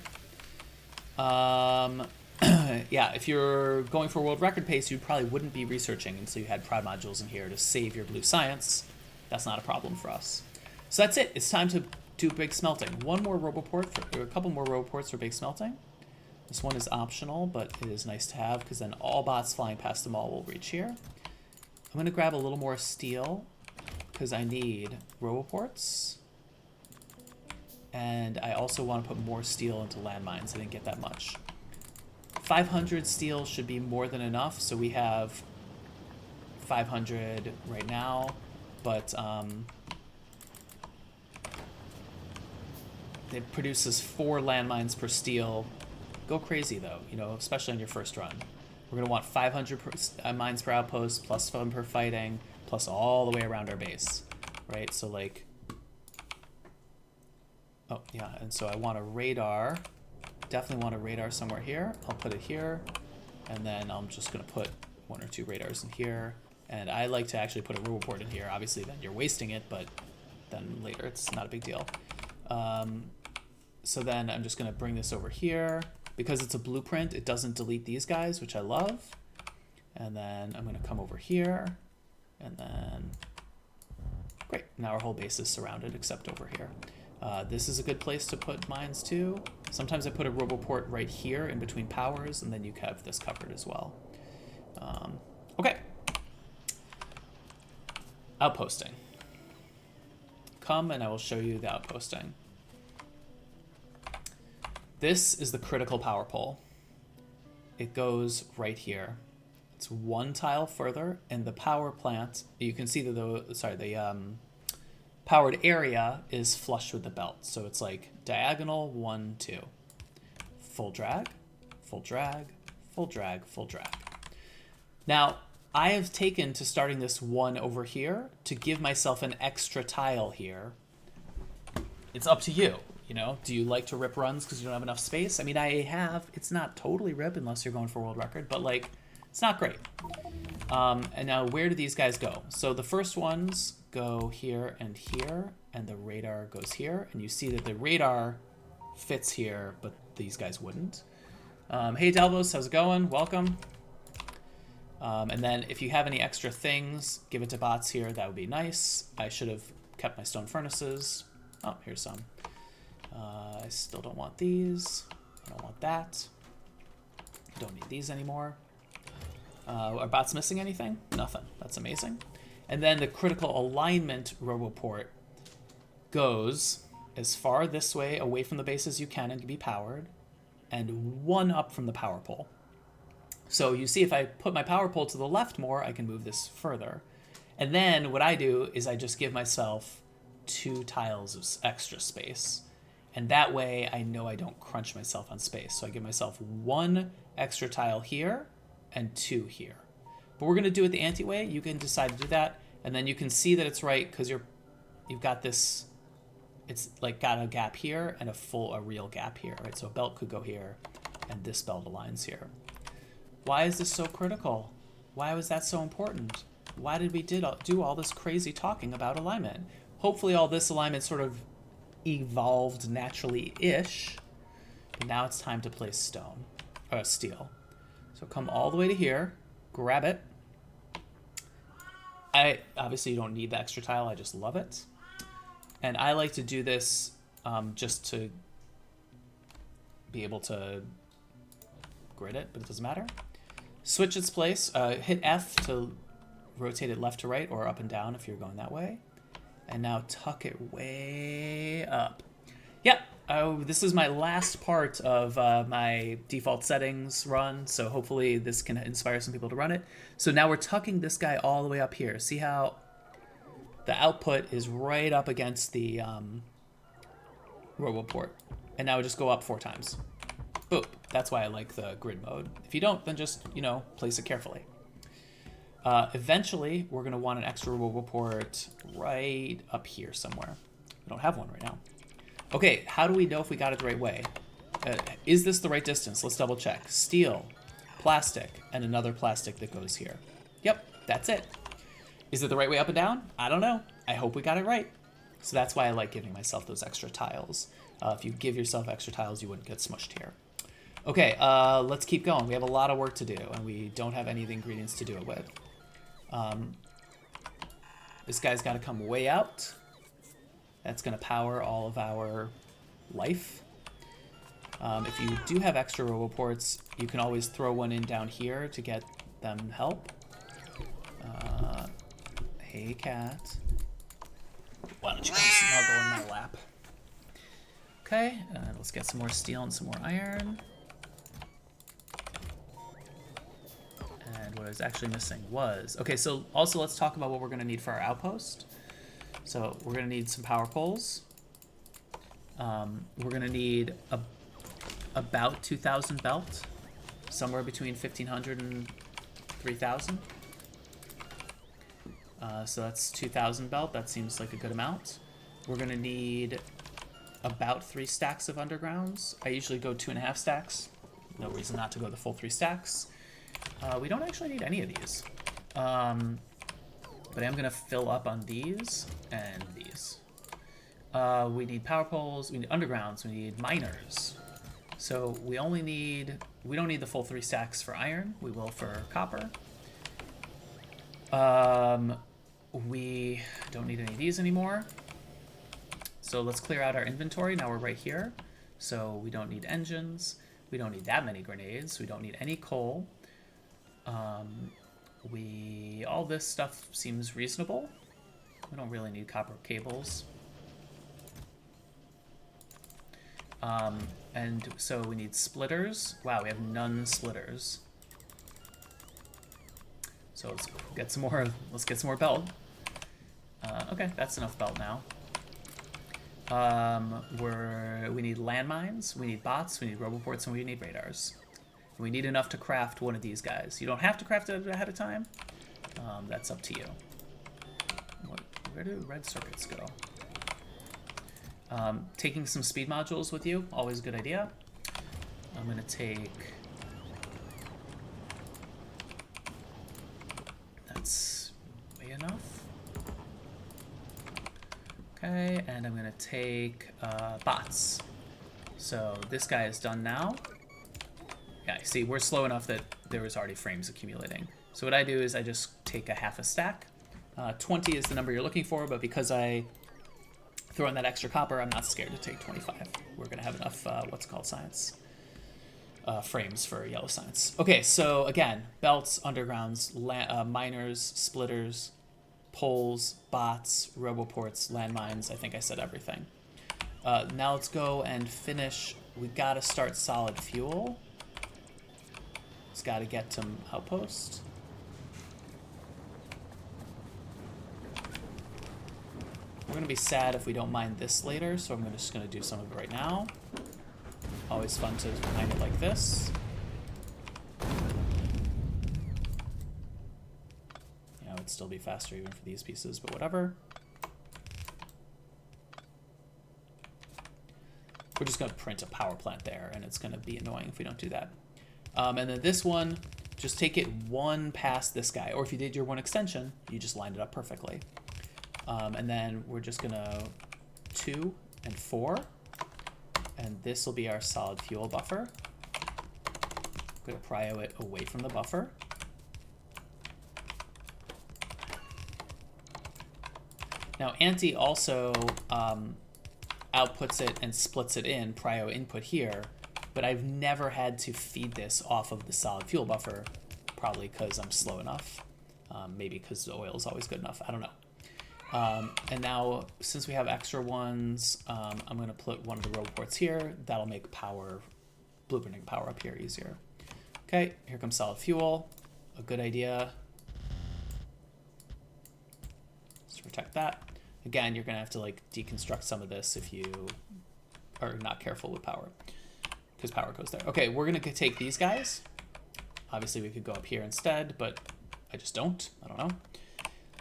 Yeah, if you're going for world record pace, you probably wouldn't be researching until you had prod modules in here to save your blue science. That's not a problem for us. So that's it. It's time to do big smelting. One more roboport, or a couple more roboports for big smelting. This one is optional, but it is nice to have because then all bots flying past the mall will reach here. I'm going to grab a little more steel because I need roboports. And I also want to put more steel into landmines. I didn't get that much. 500 steel should be more than enough, so we have 500 right now, but it produces 4 landmines per steel. Go crazy though, especially on your first run. We're gonna want 500 mines per outpost, plus 1 per fighting, plus all the way around our base, right? So like, oh yeah, and so I want a radar. Definitely want a radar somewhere here. I'll put it here, and then I'm just gonna put 1 or 2 radars in here. And I like to actually put a roboport in here. Obviously, then you're wasting it, but then later it's not a big deal. So then I'm just gonna bring this over here. Because it's a blueprint, it doesn't delete these guys, which I love. And then I'm gonna come over here, and then, great. Now our whole base is surrounded except over here. This is a good place to put mines too. Sometimes I put a roboport right here in between powers, and then you have this covered as well. Okay. Outposting. Come and I will show you the outposting. This is the critical power pole. It goes right here. It's 1 tile further, and the power plant, you can see that the powered area is flush with the belt. So it's like diagonal 1, 2. Full drag, full drag, full drag, full drag. Now, I have taken to starting this 1 over here to give myself an extra tile here. It's up to you. Do you like to rip runs because you don't have enough space? I mean, it's not totally rip unless you're going for world record, but like, it's not great. And now where do these guys go? So the first ones go here, and the radar goes here. And you see that the radar fits here, but these guys wouldn't. Hey, Delvos, how's it going? Welcome. And then if you have any extra things, give it to bots here. That would be nice. I should have kept my stone furnaces. Oh, here's some. I still don't want these. I don't want that. Don't need these anymore. Are bots missing anything? Nothing. That's amazing. And then the critical alignment roboport goes as far this way away from the base as you can and be powered, and one up from the power pole. So you see, if I put my power pole to the left more, I can move this further. And then what I do is I just give myself 2 tiles of extra space. And that way I know I don't crunch myself on space. So I give myself 1 extra tile here and 2 here. But we're going to do it the anti-way. You can decide to do that. And then you can see that it's right because you've got this, it's like got a gap here and a real gap here, right? So a belt could go here and this belt aligns here. Why is this so critical? Why was that so important? Why did we do all this crazy talking about alignment? Hopefully all this alignment sort of evolved naturally-ish. But now it's time to place steel. So come all the way to here, grab it. Obviously you don't need the extra tile, I just love it. And I like to do this just to be able to grid it, but it doesn't matter. Switch its place, hit F to rotate it left to right or up and down if you're going that way. And now tuck it way up. Yep, this is my last part of my default settings run, so hopefully this can inspire some people to run it. So now we're tucking this guy all the way up here. See how the output is right up against the roboport. And now we just go up 4 times. Boop. That's why I like the grid mode. If you don't, then just, place it carefully. Eventually, we're going to want an extra roboport right up here somewhere. We don't have one right now. Okay, how do we know if we got it the right way? Is this the right distance? Let's double check. Steel, plastic, and another plastic that goes here. Yep, that's it. Is it the right way up and down? I don't know. I hope we got it right. So that's why I like giving myself those extra tiles. If you give yourself extra tiles, you wouldn't get smushed here. Okay, let's keep going. We have a lot of work to do, and we don't have any of the ingredients to do it with. This guy's got to come way out. That's going to power all of our life. If you do have extra roboports, you can always throw one in down here to get them help. Hey, cat. Why don't you come snuggle in my lap? Okay, let's get some more steel and some more iron. And what I was actually missing was... Okay, so also let's talk about what we're going to need for our outpost. So we're going to need some power poles. We're going to need about 2,000 belt. Somewhere between 1,500 and 3,000. So that's 2,000 belt. That seems like a good amount. We're going to need about 3 stacks of undergrounds. I usually go 2.5 stacks. No reason not to go the full 3 stacks. We don't actually need any of these. But I am going to fill up on these and these. We need power poles, we need undergrounds, we need miners. So we don't need the full 3 stacks for iron. We will for copper. We don't need any of these anymore. So let's clear out our inventory. Now we're right here. So we don't need engines. We don't need that many grenades. We don't need any coal. All this stuff seems reasonable. We don't really need copper cables. And so we need splitters. Wow, we have none splitters. So let's get some more belt. Okay, that's enough belt now. We need landmines, we need bots, we need roboports, and we need radars. We need enough to craft one of these guys. You don't have to craft it ahead of time. That's up to you. Where do red circuits go? Taking some speed modules with you, always a good idea. I'm gonna take... That's way enough. guy, and I'm gonna take bots. So this guy is done now. Yeah, see, we're slow enough that there was already frames accumulating. So what I do is I just take a half a stack. 20 is the number you're looking for, but because I throw in that extra copper, I'm not scared to take 25. We're gonna have enough, what's called science, frames for yellow science. Okay, so again, belts, undergrounds, miners, splitters, poles, bots, roboports, landmines. I think I said everything. Now let's go and finish. We gotta start solid fuel. It's gotta get to outpost. We're gonna be sad if we don't mine this later, so I'm just gonna do some of it right now. Always fun to mine it like this. You know, it'd still be faster even for these pieces, but whatever. We're just gonna print a power plant there, and it's gonna be annoying if we don't do that. And then this one, just take it one past this guy, or if you did your one extension, you just lined it up perfectly. And then we're just gonna 2 and 4, and this will be our solid fuel buffer. I'm gonna prio it away from the buffer. Now anti also outputs it and splits it in, prio input here, but I've never had to feed this off of the solid fuel buffer, probably because I'm slow enough. Maybe because the oil is always good enough, I don't know. And now, since we have extra ones, I'm gonna put one of the roboports here. That'll make power, blueprinting power up here easier. Okay, here comes solid fuel, a good idea. Let's protect that. Again, you're gonna have to like deconstruct some of this if you are not careful with power, because power goes there. Okay, we're gonna take these guys. Obviously we could go up here instead, but I just don't, I don't know.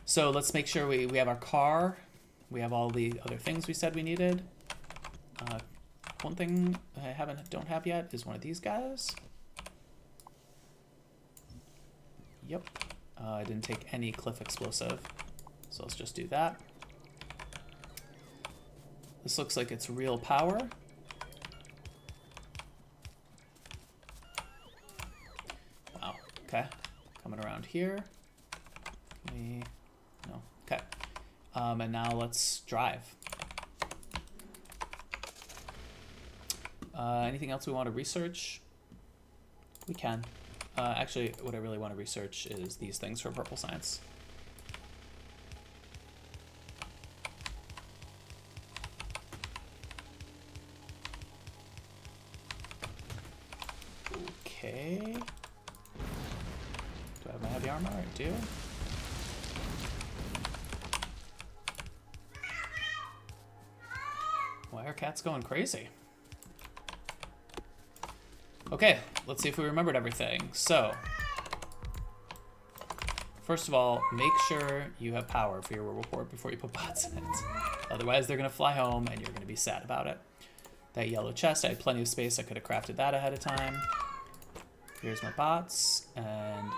So let's make sure we have our car. We have all the other things we said we needed. One thing I don't have yet is one of these guys. Yep, I didn't take any cliff explosive, so let's just do that. This looks like it's real power. Wow, okay, coming around here. No, okay. And now let's drive. Anything else we want to research? We can. Actually, what I really want to research is these things for purple science. Okay. Do I have my heavy armor? I do. Cat's going crazy. Okay, let's see if we remembered everything. So, first of all, make sure you have power for your roboport before you put bots in it. Otherwise, they're gonna fly home and you're gonna be sad about it. That yellow chest, I had plenty of space. I could have crafted that ahead of time. Here's my bots, and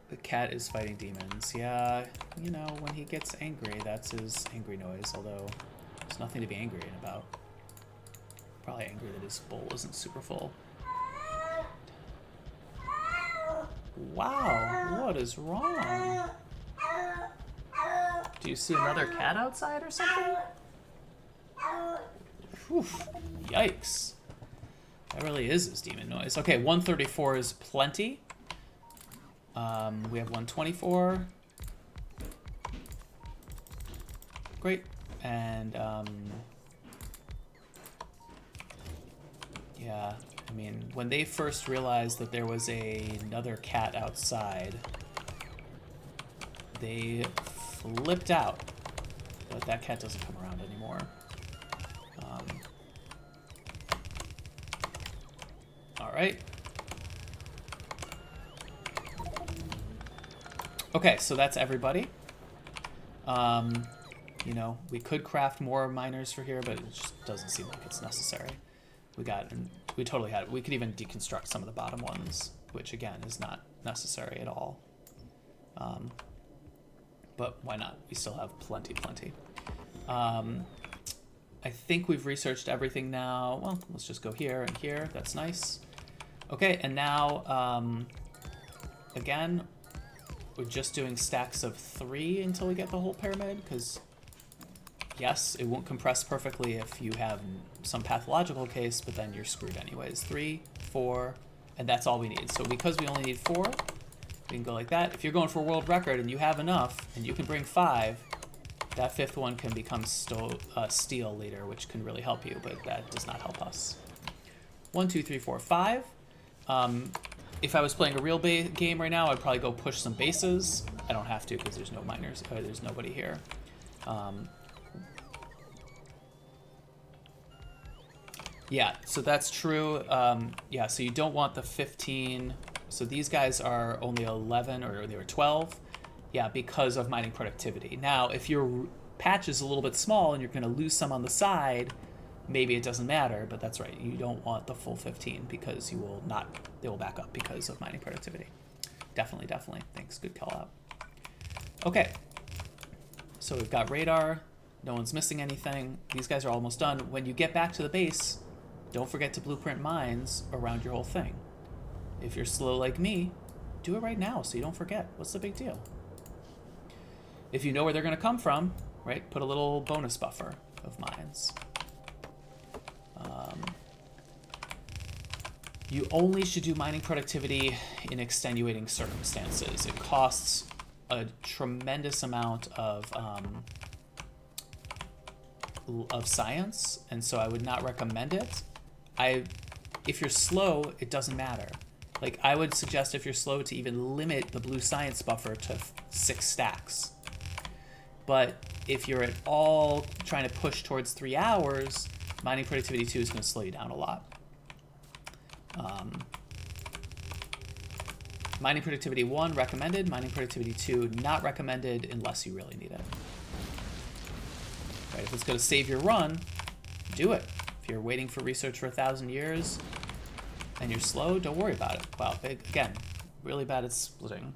the cat is fighting demons. Yeah, you know, when he gets angry, that's his angry noise, although there's nothing to be angry about. Probably angry that his bowl isn't super full. Wow, what is wrong? Do you see another cat outside or something? Whew, yikes. That really is his demon noise. Okay, 134 is plenty. We have 124. Great. And, yeah, I mean, when they first realized that there was another cat outside, they flipped out. But that cat doesn't come around anymore. All right. Okay, so that's everybody. You know, we could craft more miners for here, but it just doesn't seem like it's necessary. We totally had it. We could even deconstruct some of the bottom ones, which again is not necessary at all. but why not? We still have plenty. I think we've researched everything now. Well, let's just go here and here. That's nice. Okay, and now, again, we're just doing stacks of 3 until we get the whole pyramid, because, yes, it won't compress perfectly if you have some pathological case, but then you're screwed anyways. 3, 4, and that's all we need. So because we only need 4, we can go like that. If you're going for a world record and you have enough, and you can bring 5, that 5th one can become steel later, which can really help you, but that does not help us. 1, 2, 3, 4, 5. If I was playing a real game right now, I'd probably go push some bases. I don't have to because there's no miners. There's nobody here. Yeah, so that's true. Yeah, so you don't want the 15. So these guys are only 11, or they were 12. Yeah, because of mining productivity. Now, if your patch is a little bit small and you're going to lose some on the side, maybe it doesn't matter, but that's right. You don't want the full 15 because you will not, they will back up because of mining productivity. Definitely. Thanks, good call out. Okay, so we've got radar. No one's missing anything. These guys are almost done. When you get back to the base, don't forget to blueprint mines around your whole thing. If you're slow like me, do it right now so you don't forget. What's the big deal? If you know where they're going to come from, right, put a little bonus buffer of mines. You only should do mining productivity in extenuating circumstances. It costs a tremendous amount of science, and so I would not recommend it. If you're slow, it doesn't matter. Like, I would suggest if you're slow to even limit the blue science buffer to 6 stacks. But if you're at all trying to push towards 3 hours, mining productivity 2 is going to slow you down a lot. Mining productivity 1 recommended, mining productivity 2 not recommended unless you really need it. Right, if it's going to save your run, do it. If you're waiting for research for 1,000 years and you're slow, don't worry about it. Wow, again, really bad at splitting.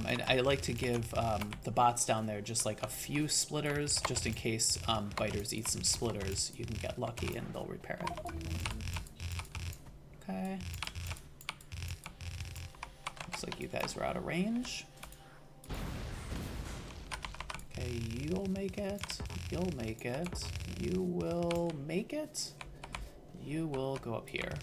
And I like to give the bots down there just like a few splitters, just in case biters eat some splitters. You can get lucky and they'll repair it. Okay. Looks like you guys are out of range. Okay, you'll make it. You'll make it. You will make it. You will go up here.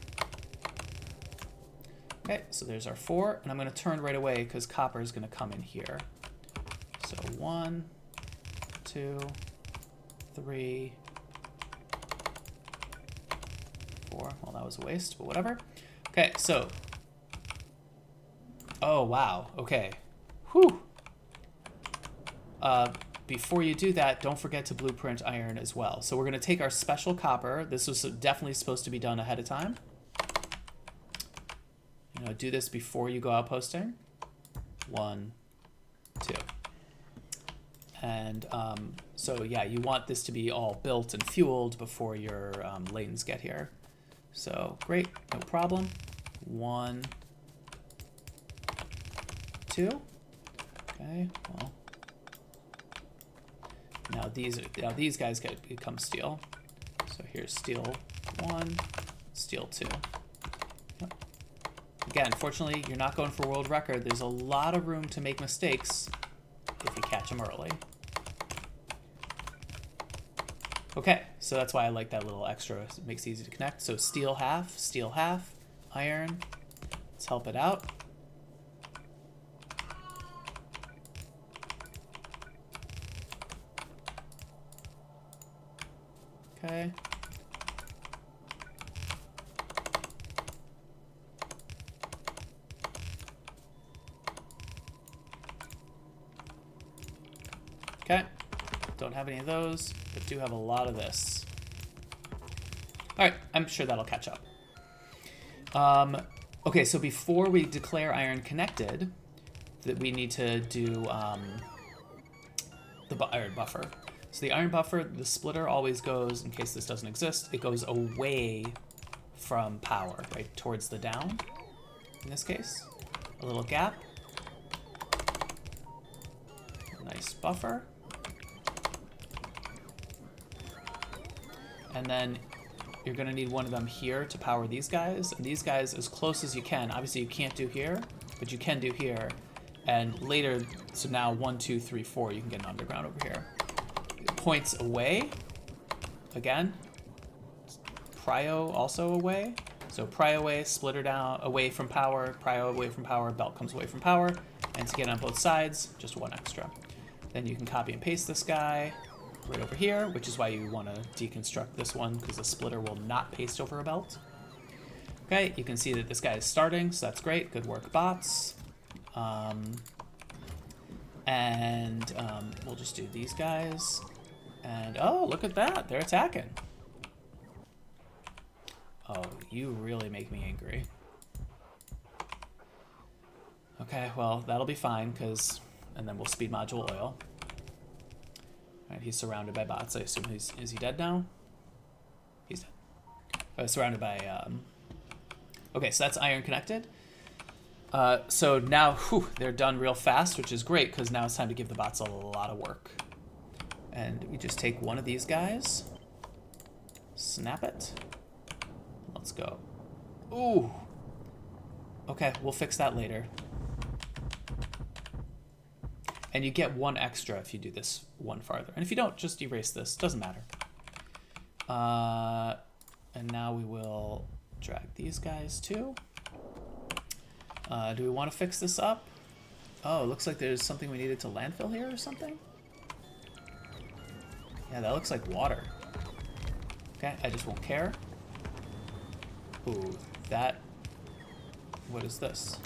Okay, so there's our 4, and I'm going to turn right away because copper is going to come in here. So 1, 2, 3, 4. Well, that was a waste, but whatever. Okay, so. Oh, wow. Okay. Whew. Before you do that, don't forget to blueprint iron as well. So we're going to take our special copper. This was definitely supposed to be done ahead of time. You know, do this before you go out posting. 1, 2. And so yeah, you want this to be all built and fueled before your lanes get here. So great, no problem. 1, 2. Okay, well. Now these guys become steel. So here's steel 1, steel 2. Yep. Again, fortunately, you're not going for world record. There's a lot of room to make mistakes if you catch them early. Okay, so that's why I like that little extra. It makes it easy to connect. So steel half, iron. Let's help it out. Okay. Okay, don't have any of those, but do have a lot of this. All right, I'm sure that'll catch up. Okay, so before we declare iron connected, that we need to do the iron buffer. So the iron buffer, the splitter always goes, in case this doesn't exist, it goes away from power, right towards the down, in this case. A little gap. Nice buffer. And then you're gonna need one of them here to power these guys. And these guys as close as you can. Obviously you can't do here, but you can do here. And later, so now 1, 2, 3, 4, you can get an underground over here. Points away, again. Prio also away. So prio away, splitter down, away from power, prio away from power, belt comes away from power. And to get on both sides, just 1 extra. Then you can copy and paste this guy right over here, which is why you want to deconstruct this one, because the splitter will not paste over a belt. Okay, you can see that this guy is starting, so that's great. Good work, bots. We'll just do these guys. And oh, look at that, they're attacking. Oh, you really make me angry. Okay, well, that'll be fine, because... And then we'll speed module oil. Alright, he's surrounded by bots. I assume is he dead now? He's dead. Surrounded by... Okay, so that's iron connected. So now, they're done real fast, which is great, because now it's time to give the bots a lot of work. And we just take one of these guys. Snap it. Let's go. Ooh! Okay, we'll fix that later. And you get 1 extra if you do this 1 farther. And if you don't, just erase this. Doesn't matter. And now we will drag these guys too. Do we want to fix this up? Oh, it looks like there's something we needed to landfill here or something. Yeah, that looks like water. Okay, I just won't care. Ooh, that... What is this?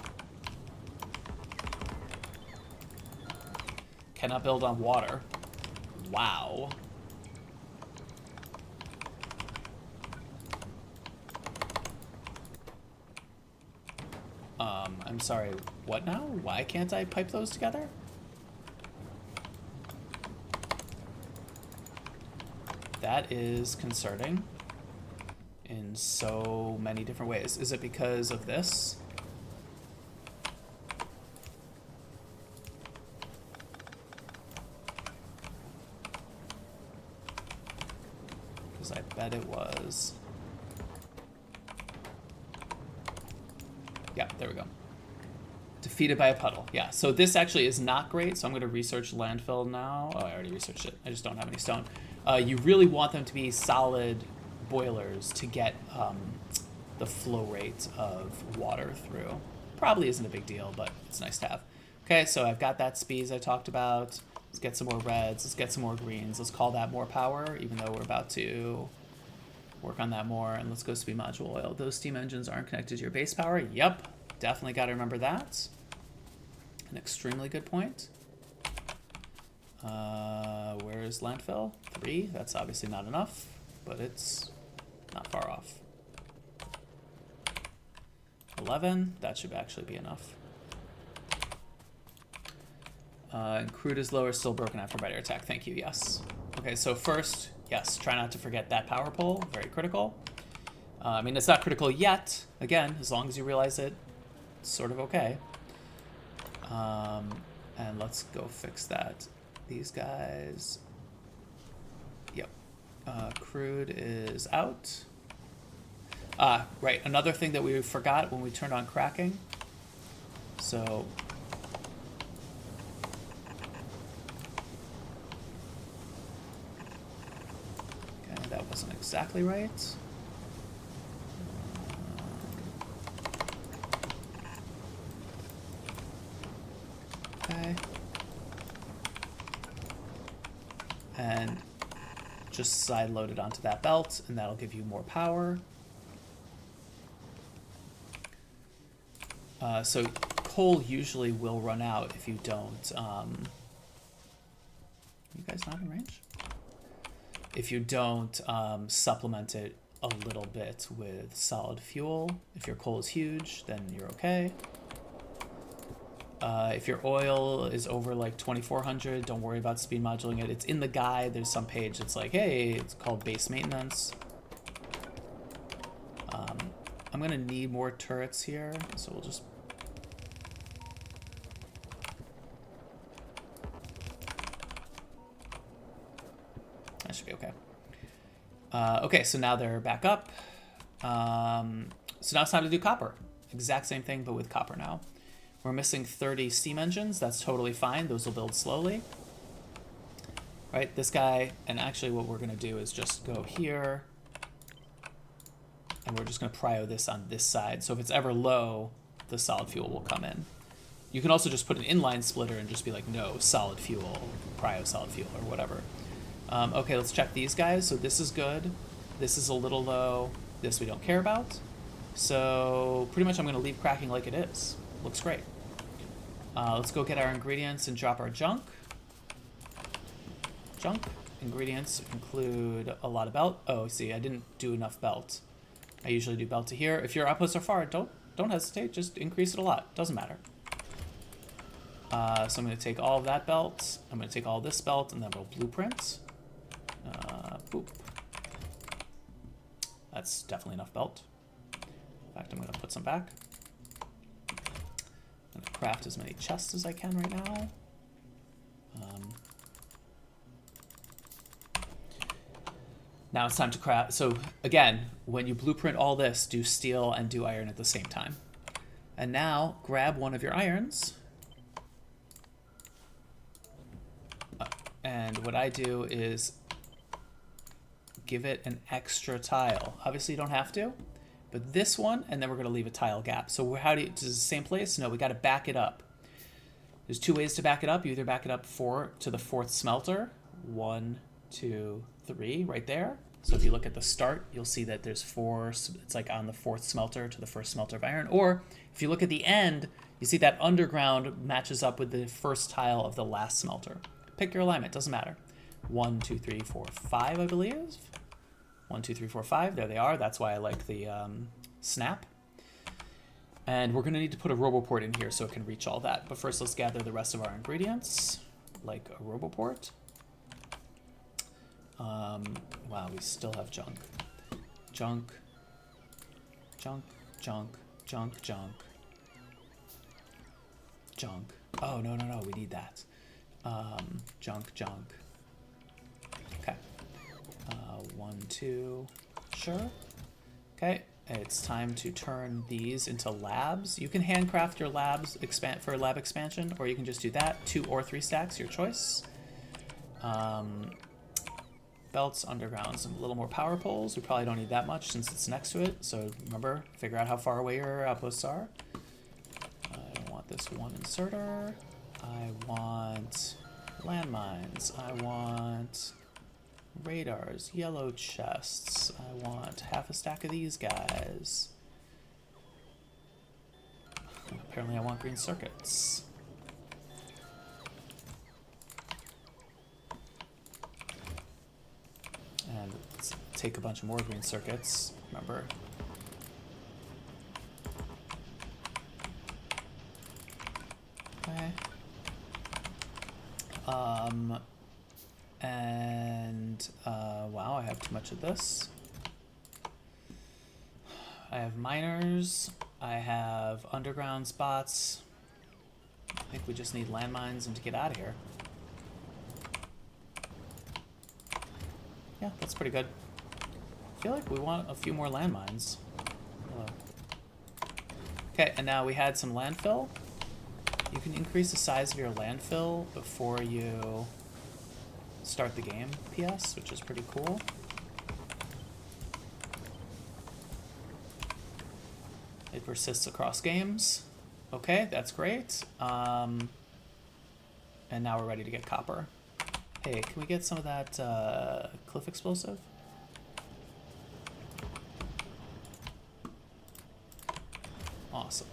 Cannot build on water. Wow. I'm sorry, what now? Why can't I pipe those together? That is concerning in so many different ways. Is it because of this? Because I bet it was. Yeah, there we go. Defeated by a puddle. Yeah, so this actually is not great, so I'm going to research landfill now. Oh, I already researched it. I just don't have any stone. You really want them to be solid boilers to get the flow rate of water through. Probably isn't a big deal, but it's nice to have. Okay, so I've got that speeds I talked about. Let's get some more reds. Let's get some more greens. Let's call that more power, even though we're about to work on that more. And let's go speed module oil. Those steam engines aren't connected to your base power. Yep, definitely got to remember that. An extremely good point. Where is landfill? 3. That's obviously not enough, but it's not far off. 11. That should actually be enough. And crude is lower, still broken after better attack. Thank you, yes. Okay, so first, yes, try not to forget that power pole. Very critical. I mean, it's not critical yet. Again, as long as you realize it, it's sort of okay. And let's go fix that. These guys. Yep. Crude is out. Right. Another thing that we forgot when we turned on cracking. So. Okay, that wasn't exactly right. Okay. And just side load it onto that belt, and that'll give you more power. So coal usually will run out if you don't. You guys not in range? If you don't supplement it a little bit with solid fuel. If your coal is huge, then you're okay. If your oil is over like 2400, don't worry about speed modulating it. It's in the guide. There's some page that's like, hey, it's called base maintenance. I'm gonna need more turrets here, so we'll just... That should be okay. Okay, so now they're back up. So now it's time to do copper. Exact same thing, but with copper now. We're missing 30 steam engines. That's totally fine. Those will build slowly. Right, this guy, and actually what we're going to do is just go here. And we're just going to prio this on this side. So if it's ever low, the solid fuel will come in. You can also just put an inline splitter and just be like, no, solid fuel, prio solid fuel, or whatever. Okay, let's check these guys. So this is good. This is a little low. This we don't care about. So pretty much I'm going to leave cracking like it is. Looks great. Let's go get our ingredients and drop our junk. Junk. Ingredients include a lot of belt. Oh, see, I didn't do enough belt. I usually do belt to here. If your outputs are far, don't hesitate. Just increase it a lot. Doesn't matter. So I'm going to take all of that belt. I'm going to take all this belt, and then we'll blueprint. Boop. That's definitely enough belt. In fact, I'm going to put some back. I'm going to craft as many chests as I can right now. Now it's time to craft. So again, when you blueprint all this, do steel and do iron at the same time. And now grab one of your irons. And what I do is give it an extra tile. Obviously you don't have to, but this one, and then we're gonna leave a tile gap. So how do you, is it the same place? No, we gotta back it up. There's two ways to back it up. You either back it up to the fourth smelter. 1, 2, 3, right there. So if you look at the start, you'll see that there's 4, it's like on the fourth smelter to the first smelter of iron. Or if you look at the end, you see that underground matches up with the first tile of the last smelter. Pick your alignment, doesn't matter. 1, 2, 3, 4, 5, I believe. 1, 2, 3, 4, 5, there they are. That's why I like the snap. And we're gonna need to put a roboport in here so it can reach all that. But first let's gather the rest of our ingredients, like a roboport. Wow, we still have junk. Junk, junk, junk, junk, junk, junk. Oh, no, we need that. Junk, junk. Okay. 1, 2, sure. Okay, it's time to turn these into labs. You can handcraft your labs for lab expansion, or you can just do that. 2 or 3 stacks, your choice. Belts, undergrounds, and a little more power poles. We probably don't need that much since it's next to it. So remember, figure out how far away your outposts are. I want this one inserter. I want landmines. I want radars, yellow chests. I want half a stack of these guys. Apparently I want green circuits. And let's take a bunch of more green circuits, remember. Okay. Wow, I have too much of this. I have miners, I have underground spots. I think we just need landmines and to get out of here. Yeah, that's pretty good. I feel like we want a few more landmines. Okay, and now we had some landfill. You can increase the size of your landfill before you start the game, PS, which is pretty cool. It persists across games. Okay, that's great. And now we're ready to get copper. Hey, can we get some of that cliff explosive? Awesome.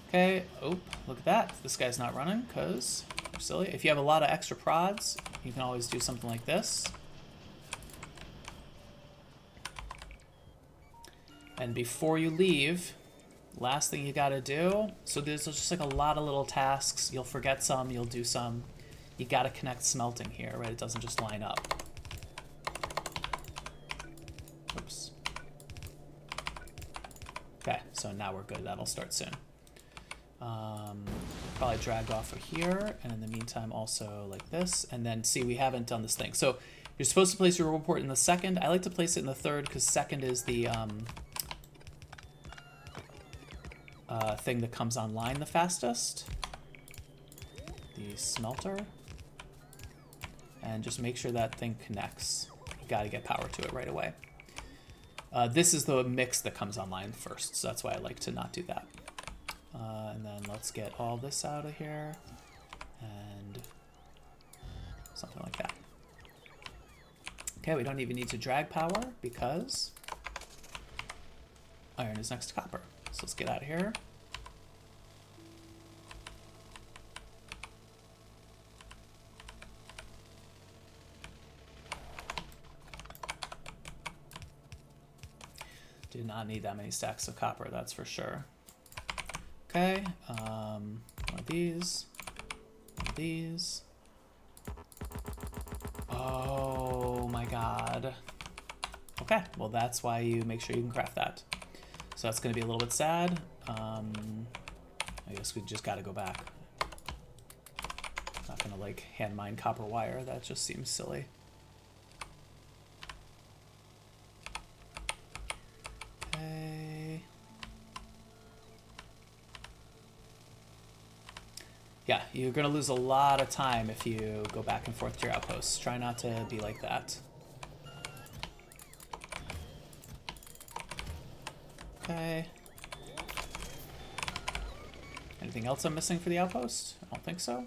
Okay, oh, look at that. This guy's not running because we're silly. If you have a lot of extra prods, you can always do something like this. And before you leave, last thing you gotta do, so there's just like a lot of little tasks. You'll forget some, you'll do some. You gotta connect smelting here, right? It doesn't just line up. Oops. Okay, so now we're good. That'll start soon. Probably drag off of here, and in the meantime also like this, and then see, we haven't done this thing. So you're supposed to place your reward report in the second. I like to place it in the third because second is the thing that comes online the fastest. The smelter. And just make sure that thing connects. You gotta get power to it right away. This is the mix that comes online first, so that's why I like to not do that. And then let's get all this out of here, and something like that. Okay, we don't even need to drag power because iron is next to copper. So let's get out of here. Do not need that many stacks of copper, that's for sure. Okay, one of these, one of these. Oh my god. Okay, well that's why you make sure you can craft that. So that's gonna be a little bit sad. I guess we just gotta go back. Not gonna like hand mine copper wire, that just seems silly. Okay. Yeah, you're gonna lose a lot of time if you go back and forth to your outposts. Try not to be like that. Okay. Anything else I'm missing for the outpost? I don't think so.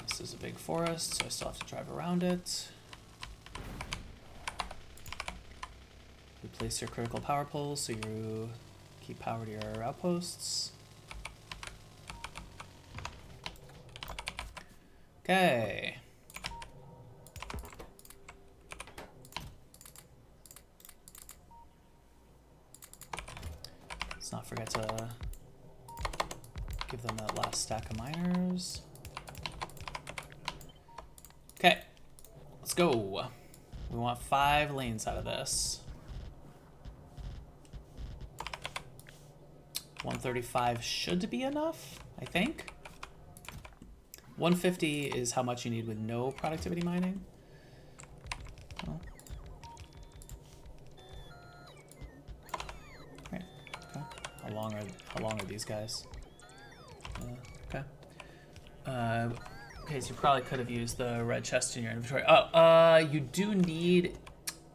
This is a big forest, so I still have to drive around it. Replace your critical power poles so you keep power to your outposts. Okay. Let's not forget to give them that last stack of miners. Okay, let's go. We want 5 lanes out of this. 135 should be enough, I think. 150 is how much you need with no productivity mining. Oh. Right. Okay. How long are these guys? Okay. Okay, so you probably could have used the red chest in your inventory. Oh,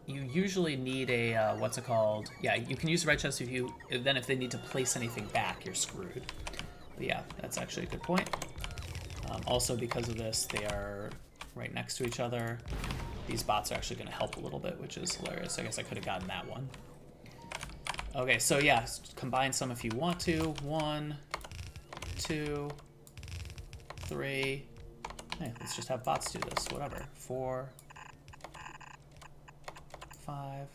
you usually need a, what's it called? Yeah, you can use the red chest if they need to place anything back, you're screwed. But yeah, that's actually a good point. Also, because of this, they are right next to each other. These bots are actually going to help a little bit, which is hilarious. I guess I could have gotten that one. Okay, so yeah, combine some if you want to. 1, 2, 3. Hey, let's just have bots do this, whatever. 4, 5,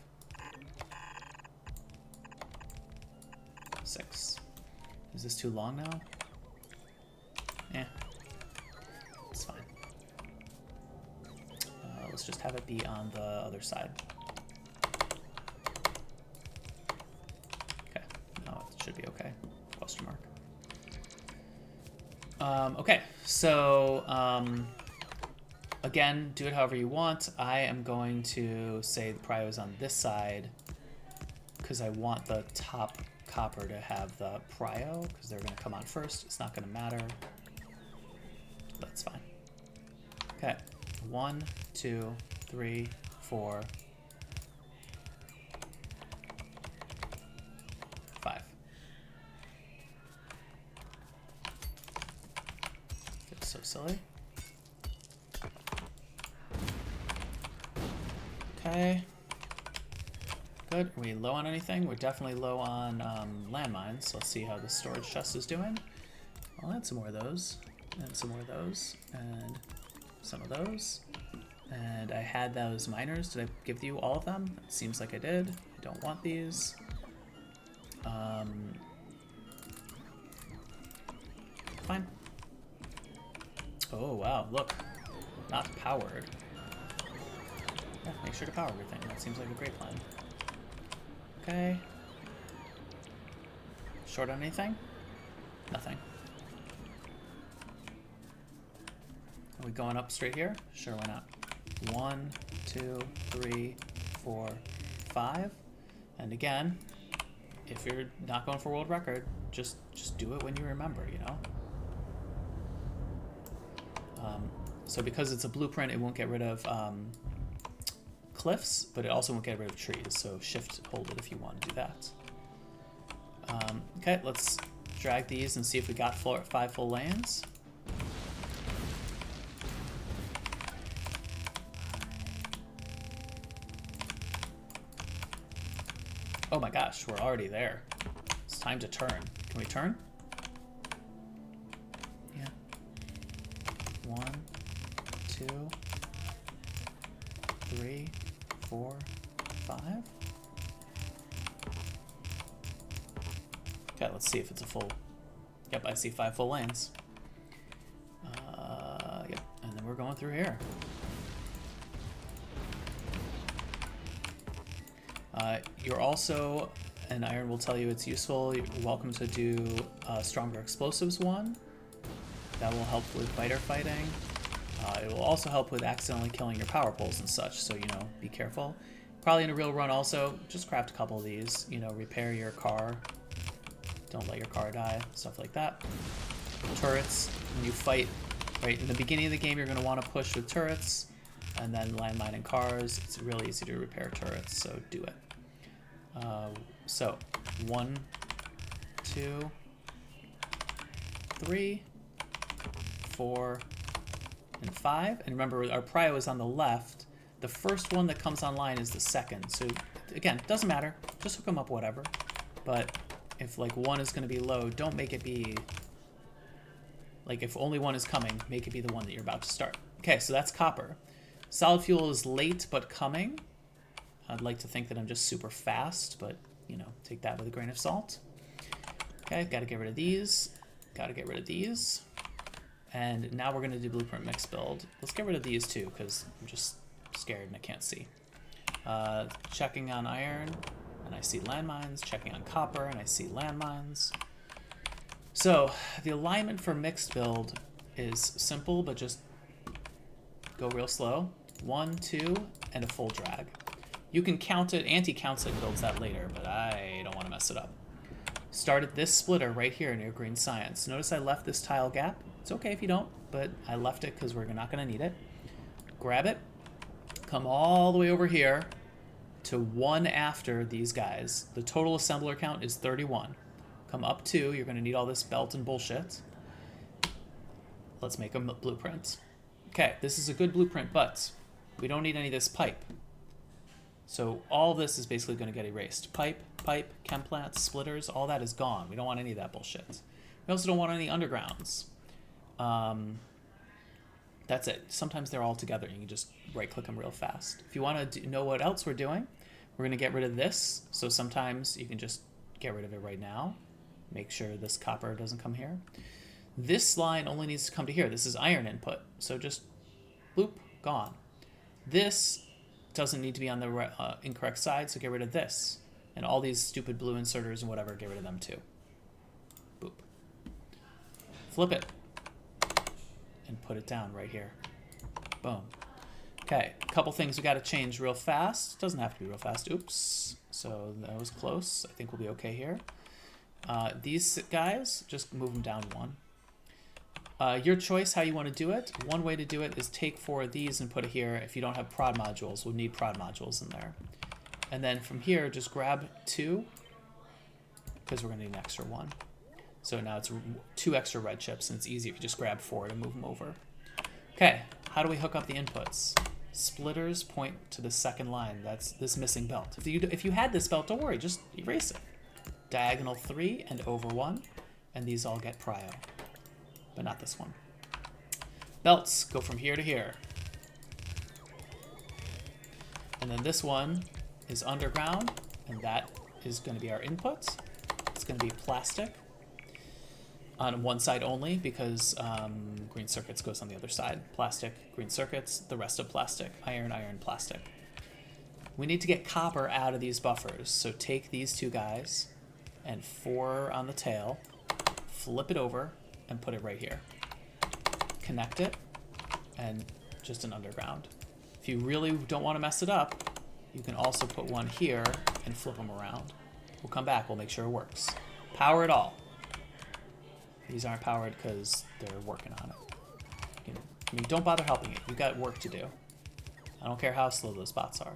6. Is this too long now? Yeah, it's fine. Let's just have it be on the other side. Okay, no, it should be okay. Question mark. Okay, so again, do it however you want. I am going to say the prio is on this side because I want the top copper to have the prio because they're going to come on first. It's not going to matter. That's fine. Okay, 1, 2, 3, 4, 5. It's so silly. Okay. Good. Are we low on anything? We're definitely low on landmines. So let's see how the storage chest is doing. I'll add some more of those. And some more of those. And some of those. And I had those miners. Did I give you all of them? It seems like I did. I don't want these. Fine. Oh, wow. Look. Not powered. Yeah, make sure to power everything. That seems like a great plan. Okay. Short on anything? Nothing. Are we going up straight here? Sure, why not? 1, 2, 3, 4, 5. And again, if you're not going for world record, just do it when you remember, you know? So because it's a blueprint, it won't get rid of cliffs, but it also won't get rid of trees. So shift hold it if you want to do that. Okay, let's drag these and see if we got 5 full lanes. Oh my gosh, we're already there. It's time to turn. Can we turn? Yeah. 1, 2, 3, 4, 5. Okay, let's see if it's a full... Yep, I see 5 full lanes. Yep, and then we're going through here. You're also, and Iron will tell you it's useful, you're welcome to do Stronger Explosives 1. That will help with biter fighting. It will also help with accidentally killing your power poles and such, so, you know, be careful. Probably in a real run also, just craft a couple of these, you know, repair your car. Don't let your car die, stuff like that. Turrets, when you fight, right, in the beginning of the game you're going to want to push with turrets, and then landmine and cars. It's really easy to repair turrets, so do it. So 1, 2, 3, 4, and 5. And remember, our prio is on the left. The first one that comes online is the second. So again, doesn't matter. Just hook them up, whatever. But if like 1 is going to be low, don't make it be... Like if only 1 is coming, make it be the one that you're about to start. Okay, so that's copper. Solid fuel is late but coming. I'd like to think that I'm just super fast, but, you know, take that with a grain of salt. Okay, got to get rid of these. Got to get rid of these. And now we're going to do blueprint mix build. Let's get rid of these too, because I'm just scared and I can't see. Checking on iron, and I see landmines. Checking on copper, and I see landmines. So, the alignment for mixed build is simple, but just go real slow. 1, 2, and a full drag. You can count it, anti-counts it builds that later, but I don't want to mess it up. Start at this splitter right here near green science. Notice I left this tile gap. It's okay if you don't, but I left it because we're not going to need it. Grab it, come all the way over here to 1 after these guys. The total assembler count is 31. Come up 2, you're going to need all this belt and bullshit. Let's make a blueprint. Okay, this is a good blueprint, but we don't need any of this pipe. So all this is basically going to get erased. Pipe, chem plants, splitters, all that is gone. We don't want any of that bullshit. We also don't want any undergrounds. That's it. Sometimes they're all together. You can just right-click them real fast. If you want to know what else we're doing, we're going to get rid of this. So sometimes you can just get rid of it right now. Make sure this copper doesn't come here. This line only needs to come to here. This is iron input. So just bloop, gone. This doesn't need to be on the incorrect side, so get rid of this. And all these stupid blue inserters and whatever, get rid of them too. Boop. Flip it. And put it down right here. Boom. Okay, a couple things we got to change real fast. Doesn't have to be real fast. Oops. So that was close. I think we'll be okay here. These guys, just move them down 1. Your choice how you want to do it. One way to do it is take 4 of these and put it here. If you don't have prod modules, we'll need prod modules in there. And then from here, just grab 2, because we're going to need an extra 1. So now it's 2 extra red chips, and it's easy if you just grab 4 to move them over. Okay, how do we hook up the inputs? Splitters point to the second line. That's this missing belt. If you had this belt, don't worry, just erase it. Diagonal 3 and over 1, and these all get prio. But not this one. Belts go from here to here. And then this one is underground, and that is going to be our input. It's going to be plastic on one side only, because green circuits goes on the other side. Plastic, green circuits, the rest of plastic. Iron, iron, plastic. we need to get copper out of these buffers. So take these two guys and 4 on the tail, flip it over, and put it right here. Connect it, and just an underground. If you really don't want to mess it up, you can also put one here and flip them around. We'll come back, we'll make sure it works. Power it all. These aren't powered because they're working on it. I mean, don't bother helping it. You've got work to do. I don't care how slow those bots are.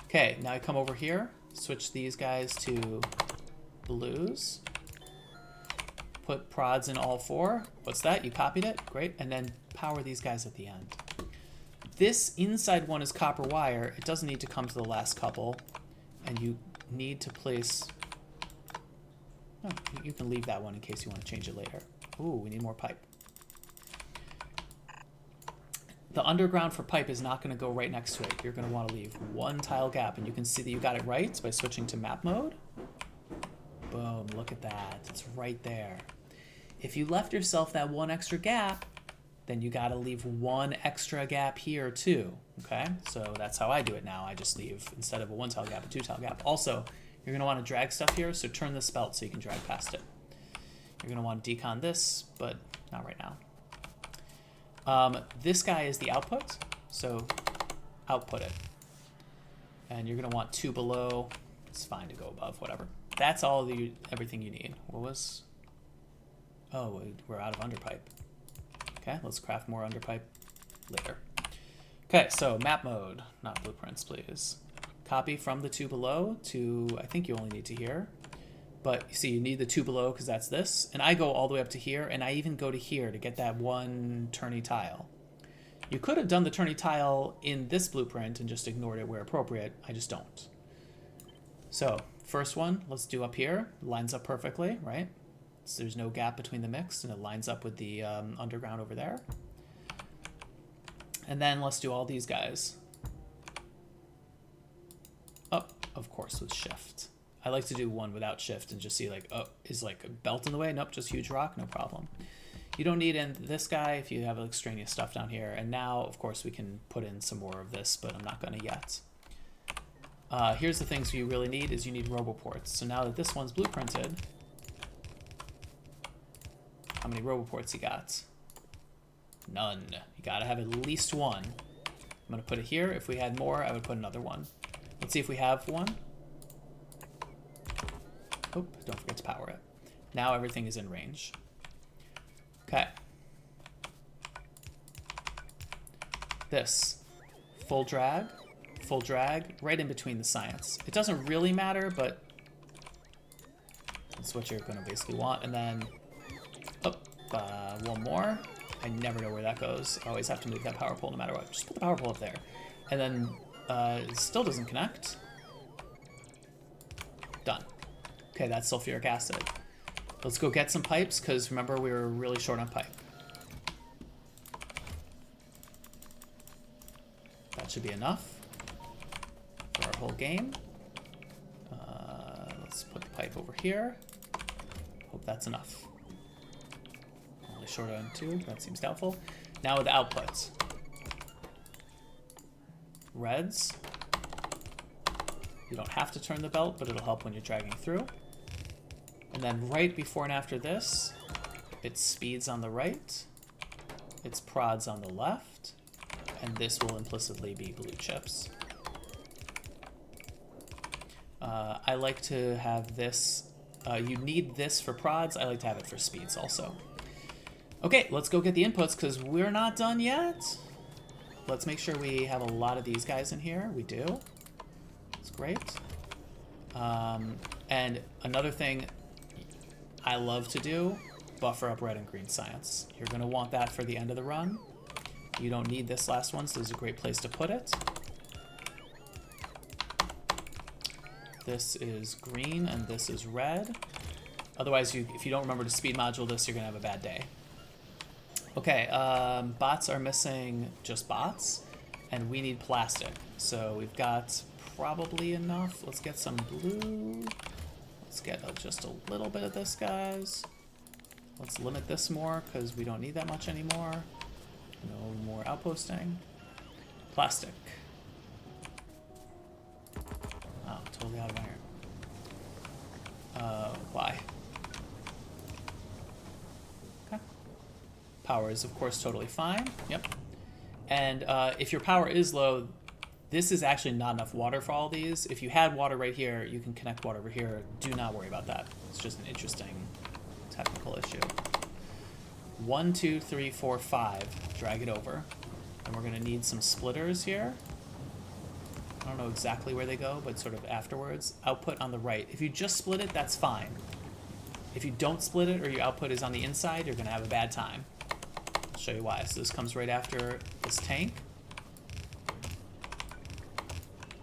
Okay, now I come over here, switch these guys to blues. Put prods in all 4. What's that? You copied it? Great. And then power these guys at the end. This inside one is copper wire. It doesn't need to come to the last couple. And you need to place... Oh, you can leave that one in case you want to change it later. Ooh, we need more pipe. The underground for pipe is not going to go right next to it. You're going to want to leave 1 tile gap. And you can see that you got it right by switching to map mode. Boom, look at that. It's right there. If you left yourself that 1 extra gap, then you got to leave 1 extra gap here too. Okay, so that's how I do it now. I just leave, instead of a 1 tile gap, a 2 tile gap. Also, you're going to want to drag stuff here, so turn this belt so you can drag past it. You're going to want to decon this, but not right now. This guy is the output, so output it. And you're going to want 2 below. It's fine to go above, whatever. That's all everything you need. What was... Oh, we're out of underpipe. Okay, let's craft more underpipe later. Okay, so map mode, not blueprints, please. Copy from the 2 below to, I think you only need to here. But you see, you need the 2 below because that's this. And I go all the way up to here, and I even go to here to get that 1 turny tile. You could have done the turny tile in this blueprint and just ignored it where appropriate. I just don't. So, first one, let's do up here. Lines up perfectly, right? So there's no gap between the mixed, and it lines up with the underground over there. And then let's do all these guys. Up, of course, with shift. I like to do one without shift and just see like, oh, is like a belt in the way? Nope, just huge rock, no problem. You don't need in this guy if you have extraneous stuff down here. And now, of course, we can put in some more of this, but I'm not gonna yet. Here's the things you really need is you need roboports. So now that this one's blueprinted, how many roboports you got? None. You gotta have at least 1. I'm gonna put it here. If we had more, I would put another one. Let's see if we have 1. Oh, don't forget to power it. Now everything is in range. Okay. This. Full drag, right in between the science. It doesn't really matter, but that's what you're gonna basically want. And then, oh, 1 more. I never know where that goes. I always have to move that power pole no matter what. Just put the power pole up there. And then it still doesn't connect. Done. Okay, that's sulfuric acid. Let's go get some pipes, because remember we were really short on pipe. That should be enough for our whole game. Let's put the pipe over here. Hope that's enough. Only short on 2, that seems doubtful. Now with the outputs. Reds. You don't have to turn the belt, but it'll help when you're dragging through. And then right before and after this, it's speeds on the right, it's prods on the left, and this will implicitly be blue chips. I like to have this, you need this for prods, I like to have it for speeds also. Okay, let's go get the inputs because we're not done yet. Let's make sure we have a lot of these guys in here. We do. It's great. And another thing I love to do, buffer up red and green science. You're going to want that for the end of the run. You don't need this last one, so this is a great place to put it. This is green and this is red. Otherwise, if you don't remember to speed module this, you're going to have a bad day. Okay, bots are missing just bots, and we need plastic. So we've got probably enough. Let's get some blue. Let's get just a little bit of this, guys. Let's limit this more, because we don't need that much anymore. No more outposting. Plastic. totally out of iron. Why? Okay. Power is, of course, totally fine. Yep. And if your power is low, this is actually not enough water for all these. If you had water right here, you can connect water over here. Do not worry about that. It's just an interesting technical issue. 1, 2, 3, 4, 5. Drag it over. And we're going to need some splitters here. I don't know exactly where they go, but sort of afterwards. Output on the right. If you just split it, that's fine. If you don't split it or your output is on the inside, you're going to have a bad time. I'll show you why. So this comes right after this tank.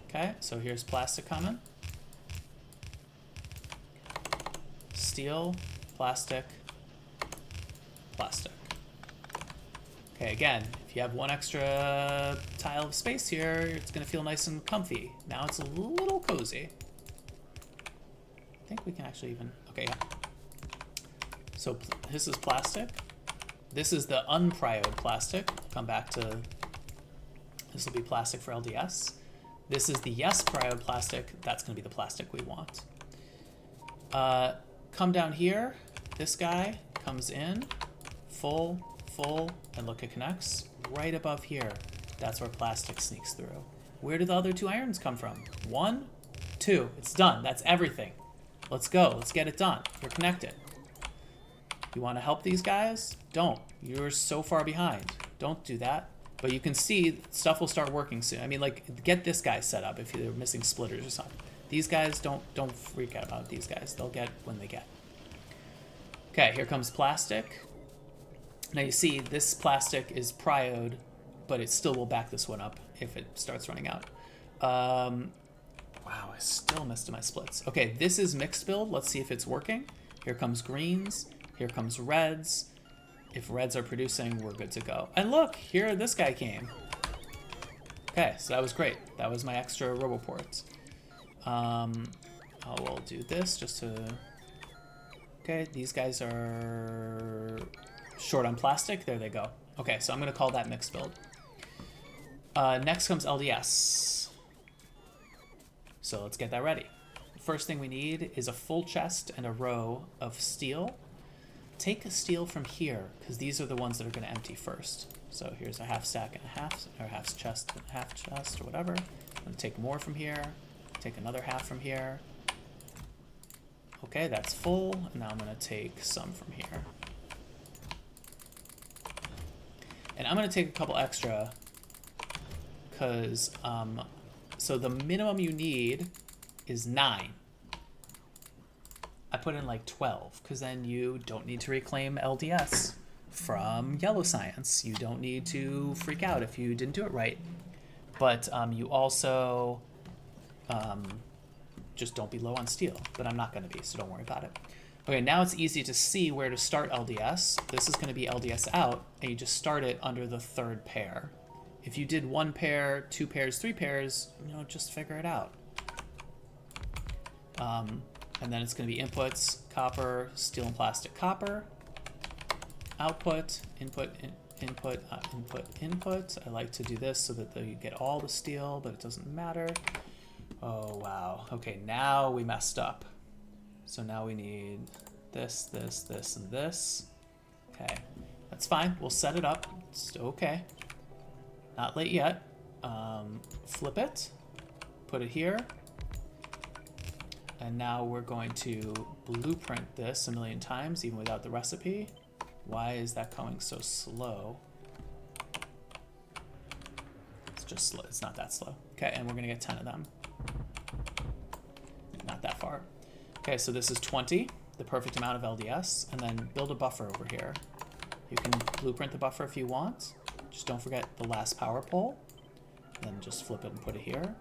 Okay, so here's plastic coming. Steel, plastic, plastic. Okay, again, if you have one extra tile of space here, it's going to feel nice and comfy. Now it's a little cozy. I think we can actually even... Okay, yeah. So this is plastic. This is the unprioed plastic. Come back to... This will be plastic for LDS. This is the yes prioed plastic. That's going to be the plastic we want. Come down here. This guy comes in. Full, and look, it connects. Right above here. That's where plastic sneaks through. Where do the other 2 irons come from? 1, 2. It's done. That's everything. Let's go. Let's get it done. We're connected. You want to help these guys? Don't. You're so far behind. Don't do that. But you can see stuff will start working soon. I mean, like, get this guy set up if you're missing splitters or something. These guys, don't freak out about these guys. They'll get when they get. Okay, here comes plastic. Now you see this plastic is prioed, but it still will back this one up if it starts running out. Wow, I still missed my splits. Okay, this is mixed build. Let's see if it's working. Here comes greens. Here comes reds. If reds are producing, we're good to go. And look, here this guy came. Okay, so that was great. That was my extra roboports. I will do this just to... Okay, these guys are short on plastic. There they go. Okay, so I'm going to call that mixed build. Next comes LDS. So let's get that ready. First thing we need is a full chest and a row of steel. Take a steel from here, because these are the ones that are going to empty first. So here's a half stack and a half, or half chest and a half chest, or whatever. I'm going to take more from here, take another half from here. Okay, that's full, and now I'm going to take some from here. And I'm going to take a couple extra, because, so the minimum you need is 9. I put in like 12, because then you don't need to reclaim LDS from yellow science. You don't need to freak out if you didn't do it right. But you also just don't be low on steel. But I'm not going to be, so don't worry about it. Okay, now it's easy to see where to start LDS. This is going to be LDS out, and you just start it under the 3rd pair. If you did 1 pair, 2 pairs, 3 pairs, you know, just figure it out. And then it's going to be inputs, copper, steel and plastic, copper, output, input, input, input, input. I like to do this so that you get all the steel, but it doesn't matter. Oh, wow. Okay, now we messed up. So now we need this, this, this, and this. Okay, that's fine. We'll set it up. It's okay. Not late yet. Flip it, put it here. And now we're going to blueprint this a million times, even without the recipe. Why is that going so slow? It's just slow. It's not that slow. Okay, and we're going to get 10 of them. Not that far. Okay, so this is 20, the perfect amount of LDS, and then build a buffer over here. You can blueprint the buffer if you want. Just don't forget the last power pole. Then just flip it and put it here.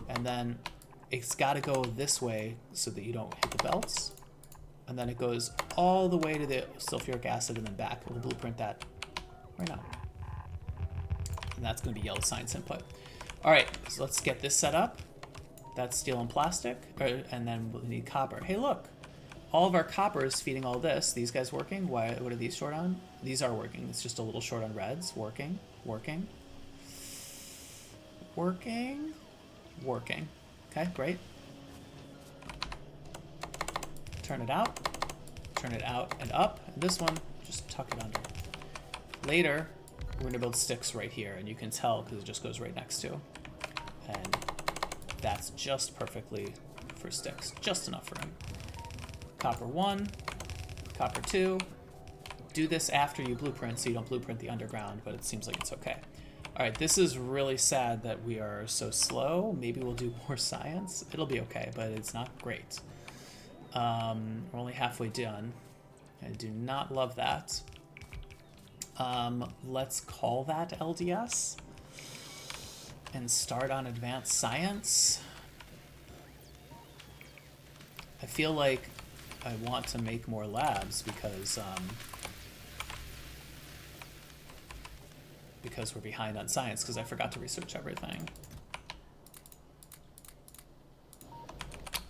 And then it's got to go this way so that you don't hit the belts. And then it goes all the way to the sulfuric acid and then back. We'll blueprint that right now. And that's going to be yellow science input. All right, so let's get this set up. That's steel and plastic, and then we'll need copper. Hey, look, all of our copper is feeding all this. These guys working? Why? What are these short on? These are working. It's just a little short on reds. Working, working, working, working. Okay, great. turn it out and up. And this one, just tuck it under. Later, we're gonna build sticks right here, and you can tell because it just goes right next to. And that's just perfectly for sticks, just enough for him. Copper 1, copper 2. Do this after you blueprint, so you don't blueprint the underground, but it seems like it's okay. All right, this is really sad that we are so slow. Maybe we'll do more science. It'll be okay, but it's not great. We're only halfway done. I do not love that. Let's call that LDS and start on advanced science. I feel like I want to make more labs because we're behind on science because I forgot to research everything.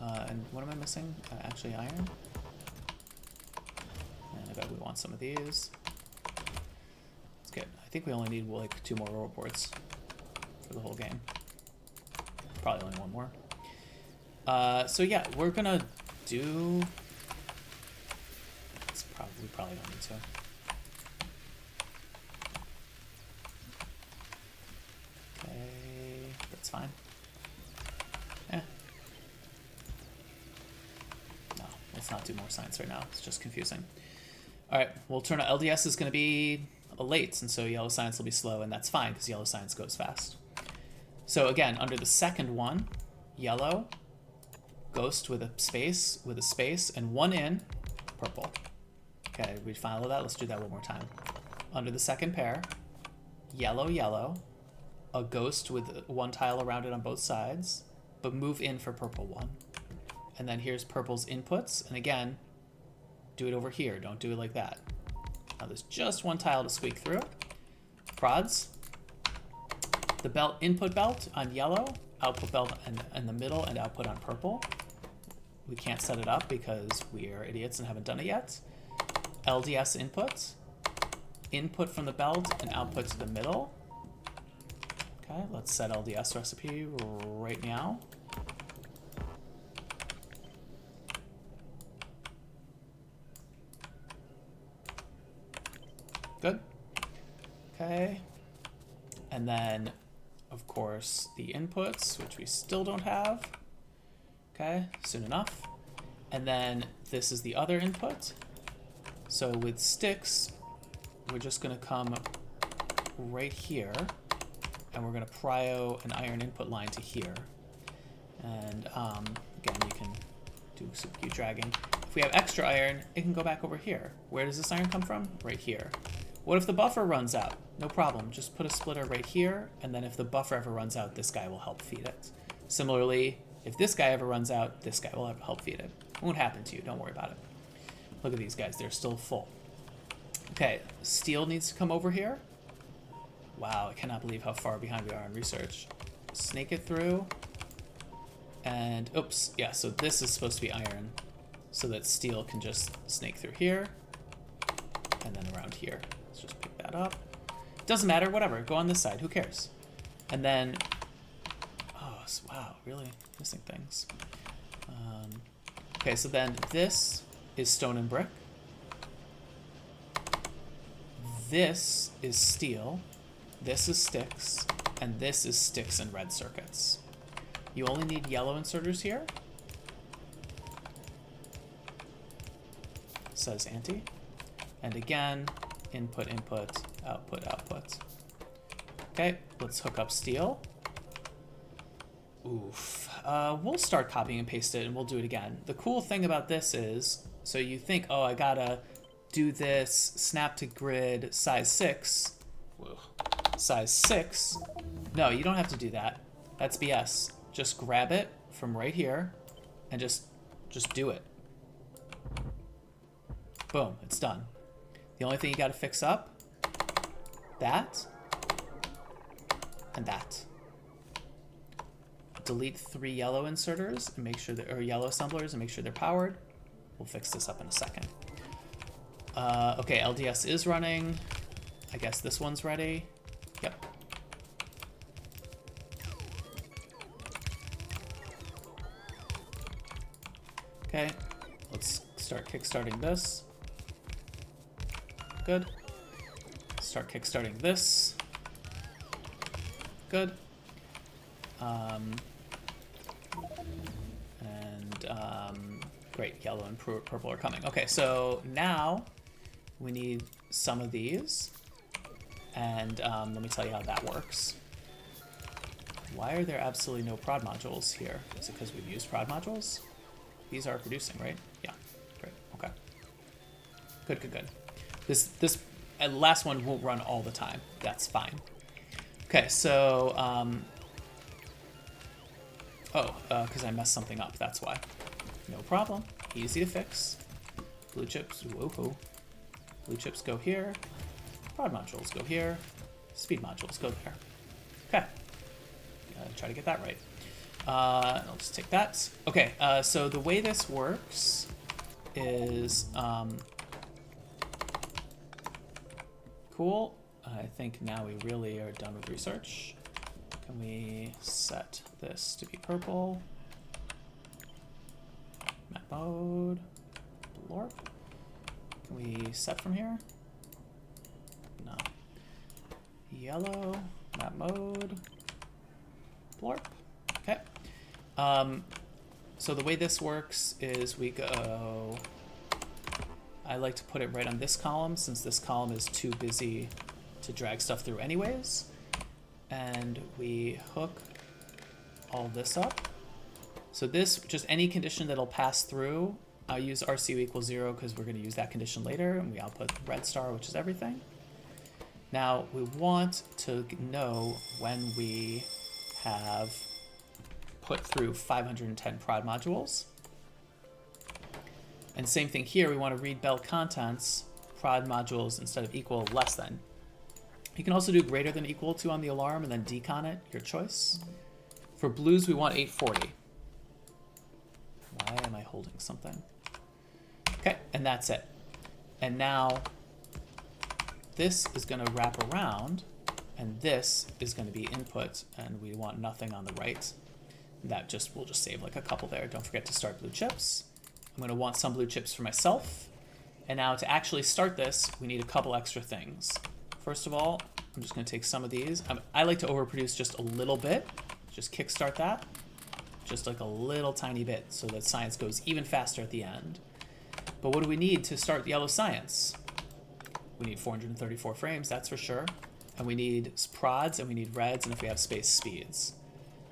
And what am I missing? Actually, iron. And I bet we want some of these. That's good. I think we only need like 2 more reports for the whole game. Probably only 1 more. So yeah, we're gonna do. We probably don't need to. Okay, that's fine. No, let's not do more science right now. It's just confusing. All right, we'll turn on LDS is going to be a late, and so yellow science will be slow, and that's fine because yellow science goes fast. So again, under the second one, yellow, ghost with a space, and 1 in, purple. Okay, we follow that. Let's do that one more time. Under the second pair, yellow, yellow, a ghost with 1 tile around it on both sides, but move in for purple 1. And then here's purple's inputs, and again, do it over here. Don't do it like that. Now there's just 1 tile to squeak through. Prods. The belt, input belt on yellow, output belt in the middle, and output on purple. We can't set it up because we are idiots and haven't done it yet. LDS input from the belt and output to the middle. Okay, let's set LDS recipe right now. Good. Okay. And then, of course, the inputs, which we still don't have. Okay, soon enough. And then this is the other input. So with sticks, we're just going to come right here, and we're going to prio an iron input line to here. And again, you can do some cute dragging. If we have extra iron, it can go back over here. Where does this iron come from? Right here. What if the buffer runs out? No problem. Just put a splitter right here, and then if the buffer ever runs out, this guy will help feed it. Similarly, if this guy ever runs out, this guy will help feed it. It won't happen to you. Don't worry about it. Look at these guys. They're still full. Okay, steel needs to come over here. Wow, I cannot believe how far behind we are in research. Snake it through. And, oops, yeah, so this is supposed to be iron so that steel can just snake through here and then around here. Let's just pick that up. Doesn't matter, whatever. Go on this side. Who cares? And then, oh, wow, really missing things. Okay, so then this is stone and brick. This is steel. This is sticks. And this is sticks and red circuits. You only need yellow inserters here. Says anti. And again, input, input, output, output. Okay, let's hook up steel. Oof. We'll start copying and paste it, and we'll do it again. The cool thing about this is, so you think, oh, I gotta do this snap to grid size 6. Whoa. Size 6. No, you don't have to do that. That's BS. Just grab it from right here and just do it. Boom, it's done. The only thing you gotta fix up, that and that. Delete 3 yellow inserters and make sure that, or yellow assemblers and make sure they're powered. We'll fix this up in a second. Okay, LDS is running. I guess this one's ready. Yep. Okay, let's Start kickstarting this. Good. Start kickstarting this. Good. Great, yellow and purple are coming. Okay, so now we need some of these. And let me tell you how that works. Why are there absolutely no prod modules here? Is it because we've used prod modules? These are producing, right? Yeah, great, okay. Good, good, good. This last one won't run all the time. That's fine. Okay, so, because I messed something up, that's why. No problem, easy to fix. Blue chips, woohoo. Blue chips go here. Prod modules go here. Speed modules go there. Okay, try to get that right. I'll just take that. Okay, so the way this works is, cool. I think now we really are done with research. Can we set this to be purple? Map mode, blorp. Can we set from here? No. Yellow, map mode, blorp. Okay. So the way this works is we go, I like to put it right on this column since this column is too busy to drag stuff through anyways. And we hook all this up. So this, just any condition that'll pass through, I'll use RCU equals 0 because we're going to use that condition later, and we output red star, which is everything. Now we want to know when we have put through 510 prod modules. And same thing here, we want to read bell contents, prod modules instead of equal, less than. You can also do greater than equal to on the alarm and then decon it, your choice. For blues, we want 840. Why am I holding something? Okay, and that's it. And now this is going to wrap around, and this is going to be input, and we want nothing on the right. That just, we'll just save like a couple there. Don't forget to start blue chips. I'm going to want some blue chips for myself. And now to actually start this, we need a couple extra things. First of all, I'm just going to take some of these. I like to overproduce just a little bit. Just kickstart that. Just like a little tiny bit so that science goes even faster at the end. But what do we need to start yellow science? We need 434 frames, that's for sure. And we need prods, and we need reds, and if we have space, speeds.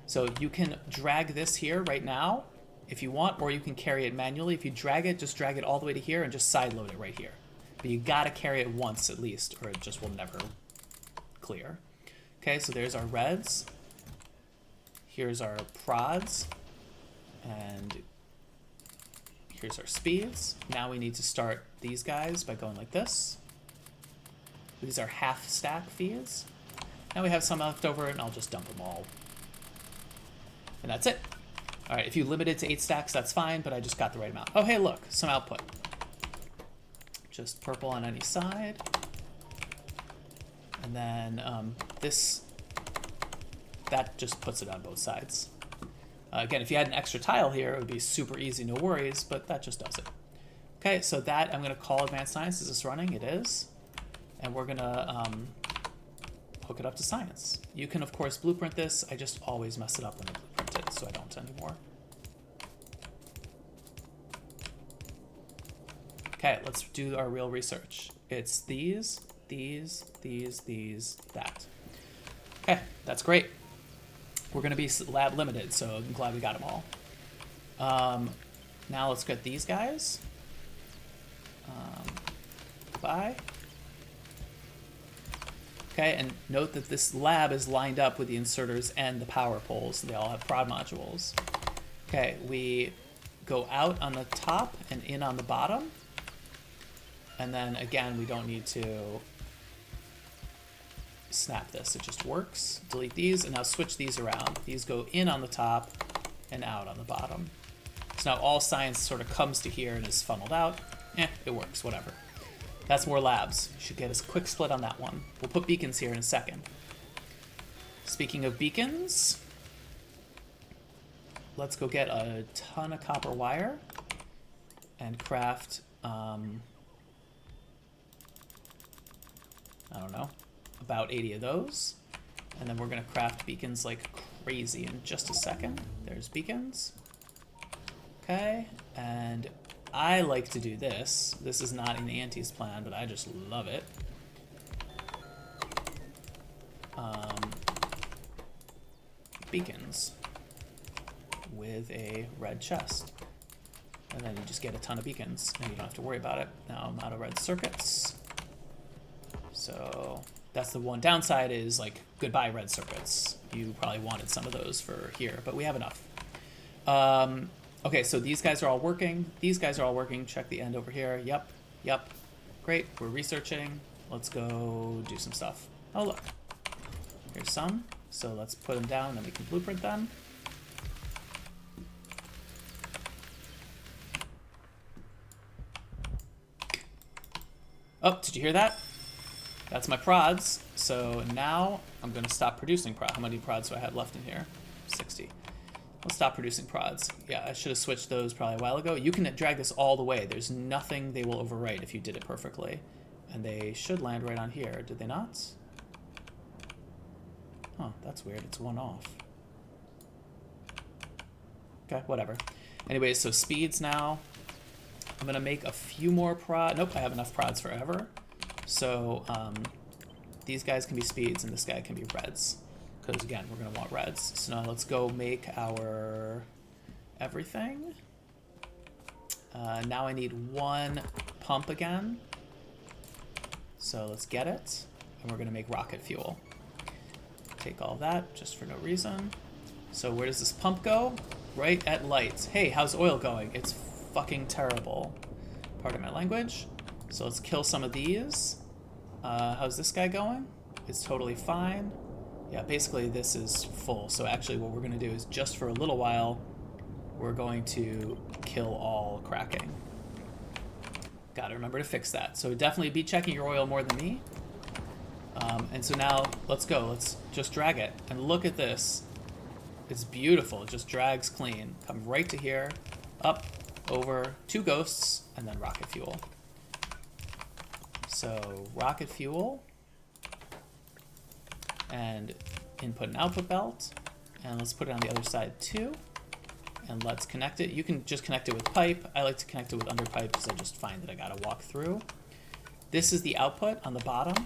So you can drag this here right now if you want, or you can carry it manually. If you drag it, just drag it all the way to here and just side load it right here. But you gotta carry it once at least, or it just will never clear. Okay, so there's our reds. Here's our prods. And here's our speeds. Now we need to start these guys by going like this. These are half stack feeds. Now we have some left over, and I'll just dump them all. And that's it. All right, if you limit it to 8 stacks, that's fine, but I just got the right amount. Oh, hey, look, some output. Just purple on any side. And then that just puts it on both sides. Again, if you had an extra tile here, it would be super easy, no worries, but that just does it. Okay, so that I'm gonna call advanced science. Is this running? It is. And we're gonna hook it up to science. You can, of course, blueprint this. I just always mess it up when I blueprint it, so I don't anymore. Okay, let's do our real research. It's these, that. Okay, that's great. We're gonna be lab limited, so I'm glad we got them all. Now let's get these guys. Goodbye. Okay, and note that this lab is lined up with the inserters and the power poles. They all have prod modules. Okay, we go out on the top and in on the bottom. And then again, we don't need to snap this, it just works. Delete these, and now switch these around. These go in on the top and out on the bottom. So now all science sort of comes to here and is funneled out. It works, whatever. That's more labs. Should get a quick split on that one. We'll put beacons here in a second. Speaking of beacons, let's go get a ton of copper wire. and craft, I don't know, about 80 of those. And then we're gonna craft beacons like crazy in just a second. There's beacons. Okay, and I like to do this. This is not in Auntie's plan, but I just love it. Beacons with a red chest. And then you just get a ton of beacons, and you don't have to worry about it. Now I'm out of red circuits. So that's the one downside is, like, goodbye red circuits. You probably wanted some of those for here, but we have enough. Okay, so these guys are all working. These guys are all working. Check the end over here. Yep. Great, we're researching. Let's go do some stuff. Oh, look. Here's some. So let's put them down, and then we can blueprint them. Oh, did you hear that? That's my prods. So now I'm going to stop producing prods. How many prods do I have left in here? 60. Let's stop producing prods. Yeah, I should have switched those probably a while ago. You can drag this all the way. There's nothing they will overwrite if you did it perfectly. And they should land right on here. Did they not? Huh, that's weird. It's one off. Okay, whatever. Anyways, so speeds now. I'm going to make a few more prods. Nope, I have enough prods forever. So these guys can be speeds and this guy can be reds. Because, again, we're going to want reds. So now let's go make our everything. Now I need one pump again. So let's get it. And we're going to make rocket fuel. Take all that just for no reason. So where does this pump go? Right at lights. Hey, how's oil going? It's fucking terrible. Pardon my language. So let's kill some of these. How's this guy going? It's totally fine. Yeah, basically this is full. So actually what we're going to do is just for a little while, we're going to kill all cracking. Gotta remember to fix that. So definitely be checking your oil more than me. And so now let's go. Let's just drag it. And look at this. It's beautiful. It just drags clean. Come right to here. Up, over, 2 ghosts, and then rocket fuel. So rocket fuel. And input and output belt. And let's put it on the other side too. And let's connect it. You can just connect it with pipe. I like to connect it with under pipe because I just find that I gotta walk through. This is the output on the bottom.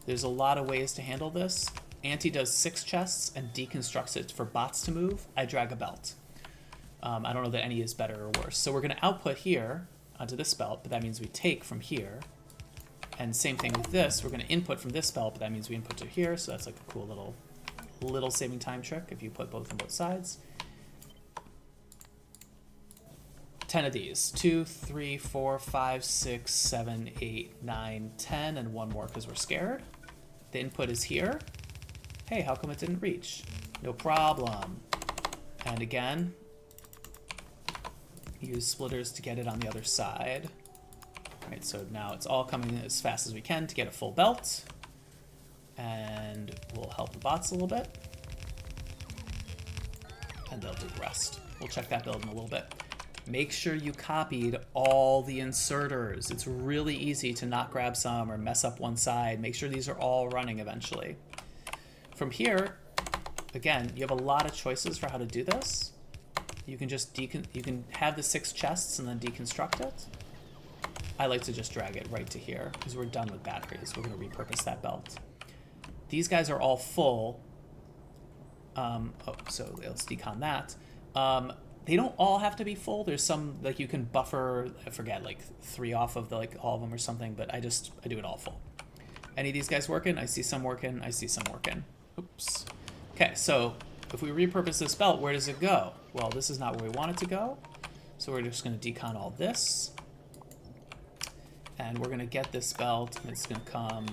There's a lot of ways to handle this. Auntie does 6 chests and deconstructs it for bots to move. I drag a belt. I don't know that any is better or worse. So we're gonna output here onto this belt, but that means we take from here. And same thing with this. We're gonna input from this belt, but that means we input to here. So that's like a cool little saving time trick if you put both on both sides. 10 of these. 2, 3, 4, 5, 6, 7, 8, 9, 10, and one more because we're scared. The input is here. Hey, how come it didn't reach? No problem. And again, use splitters to get it on the other side. All right, so now it's all coming as fast as we can to get a full belt. And we'll help the bots a little bit. And they'll do the rest. We'll check that build in a little bit. Make sure you copied all the inserters. It's really easy to not grab some or mess up one side. Make sure these are all running eventually. From here, again, you have a lot of choices for how to do this. You can just you can have the 6 chests and then deconstruct it. I like to just drag it right to here because we're done with batteries. We're going to repurpose that belt. These guys are all full. So let's decon that. They don't all have to be full. There's some, like, you can buffer, I forget, like 3 off of the, like, all of them or something, but I do it all full. Any of these guys working? I see some working. I see some working. Oops. Okay, so if we repurpose this belt, where does it go? Well, this is not where we want it to go. So we're just going to decon all this. And we're going to get this belt, and it's going to come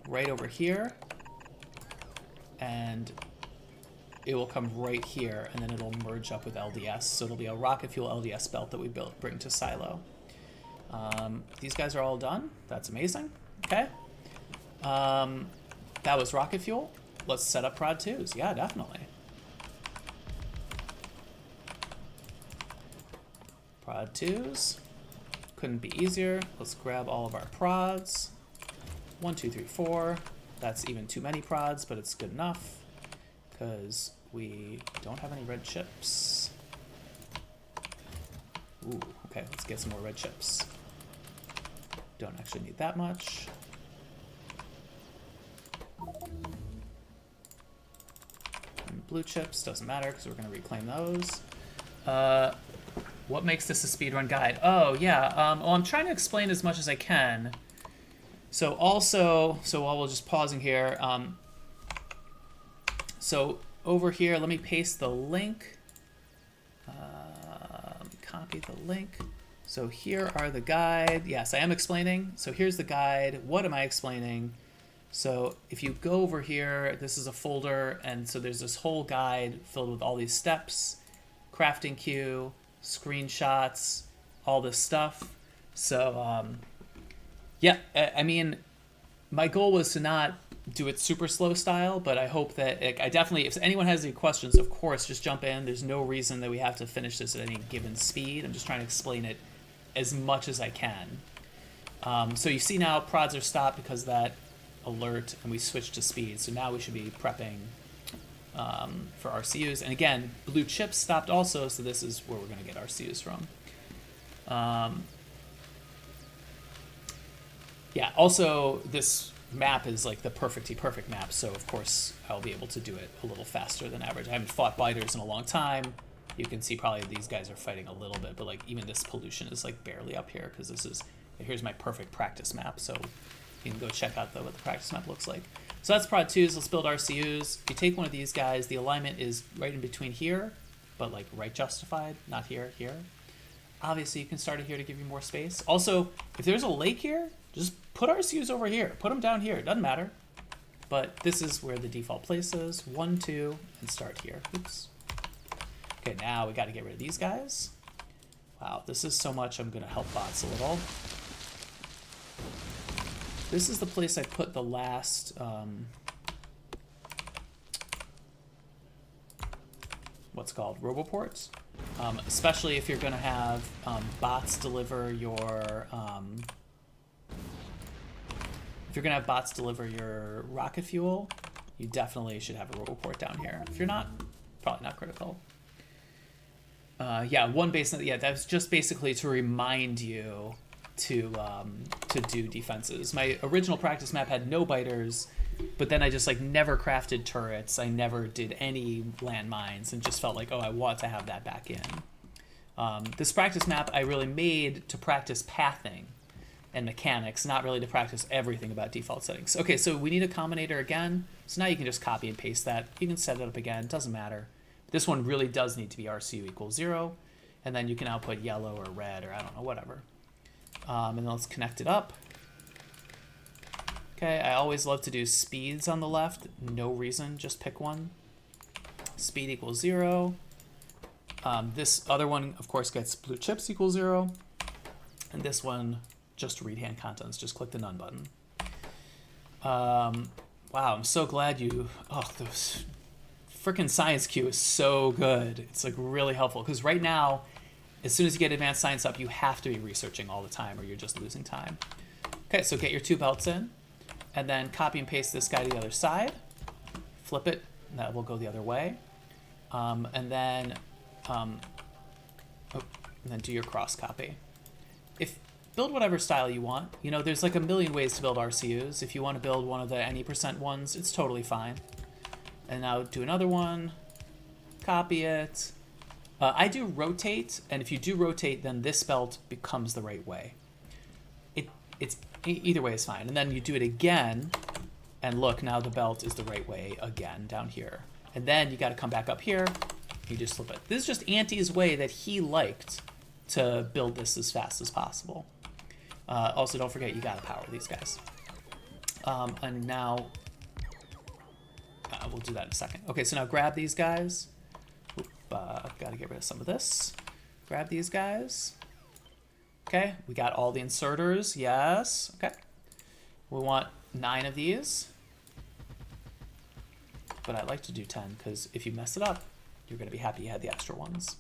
right over here. And it will come right here, and then it'll merge up with LDS. So it'll be a rocket fuel LDS belt that we bring to Silo. These guys are all done. That's amazing. Okay. That was rocket fuel. Let's set up prod 2s. Yeah, definitely. Prod Prod 2s. Couldn't be easier. Let's grab all of our prods. 1, 2, 3, 4. That's even too many prods, but it's good enough because we don't have any red chips. Ooh, okay, let's get some more red chips. Don't actually need that much. And blue chips, doesn't matter because we're going to reclaim those. What makes this a speedrun guide? Oh, yeah. Well, I'm trying to explain as much as I can. So also, while we're just pausing here, so over here, let me paste the link. Copy the link. So here are the guide. Yes, I am explaining. So here's the guide. What am I explaining? So if you go over here, this is a folder, and so there's this whole guide filled with all these steps, crafting queue, screenshots, all this stuff. So yeah, I mean, my goal was to not do it super slow style, but I hope that I definitely, if anyone has any questions, of course, just jump in. There's no reason that we have to finish this at any given speed. I'm just trying to explain it as much as I can. So you see now prods are stopped because of that alert, and we switched to speed. So now we should be prepping for RCUs. And again, blue chips stopped also, so this is where we're going to get RCUs from. Yeah, also this map is like the perfect map, so of course I'll be able to do it a little faster than average. I haven't fought biters in a long time. You can see probably these guys are fighting a little bit, but like even this pollution is like barely up here because this is, here's my perfect practice map, so you can go check out what the practice map looks like. So that's prod 2s. Let's build RCUs. If you take one of these guys, the alignment is right in between here, but like right justified, not here. Obviously you can start it here to give you more space. Also, if there's a lake here, just put RCUs over here. Put them down here. It doesn't matter. But this is where the default place is. 1, 2, and start here. Oops. Okay, now we got to get rid of these guys. Wow, this is so much. I'm going to help bots a little. This is the place I put the last... what's called roboports. Especially if you're going to have bots deliver your... if you're going to have bots deliver your rocket fuel, you definitely should have a roboport down here. If you're not, probably not critical. Yeah, one base. Yeah, that's just basically to remind you to do defenses. My original practice map had no biters, but then I just like never crafted turrets. I never did any landmines, and just felt like, oh, I want to have that back in. This practice map I really made to practice pathing and mechanics, not really to practice everything about default settings. Okay, so we need a combinator again. So now you can just copy and paste that. You can set it up again, doesn't matter. This one really does need to be RCU equals 0. And then you can output yellow or red or I don't know, whatever. And then let's connect it up. Okay, I always love to do speeds on the left. No reason, just pick one. Speed equals 0. This other one, of course, gets blue chips equals 0. And this one, just read hand contents. Just click the none button. Wow, I'm so glad you... Oh, those freaking science queue is so good. It's like really helpful because right now, as soon as you get advanced science up, you have to be researching all the time or you're just losing time. Okay, so get your 2 belts in and then copy and paste this guy to the other side. Flip it, and that will go the other way. And then do your cross copy. Build whatever style you want. You know, there's like a million ways to build RCUs. If you want to build one of the any % ones, it's totally fine. And now do another one, copy it. I do rotate, and if you do rotate, then this belt becomes the right way. It's either way is fine. And then you do it again, and look, now the belt is the right way again down here. And then you got to come back up here. You just flip it. This is just Anti's way that he liked to build this as fast as possible. Also, don't forget you got to power these guys. And now we'll do that in a second. Okay, so now grab these guys. Got to get rid of some of this. Grab these guys. Okay, we got all the inserters. Yes. Okay. We want 9 of these. But I like to do 10 because if you mess it up, you're going to be happy you had the extra ones.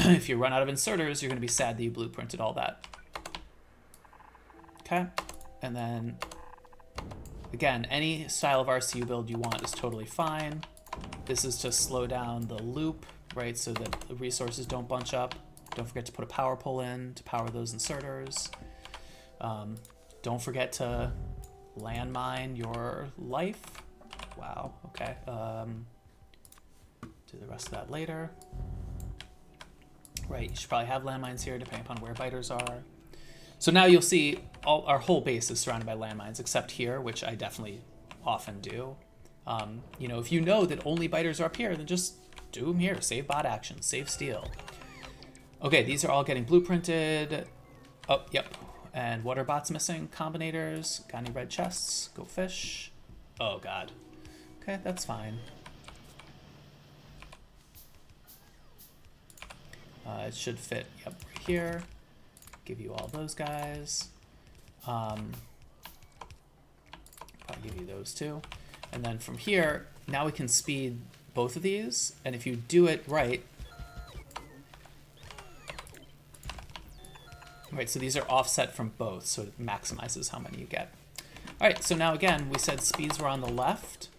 If you run out of inserters, you're going to be sad that you blueprinted all that. Okay, and then again, any style of RCU build you want is totally fine. This is to slow down the loop, right, so that the resources don't bunch up. Don't forget to put a power pole in to power those inserters. Don't forget to landmine your life. Wow, okay. Do the rest of that later. Right, you should probably have landmines here depending upon where biters are. So now you'll see our whole base is surrounded by landmines, except here, which I definitely often do. You know, if you know that only biters are up here, then just do them here. Save bot action, save steel. Okay, these are all getting blueprinted. Oh, yep. And what are bots missing? Combinators. Got any red chests? Go fish. Oh, God. Okay, that's fine. It should fit, yep, right here. Give you all those guys. Probably give you those too. And then from here, now we can speed both of these. And if you do it right, so these are offset from both, so it maximizes how many you get. All right, so now again, we said speeds were on the left,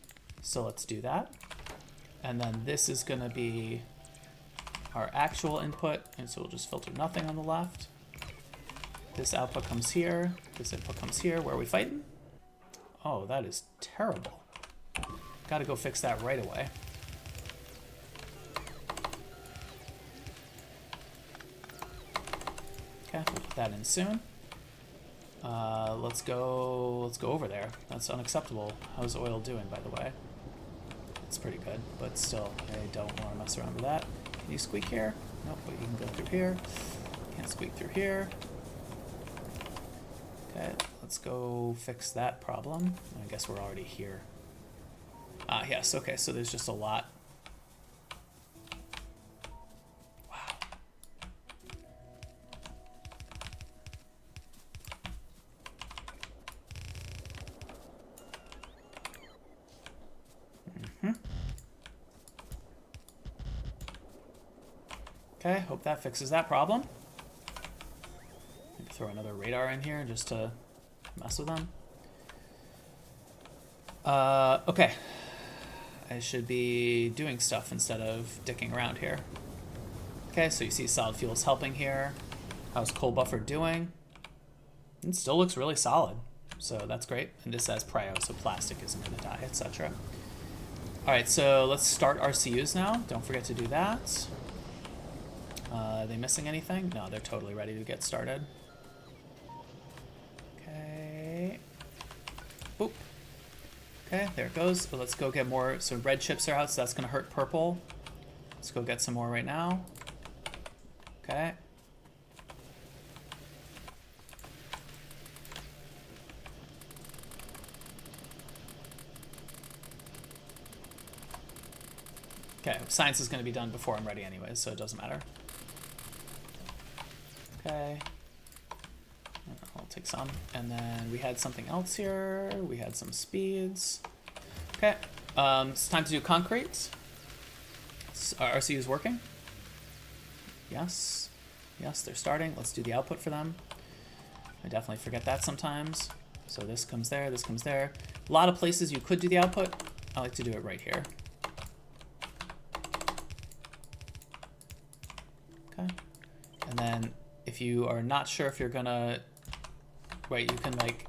so let's do that. And then this is gonna be our actual input, and so we'll just filter nothing on the left. This output comes here, this input comes here. Where are we fighting? Oh, that is terrible. Gotta go fix that right away. Okay, we'll put that in soon. Let's go over there. That's unacceptable. How's oil doing, by the way? It's pretty good, but still, I don't want to mess around with that. Can you squeak here? Nope, but you can go through here. Can't squeak through here. Okay, let's go fix that problem. I guess we're already here. Ah, yes, okay, so there's just a lot. Wow. Okay, hope that fixes that problem. Maybe throw another radar in here just to mess with them. Okay. I should be doing stuff instead of dicking around here. Okay, so you see solid fuels helping here. How's coal buffer doing? It still looks really solid, so that's great. And this has prio, so plastic isn't going to die, etc. All right, so let's start RCUs now. Don't forget to do that. Are they missing anything? No, they're totally ready to get started. Okay. Boop. Okay, there it goes. But let's go get more. So red chips are out, so that's going to hurt purple. Let's go get some more right now. Okay. Okay, science is going to be done before I'm ready anyways, so it doesn't matter. Okay. I'll take some. And then we had something else here. We had some speeds. Okay. It's time to do concrete. Our RCU is working. Yes. Yes, they're starting. Let's do the output for them. I definitely forget that sometimes. So this comes there, this comes there. A lot of places you could do the output. I like to do it right here. Okay. And then if you are not sure if you're gonna, right, you can like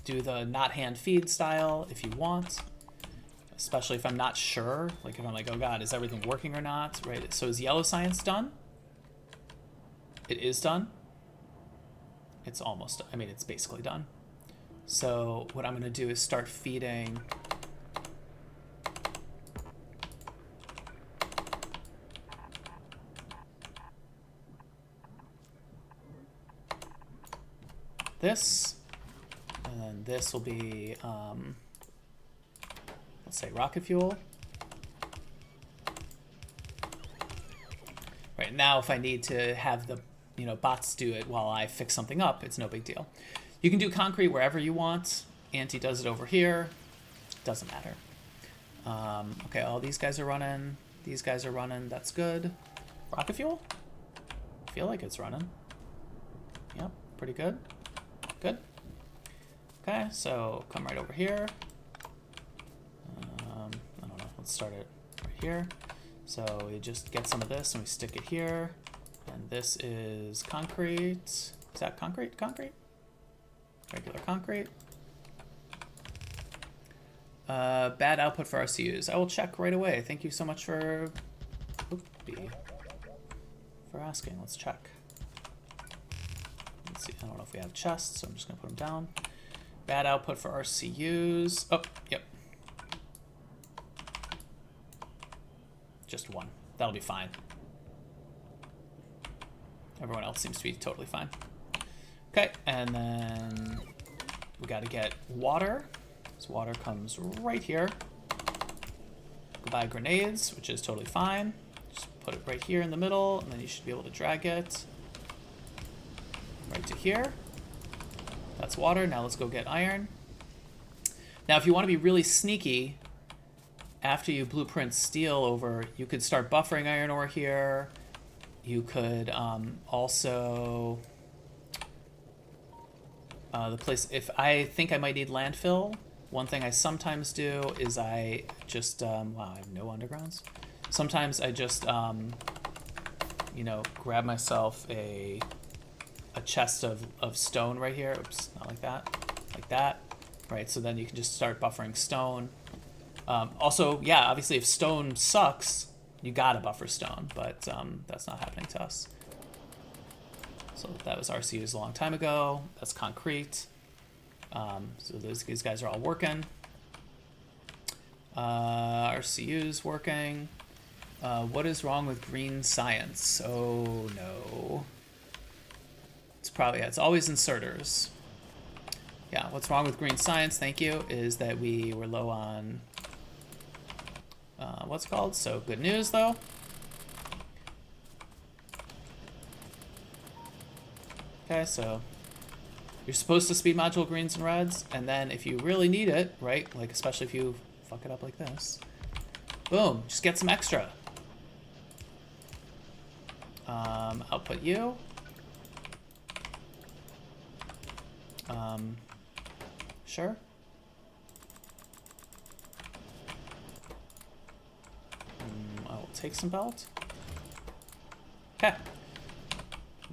do the not hand feed style if you want, especially if I'm not sure, like if I'm like, oh God, is everything working or not, right? So is yellow science done? It is done. It's almost, I mean, it's basically done. So what I'm gonna do is start feeding this, and then this will be, let's say rocket fuel. Right, now if I need to have the, you know, bots do it while I fix something up, it's no big deal. You can do concrete wherever you want. Anti does it over here. Doesn't matter. Okay, all these guys are running. These guys are running. That's good. Rocket fuel? feel like it's running. Yep, pretty good. Good. Okay, so come right over here. I don't know, let's start it right here. So we just get some of this and we stick it here. And this is concrete. Is that concrete? Concrete? Regular concrete. Bad output for RCUs. I will check right away. Thank you so much for asking. Let's check. Let's see. I don't know if we have chests, so I'm just gonna put them down. Bad output for RCUs. Oh, yep. Just one. That'll be fine. Everyone else seems to be totally fine. Okay, and then we gotta get water. This water comes right here. Go buy grenades, which is totally fine. Just put it right here in the middle, and then you should be able to drag it right to here. That's water. Now let's go get iron. Now, if you want to be really sneaky, after you blueprint steel over, you could start buffering iron ore here. You could also... the place, if I think I might need landfill, one thing I sometimes do is I just, wow, I have no undergrounds. Sometimes I just, you know, grab myself a chest of stone right here. Oops, not like that, right? So then you can just start buffering stone. Also, yeah, obviously if stone sucks, you gotta buffer stone, but that's not happening to us. So that was RCUs a long time ago. That's concrete. So these guys are all working. RCU's working. What is wrong with green science? Oh no. It's probably, yeah, it's always inserters. Yeah, what's wrong with green science, thank you, is that we were low on, what's it called? So good news though. Okay, so you're supposed to speed module greens and reds, and then if you really need it, right, like especially if you fuck it up like this, boom, just get some extra. Output you. Sure. I will take some belt. Okay.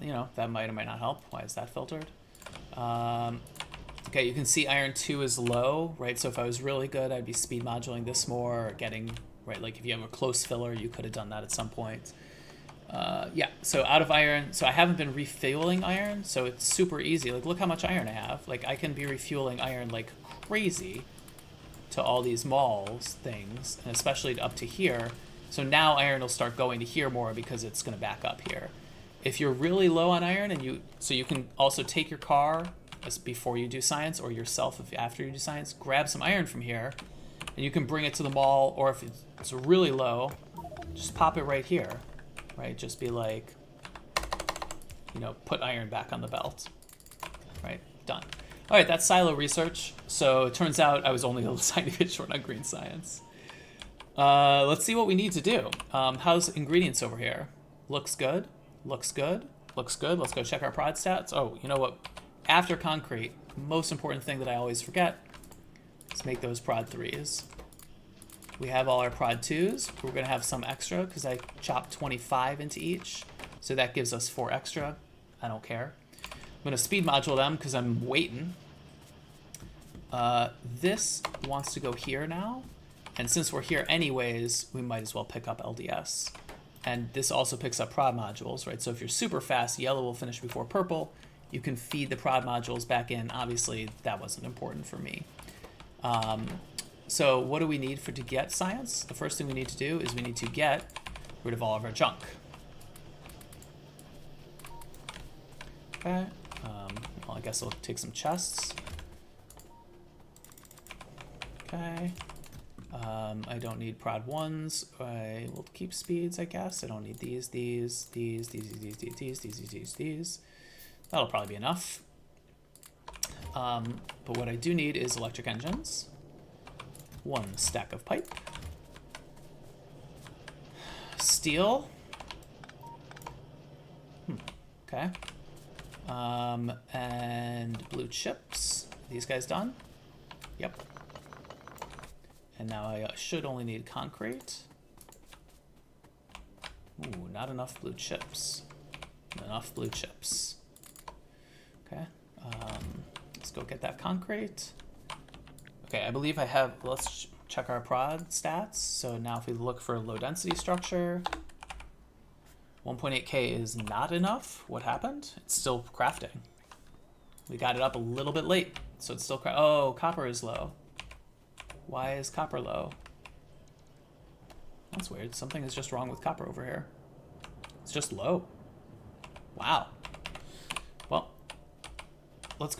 You know, that might or might not help. Why is that filtered? Okay, you can see iron 2 is low, right? So if I was really good, I'd be speed modulating this more, or getting, right, like if you have a close filler, you could have done that at some point. Yeah, so out of iron, so I haven't been refueling iron, so it's super easy. Like, look how much iron I have. Like, I can be refueling iron like crazy to all these malls things, and especially up to here. So now iron will start going to here more because it's going to back up here. If you're really low on iron, and so you can also take your car as before you do science, or yourself after you do science, grab some iron from here, and you can bring it to the mall, or if it's really low, just pop it right here. Right, just be like, you know, put iron back on the belt. Right, done. All right, that's silo research. So it turns out I was only a tiny bit short on green science. Let's see what we need to do. How's ingredients over here? Looks good, looks good, looks good. Let's go check our prod stats. Oh, you know what? After concrete, most important thing that I always forget is make those prod 3s. We have all our prod 2s. We're going to have some extra because I chopped 25 into each. So that gives us 4 extra. I don't care. I'm going to speed module them because I'm waiting. This wants to go here now. And since we're here anyways, we might as well pick up LDS. And this also picks up prod modules, right? So if you're super fast, yellow will finish before purple. You can feed the prod modules back in. Obviously, that wasn't important for me. So what do we need to get science? The first thing we need to do is we need to get rid of all of our junk. Okay. Well, I guess I'll take some chests. Okay. I don't need prod 1s. I will keep speeds, I guess. I don't need these. That'll probably be enough. But what I do need is electric engines. 1 stack of pipe. Steel. Okay. And blue chips. These guys done? Yep. And now I should only need concrete. Ooh, not enough blue chips. Enough blue chips. Okay. Let's go get that concrete. Okay, I believe I have, let's check our prod stats. So now if we look for a low density structure, 1.8K is not enough. What happened? It's still crafting. We got it up a little bit late, so it's still oh, copper is low. Why is copper low? That's weird. Something is just wrong with copper over here. It's just low. Wow. Well, let's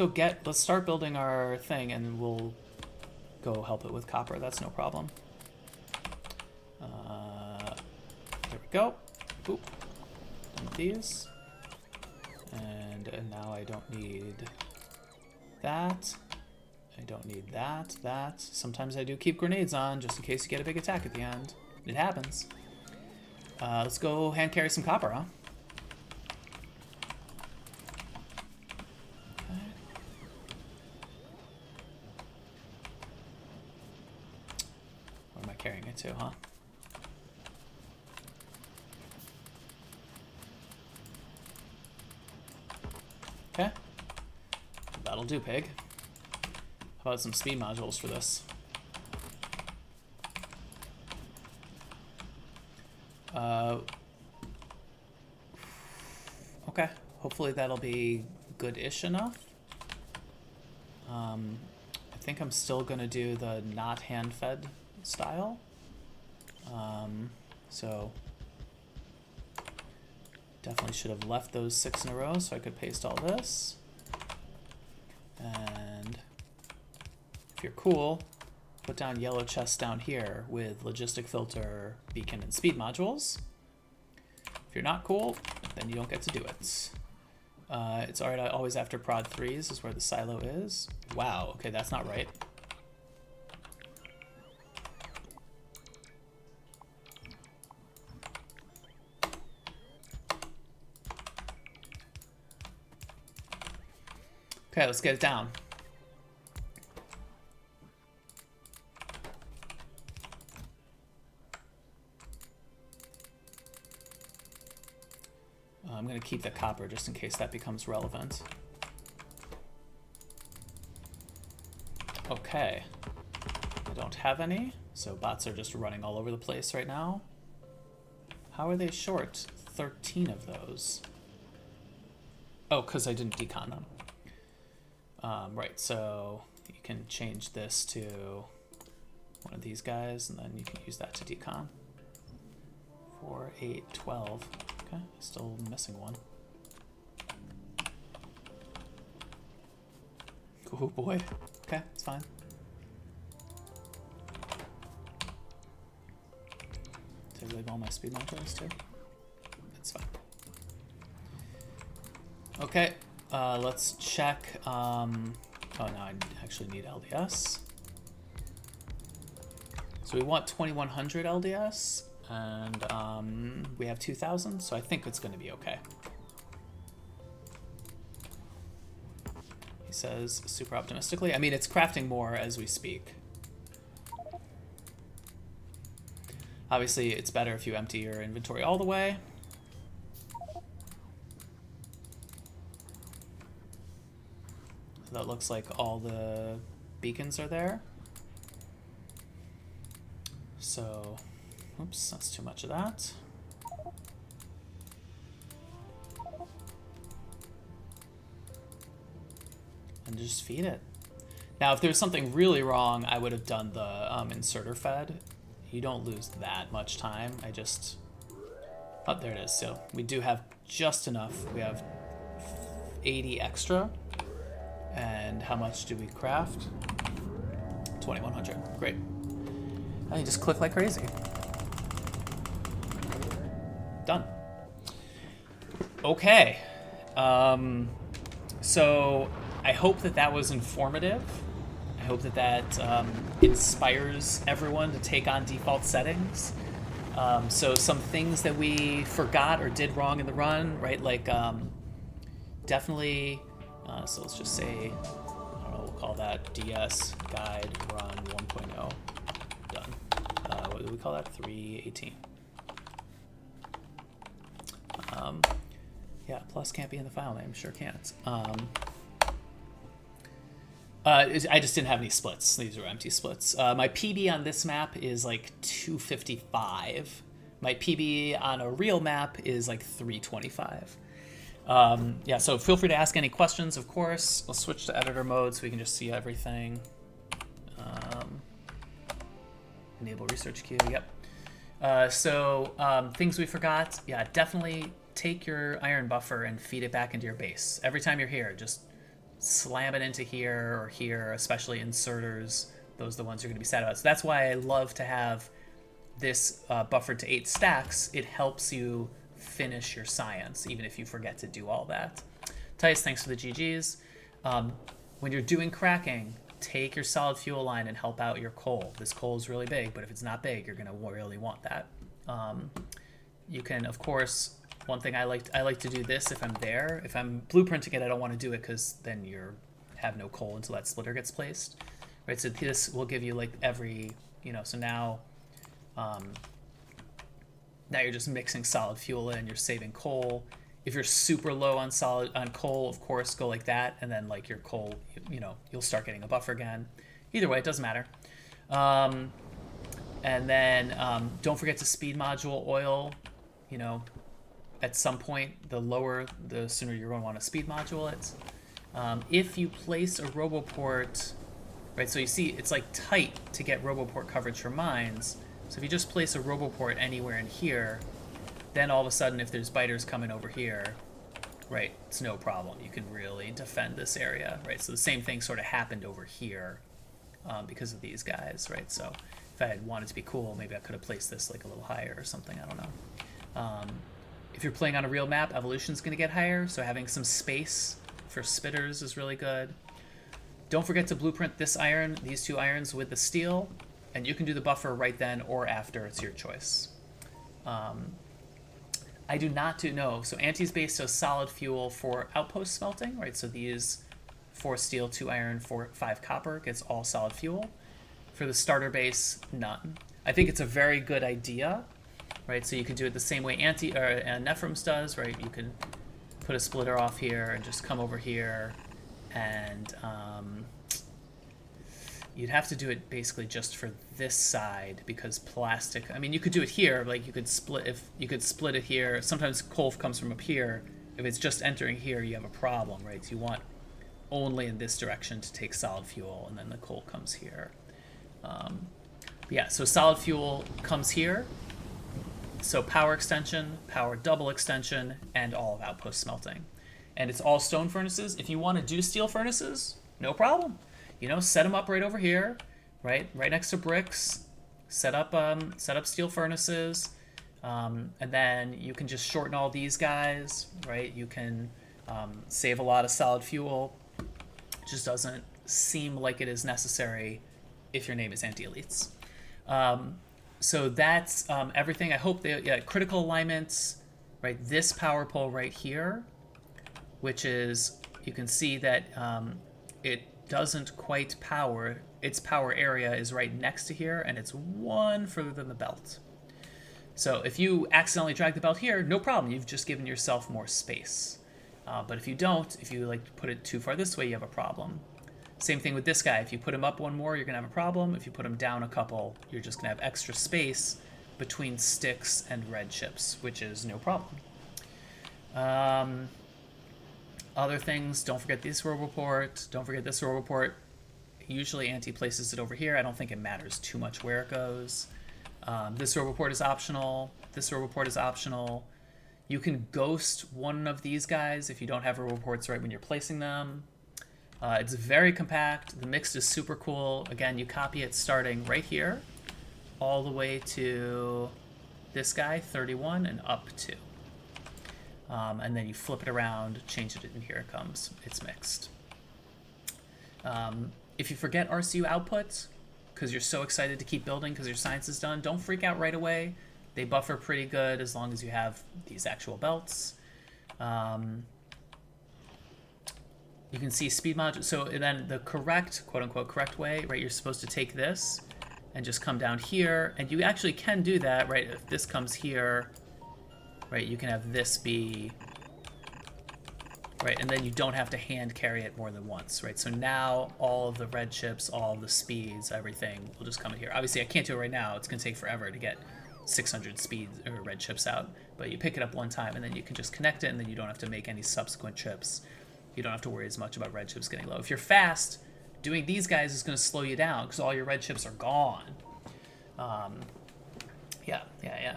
start building our thing and we'll go help it with copper. That's no problem. There we go. Boop. Done with these. And now I don't need that. I don't need that. Sometimes I do keep grenades on just in case you get a big attack at the end. It happens. Let's go hand carry some copper, huh? Okay. Where am I carrying it to, huh? Okay. That'll do, pig. How about some speed modules for this? Okay. Hopefully that'll be good-ish enough. I think I'm still gonna do the not hand-fed style. So definitely should have left those 6 in a row so I could paste all this. And if you're cool, put down yellow chests down here with logistic filter, beacon, and speed modules. If you're not cool, then you don't get to do it. It's always after prod 3s is where the silo is. Wow, okay, that's not right. Okay, let's get it down. I'm going to keep the copper just in case that becomes relevant. Okay. I don't have any, so bots are just running all over the place right now. How are they short 13 of those? Oh, because I didn't decon them. Right, so you can change this to one of these guys, and then you can use that to decon. 4, 8, 12. Okay, still missing one. Oh boy. Okay, it's fine. Did I leave all my speed modules too? It's fine. Okay, let's check. Oh no, I actually need LDS. So we want 2100 LDS. And we have 2,000, so I think it's going to be okay. He says super optimistically. I mean, it's crafting more as we speak. Obviously, it's better if you empty your inventory all the way. That looks like all the beacons are there. So... oops, that's too much of that. And just feed it. Now, if there was something really wrong, I would have done the inserter fed. You don't lose that much time. I just... oh, there it is. So we do have just enough. We have 80 extra. And how much do we craft? 2,100. Great. I can just click like crazy. Done. Okay. So I hope that was informative. I hope that inspires everyone to take on default settings. So some things that we forgot or did wrong in the run, right? Like definitely, so let's just say, I don't know, we'll call that DS guide run 1.0 done. What do we call that? 318. Yeah, plus can't be in the file name. Sure can't. I just didn't have any splits. These are empty splits. My PB on this map is like 255. My PB on a real map is like 325. Yeah, so feel free to ask any questions, of course. Let's switch to editor mode so we can just see everything. Enable research queue, yep. Things we forgot. Yeah, definitely take your iron buffer and feed it back into your base. Every time you're here, just slam it into here or here, especially inserters. Those are the ones you're going to be sad about. So that's why I love to have this buffered to 8 stacks. It helps you finish your science, even if you forget to do all that. Tice, thanks for the GGs. When you're doing cracking, take your solid fuel line and help out your coal. This coal is really big, but if it's not big, you're going to really want that. You can, of course, one thing I like to do this if I'm there. If I'm blueprinting it, I don't want to do it because then you have no coal until that splitter gets placed. Right, so this will give you like every, so now you're just mixing solid fuel in, you're saving coal. If you're super low on coal, of course, go like that, and then like your coal, you'll start getting a buffer again. Either way, it doesn't matter. And then don't forget to speed module oil. At some point, the sooner you're going to want to speed module it. If you place a roboport, right? So you see, it's like tight to get roboport coverage for mines. So if you just place a roboport anywhere in here, then all of a sudden, if there's biters coming over here, right, it's no problem. You can really defend this area, right? So the same thing sort of happened over here because of these guys, right? So if I had wanted to be cool, maybe I could have placed this like a little higher or something. I don't know. If you're playing on a real map, evolution's going to get higher, so having some space for spitters is really good. Don't forget to blueprint these 2 irons with the steel, and you can do the buffer right then or after. It's your choice. I do not no. So Anti's base does solid fuel for outpost smelting, right? So these 4 steel, 2 iron, 5 copper gets all solid fuel. For the starter base, none. I think it's a very good idea, right? So you can do it the same way Nephrum's does, right? You can put a splitter off here and just come over here, and you'd have to do it basically just for this side because plastic. I mean, you could do it here, like you could split it here. Sometimes coal comes from up here. If it's just entering here, you have a problem, right? So you want only in this direction to take solid fuel, and then the coal comes here. Yeah, so solid fuel comes here. So power extension, power double extension, and all of outpost smelting. And it's all stone furnaces. If you want to do steel furnaces, no problem. Set them up right over here, right next to bricks. Set up steel furnaces, and then you can just shorten all these guys, right? You can save a lot of solid fuel. It just doesn't seem like it is necessary if your name is Anti-Elites. So that's everything. I hope critical alignments, right? This power pole right here, which is, you can see that it doesn't quite power. Its power area is right next to here, and it's 1 further than the belt. So if you accidentally drag the belt here, no problem. You've just given yourself more space. But if you don't, if you like put it too far this way, you have a problem. Same thing with this guy. If you put him up 1 more, you're going to have a problem. If you put him down a couple, you're just going to have extra space between sticks and red chips, which is no problem. Other things, don't forget this roboport. Don't forget this roboport. Usually Anti places it over here. I don't think it matters too much where it goes. This roboport is optional. This roboport is optional. You can ghost one of these guys if you don't have roboports right when you're placing them. It's very compact. The mixed is super cool. Again, you copy it starting right here all the way to this guy, 31, and up to. And then you flip it around, change it, and here it comes. It's mixed. If you forget RCU output, because you're so excited to keep building because your science is done, don't freak out right away. They buffer pretty good as long as you have these actual belts. you can see speed module. So then the correct, quote unquote, correct way, right? You're supposed to take this and just come down here, and you actually can do that, right? If this comes here, right, you can have this be, right, and then you don't have to hand carry it more than once, right? So now all of the red chips, all of the speeds, everything will just come in here. Obviously, I can't do it right now. It's going to take forever to get 600 speeds or red chips out, but you pick it up one time, and then you can just connect it, and then you don't have to make any subsequent trips. You don't have to worry as much about red chips getting low. If you're fast, doing these guys is going to slow you down because all your red chips are gone. Yeah,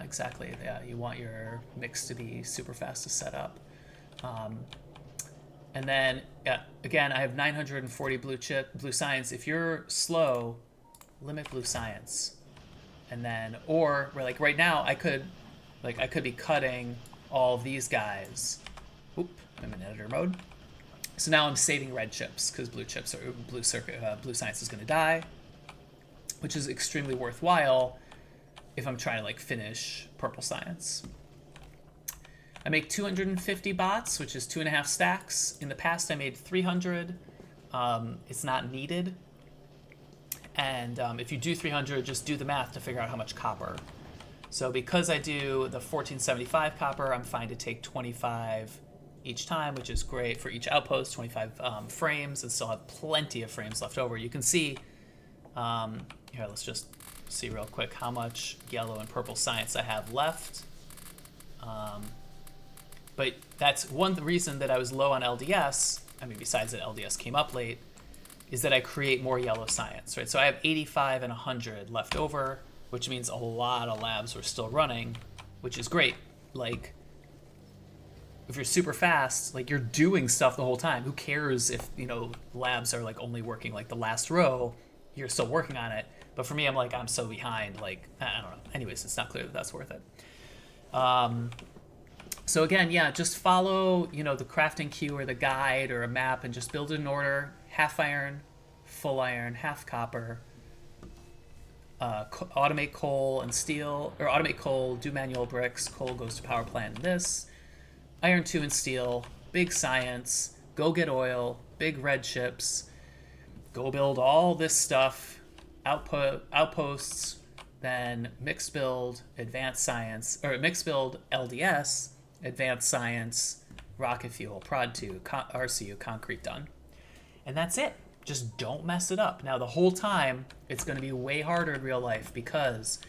exactly. Yeah, you want your mix to be super fast to set up. And then, yeah, again, I have 940 blue science. If you're slow, limit blue science. And then, or like right now, I could be cutting all these guys. Oop, I'm in editor mode. So now I'm saving red chips because blue science is going to die, which is extremely worthwhile if I'm trying to like finish purple science. I make 250 bots, which is 2.5 stacks. In the past, I made 300. It's not needed. And if you do 300, just do the math to figure out how much copper. So because I do the 1475 copper, I'm fine to take 25 each time, which is great for each outpost, 25 frames, and still have plenty of frames left over. You can see, here, let's just see real quick how much yellow and purple science I have left. But that's one reason that I was low on LDS, I mean, besides that LDS came up late, is that I create more yellow science, right? So I have 85 and 100 left over, which means a lot of labs are still running, which is great. Like, if you're super fast, like you're doing stuff the whole time. Who cares if, you know, labs are like only working like the last row, you're still working on it. But for me, I'm like, I'm so behind, like, I don't know. Anyways, it's not clear that that's worth it. So again, yeah, just follow, you know, the crafting queue or the guide or a map and just build it in order. Half iron, full iron, half copper. Automate coal and steel, or automate coal, do manual bricks. Coal goes to power plant in this. Iron 2 and steel, big science, go get oil, big red chips, go build all this stuff, outposts, then mixed build, advanced science, or mixed build LDS, advanced science, rocket fuel, prod 2, RCU, concrete done. And that's it. Just don't mess it up. Now, the whole time, it's going to be way harder in real life because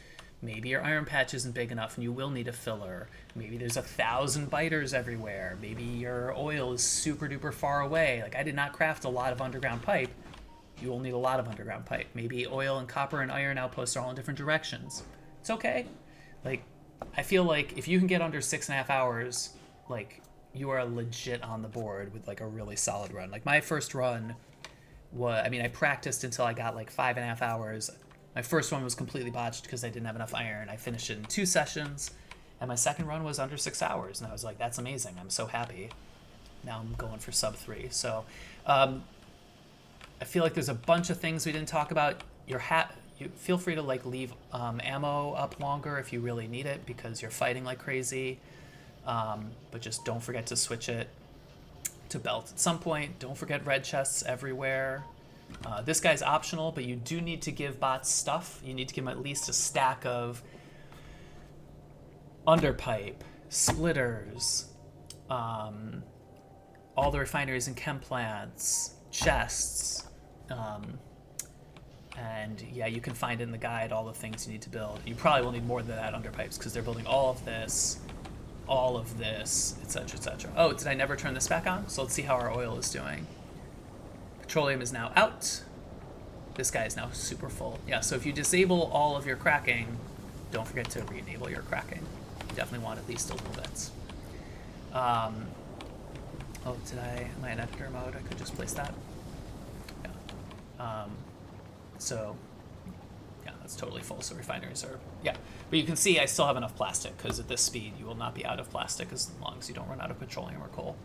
maybe your iron patch isn't big enough and you will need a filler. Maybe there's 1,000 biters everywhere. Maybe your oil is super duper far away. Like, I did not craft a lot of underground pipe. You will need a lot of underground pipe. Maybe oil and copper and iron outposts are all in different directions. It's okay. Like, I feel like if you can get under 6.5 hours, like, you are legit on the board with like a really solid run. Like, my first run was, I mean, I practiced until I got like 5.5 hours. My first one was completely botched because I didn't have enough iron. I finished it in 2 sessions, and my second run was under 6 hours, and I was like, that's amazing. I'm so happy. Now I'm going for sub 3. So I feel like there's a bunch of things we didn't talk about. You feel free to like leave ammo up longer if you really need it because you're fighting like crazy. But just don't forget to switch it to belt at some point. Don't forget red chests everywhere. This guy's optional, but you do need to give bots stuff. You need to give them at least a stack of underpipe, splitters, all the refineries and chem plants, chests, and yeah, you can find in the guide all the things you need to build. You probably will need more than that underpipes because they're building all of this, etc., etc. Oh, did I never turn this back on? So let's see how our oil is doing. Petroleum is now out. This guy is now super full. Yeah, so if you disable all of your cracking, don't forget to re-enable your cracking. You definitely want at least a little bit. Oh, am I in editor mode? I could just place that. Yeah. So, yeah, that's totally full. So refineries are, yeah. But you can see I still have enough plastic because at this speed, you will not be out of plastic as long as you don't run out of petroleum or coal.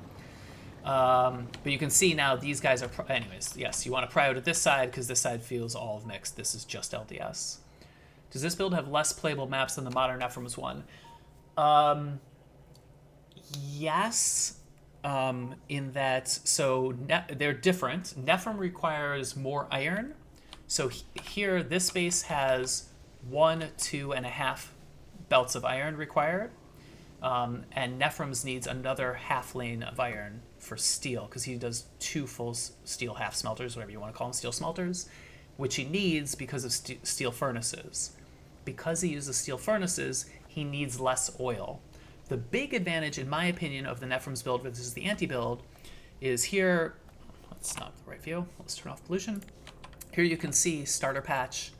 But you can see now these guys are, anyways, yes, you want to prio to this side because this side feels all mixed. This is just LDS. Does this build have less playable maps than the modern Ephrem's one? Yes. in that, so they're different. Nephrim requires more iron. So here, this base has 1, 2.5 belts of iron required. And Nephrim's needs another half lane of iron for steel, because he does 2 full steel half smelters, whatever you want to call them, steel smelters, which he needs because of steel furnaces. Because he uses steel furnaces, he needs less oil. The big advantage, in my opinion, of the Nephrim's build versus the anti-build is here. That's not the right view. Let's turn off pollution. Here you can see starter patch,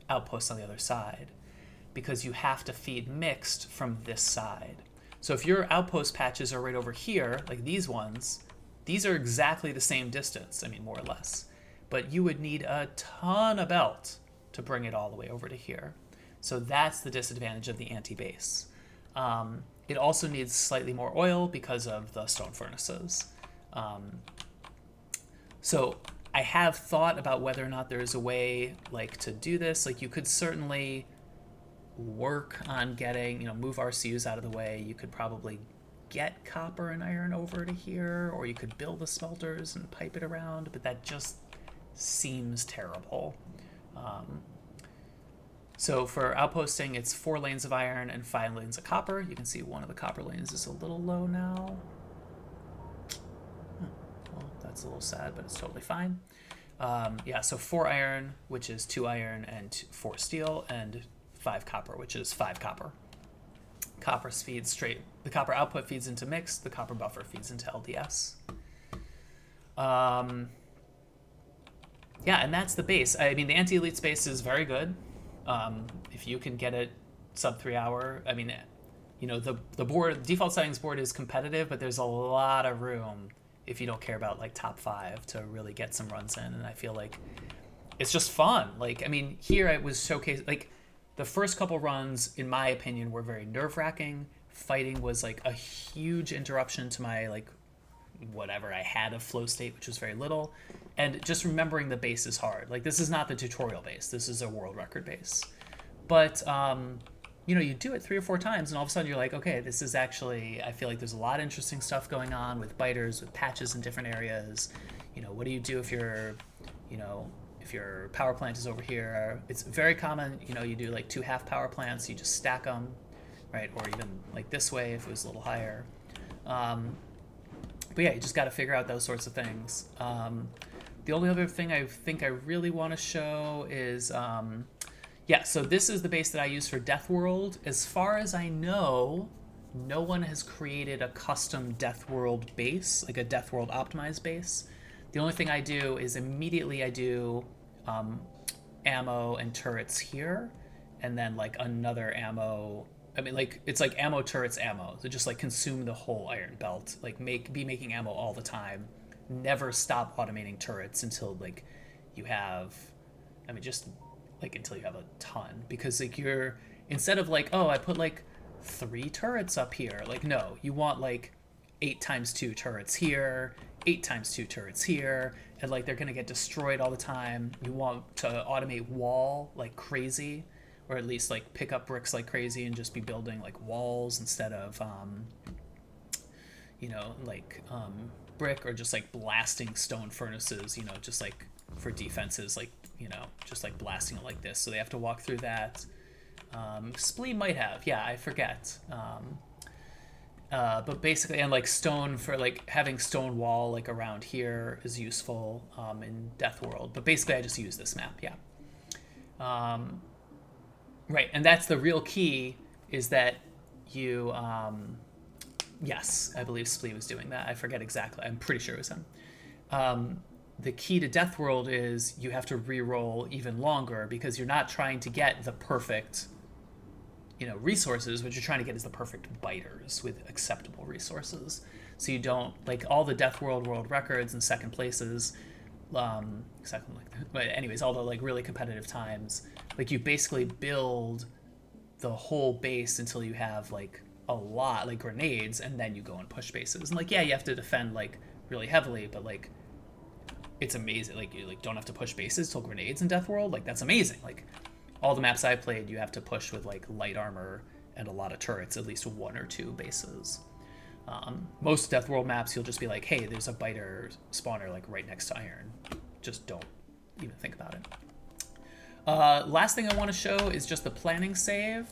outposts on the other side, because you have to feed mixed from this side. So if your outpost patches are right over here, like these ones, these are exactly the same distance, I mean, more or less. But you would need a ton of belt to bring it all the way over to here. So that's the disadvantage of the anti-base. It also needs slightly more oil because of the stone furnaces. So I have thought about whether or not there's a way like to do this. Like you could certainly work on getting, move RCUs out of the way. You could probably get copper and iron over to here, or you could build the smelters and pipe it around, but that just seems terrible. So for outposting, it's 4 lanes of iron and 5 lanes of copper. You can see one of the copper lanes is a little low now. Well, that's a little sad, but it's totally fine. Yeah, so 4 iron, which is 2 iron and 4 steel, and 5 copper, which is 5 copper. Copper feeds straight. The copper output feeds into mixed. The copper buffer feeds into LDS. Yeah, and that's the base. I mean, the anti-elite space is very good. If you can get it sub 3 hour, I mean, the board default settings board is competitive, but there's a lot of room if you don't care about like top 5 to really get some runs in. And I feel like it's just fun. Like, I mean, here I was showcased, like the first couple runs, in my opinion, were very nerve-wracking. Fighting was like a huge interruption to my like whatever I had of flow state, which was very little. And just remembering the base is hard. Like, this is not the tutorial base. This is a world record base. But, you do it 3 or 4 times, and all of a sudden you're like, okay, this is actually, I feel like there's a lot of interesting stuff going on with biters, with patches in different areas. What do you do if your power plant is over here? It's very common, you do like 2 half power plants, you just stack them, right? Or even like this way if it was a little higher. But yeah, you just got to figure out those sorts of things. The only other thing I think I really want to show is, so this is the base that I use for Death World. As far as I know, no one has created a custom Death World base, like a Death World optimized base. The only thing I do is immediately I do ammo and turrets here, and then like another ammo. I mean, like, it's like ammo, turrets, ammo. So just like consume the whole iron belt, like be making ammo all the time. Never stop automating turrets until like you have, just like until you have a ton, because like instead of like, oh, I put like 3 turrets up here. Like, no, you want like 8 times 2 turrets here, 8 times 2 turrets here, and like they're gonna get destroyed all the time. You want to automate wall like crazy, or at least like pick up bricks like crazy and just be building like walls instead of brick, or just like blasting stone furnaces, just like for defenses, like just like blasting it like this, so they have to walk through that. Splee might have, yeah, I forget. But basically, and like stone, for like having stone wall like around here is useful in Death World, but basically I just use this map. Yeah. Right, and that's the real key, is that you, yes, I believe Splee was doing that. I forget exactly. I'm pretty sure it was him. The key to Death World is you have to re-roll even longer, because you're not trying to get the perfect, resources. What you're trying to get is the perfect biters with acceptable resources. So you don't, like, all the Death World world records and second places, but anyways, all the like really competitive times, like you basically build the whole base until you have like a lot, like grenades, and then you go and push bases. And like, yeah, you have to defend like really heavily, but like it's amazing. Like, you like don't have to push bases till grenades in Death World. Like, that's amazing. Like, all the maps I've played, you have to push with like light armor and a lot of turrets, at least 1 or 2 bases. Most Death World maps, you'll just be like, hey, there's a biter spawner like right next to iron. Just don't even think about it. Last thing I want to show is just the planning save.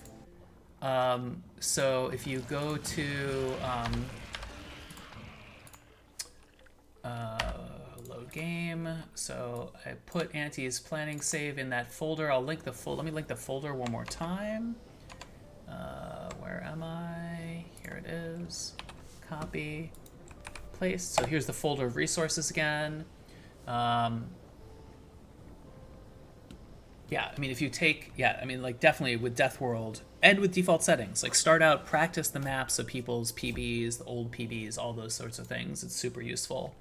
So if you go to load game, so I put Auntie's planning save in that folder. I'll link the let me link the folder one more time. Where am I? Here it is. Copy, paste. So here's the folder of resources again. Yeah, I mean, if you take, like definitely with Death World and with default settings, like start out, practice the maps of people's PBs, the old PBs, all those sorts of things. It's super useful.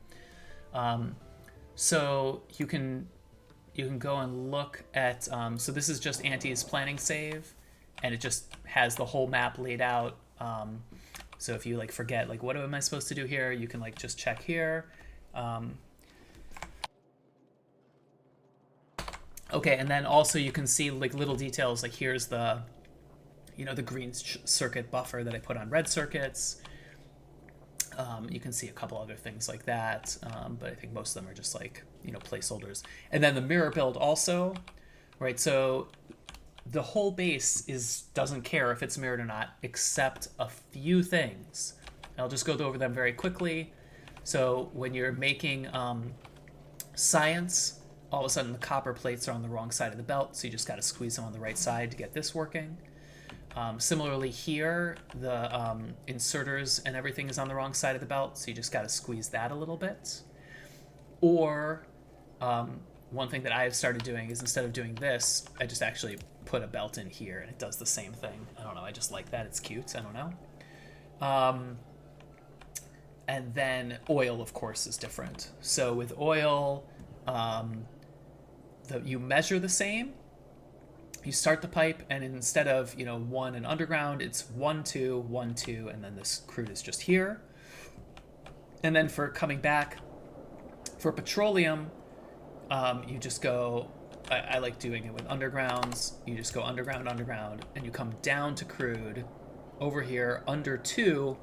So you can go and look at, so this is just Auntie's planning save, and it just has the whole map laid out. So if you like forget, like, what am I supposed to do here? You can like just check here. Okay, and then also you can see like little details, like here's the, the green circuit buffer that I put on red circuits. You can see a couple other things like that, but I think most of them are just like, placeholders. And then the mirror build also, right? So the whole base doesn't care if it's mirrored or not, except a few things. I'll just go over them very quickly. So when you're making science, all of a sudden the copper plates are on the wrong side of the belt, so you just got to squeeze them on the right side to get this working. Similarly here, the inserters and everything is on the wrong side of the belt, so you just got to squeeze that a little bit. Or one thing that I've started doing is instead of doing this, I just actually put a belt in here and it does the same thing. I don't know, I just like that, it's cute, I don't know. And then oil, of course, is different. So with oil, you measure the same. You start the pipe, and instead of 1 and underground, it's 1 2 1 2, and then this crude is just here. And then for coming back, for petroleum, you just go. I like doing it with undergrounds. You just go underground, and you come down to crude, over here under 2,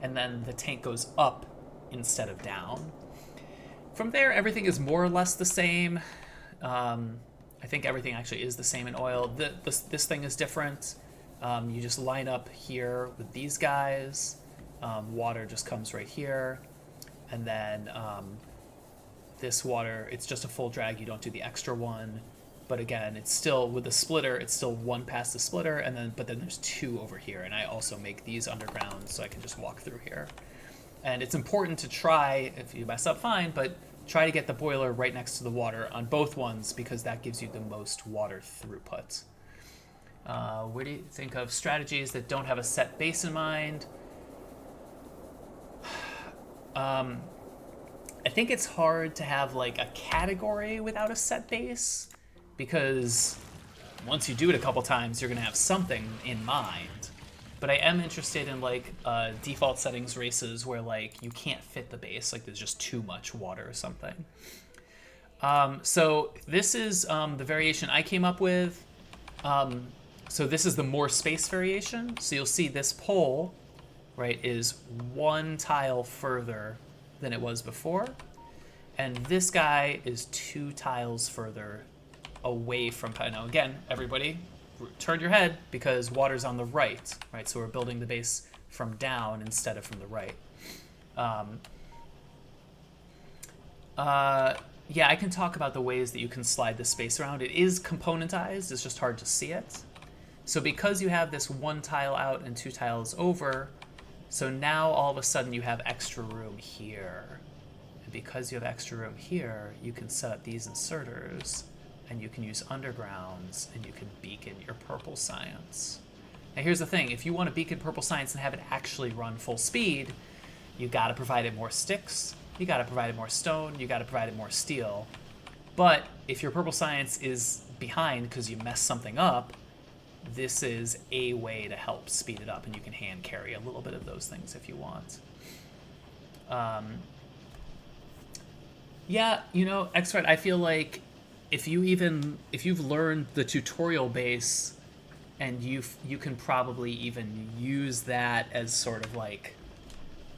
and then the tank goes up instead of down. From there, everything is more or less the same. I think everything actually is the same in oil. This thing is different. You just line up here with these guys. Water just comes right here. And then this water, it's just a full drag. You don't do the extra one. But again, it's still, with the splitter, it's still 1 past the splitter, but then there's 2 over here. And I also make these underground so I can just walk through here. And it's important to try, if you mess up, fine, but try to get the boiler right next to the water on both ones, because that gives you the most water throughput. What do you think of strategies that don't have a set base in mind? I think it's hard to have like a category without a set base, because once you do it a couple times, you're going to have something in mind. But I am interested in like default settings races where like you can't fit the base, like there's just too much water or something. So this is the variation I came up with. So this is the more space variation. So you'll see this pole, right, is 1 tile further than it was before. And this guy is 2 tiles further away from, now again, everybody, turn your head because water's on the right, right? So we're building the base from down instead of from the right. Yeah, I can talk about the ways that you can slide the space around. It is componentized, it's just hard to see it. So because you have this 1 tile out and 2 tiles over, so now all of a sudden you have extra room here. And because you have extra room here, you can set up these inserters, and you can use undergrounds, and you can beacon your purple science. Now here's the thing, if you want to beacon purple science and have it actually run full speed, you gotta provide it more sticks, you gotta provide it more stone, you gotta provide it more steel. But if your purple science is behind because you messed something up, this is a way to help speed it up, and you can hand carry a little bit of those things if you want. Yeah, Xrite, I feel like if you've learned the tutorial base, and you can probably even use that as sort of like,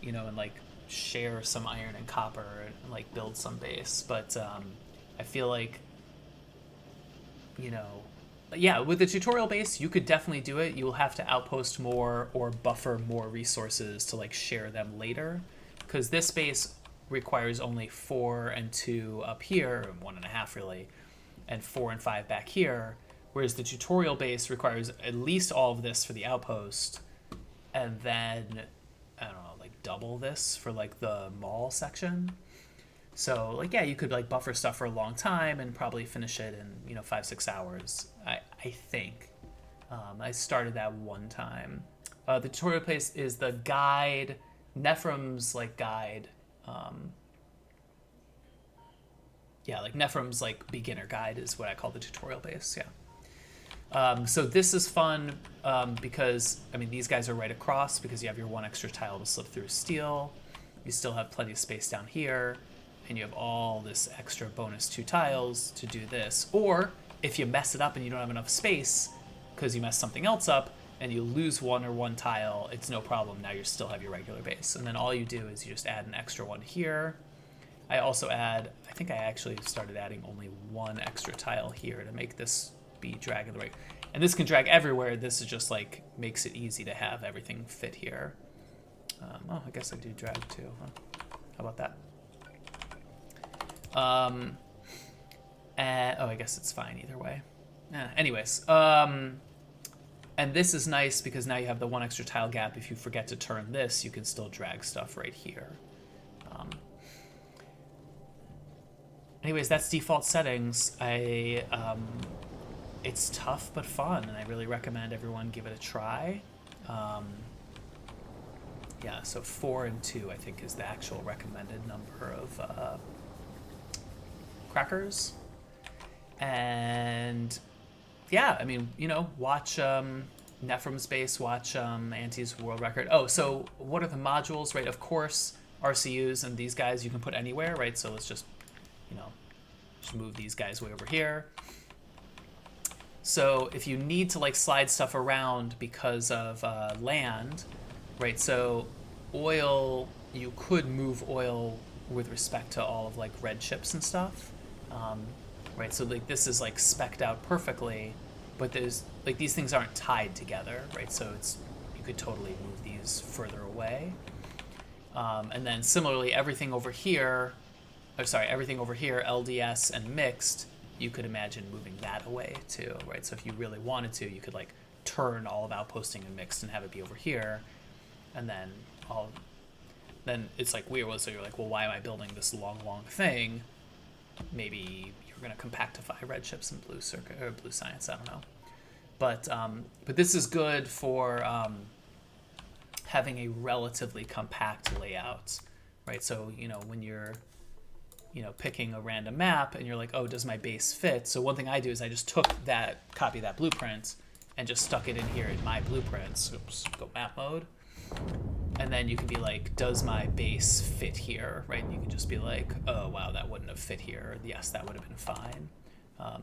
you know, and like share some iron and copper and like build some base. But I feel like, you know, yeah, with the tutorial base, you could definitely do it. You will have to outpost more or buffer more resources to like share them later, because this base requires only 4 and 2 up here, 1.5 really, and 4 and 5 back here, whereas the tutorial base requires at least all of this for the outpost, and then, I don't know, like double this for like the mall section. So like, yeah, you could like buffer stuff for a long time and probably finish it in, you know, 5-6 hours. I think. I started that one time. The tutorial place is the guide, Nephrem's like guide. Yeah, like Nephrem's like beginner guide is what I call the tutorial base. Yeah. So this is fun because, I mean, these guys are right across because you have your 1 extra tile to slip through steel. You still have plenty of space down here, and you have all this extra bonus 2 tiles to do this. Or if you mess it up and you don't have enough space because you mess something else up and you lose 1 tile, it's no problem. Now you still have your regular base. And then all you do is you just add an extra 1 here. I also add, I think I actually started adding only 1 extra tile here to make this be dragging the right. And this can drag everywhere. This is just like makes it easy to have everything fit here. Oh, I guess I do drag too. Huh? How about that? And, oh, I guess it's fine either way. Anyways, and this is nice because now you have the 1 extra tile gap. If you forget to turn this, you can still drag stuff right here. Anyways, that's default settings. It's tough but fun, and I really recommend everyone give it a try. Yeah, so 4 and 2, I think, is the actual recommended number of crackers. And yeah, I mean, you know, watch Nephrem's base, watch Anti's world record. Oh, so what are the modules, right? Of course, RCUs and these guys you can put anywhere, right? So let's just, you know, just move these guys way over here. So if you need to like slide stuff around because of land, right? So oil, you could move oil with respect to all of like red chips and stuff, right? So like this is like spec'd out perfectly, but there's like these things aren't tied together, right? So it's, you could totally move these further away. And then similarly, everything over here, LDS and mixed, you could imagine moving that away too, right? So if you really wanted to, you could like turn all of outposting and mixed and have it be over here, and then then it's like weird. So you're like, well, why am I building this long thing? Maybe you're gonna compactify red chips and blue circuit or blue science. I don't know, but this is good for having a relatively compact layout, right? So you know when you're picking a random map and you're like, oh, does my base fit? So one thing I do is I just took that, copy that blueprint and just stuck it in here in my blueprints. Oops, go map mode. And then you can be like, does my base fit here, right? And you can just be like, oh, wow, that wouldn't have fit here. Or, yes, that would have been fine.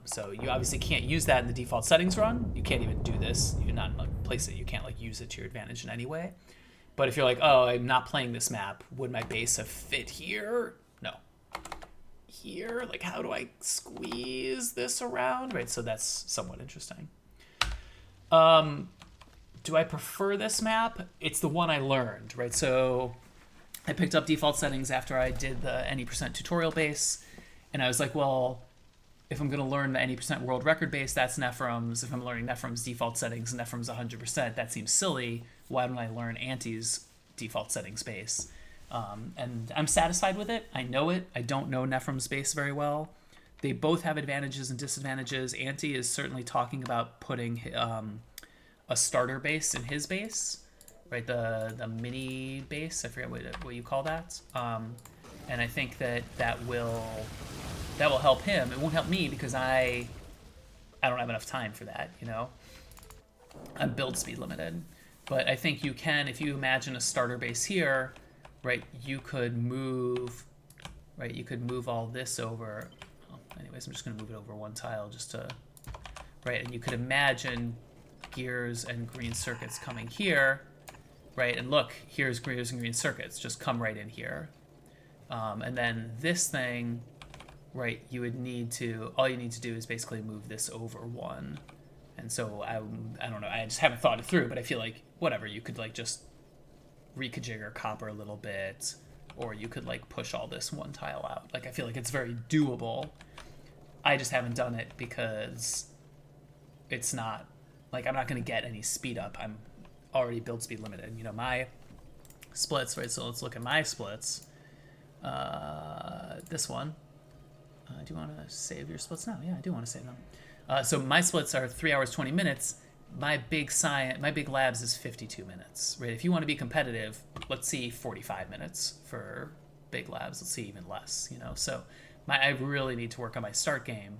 So you obviously can't use that in the default settings run. You can't even do this. You're not in a place that you can't like use it to your advantage in any way. But if you're like, oh, I'm not playing this map, would my base have fit here? No. Here, like how do I squeeze this around, right? So that's somewhat interesting. Do I prefer this map? It's the one I learned, right? So I picked up default settings after I did the any percent tutorial base, and I was like, well, if I'm going to learn the any percent world record base, that's Nephrem's. If I'm learning Nephrem's default settings, Nephrem's 100%, that seems silly. Why don't I learn Anti's default settings base? And I'm satisfied with it. I know it. I don't know Nephrem's base very well. They both have advantages and disadvantages. Anti is certainly talking about putting a starter base in his base, right? The mini base. I forget what you call that. And I think that will help him. It won't help me because I don't have enough time for that. You know, I'm build speed limited. But I think you can, if you imagine a starter base here, right, you could move all this over. Oh, anyways, I'm just going to move it over 1 tile just to, right, and you could imagine gears and green circuits coming here, right? And look, here's green circuits. Just come right in here. And then this thing, right, you would need to, all you need to do is basically move this over one. And so I don't know, I just haven't thought it through, but I feel like whatever, you could like just reconfigure copper a little bit, or you could like push all this one tile out. Like I feel like it's very doable. I just haven't done it because it's not, like I'm not going to get any speed up. I'm already build speed limited. You know, my splits, right? So let's look at my splits. This one. Do you want to save your splits now? Yeah, I do want to save them. So my splits are 3 hours, 20 minutes. My big labs is 52 minutes, right? If you want to be competitive, let's see 45 minutes for big labs. Let's see even less, you know? So I really need to work on my start game.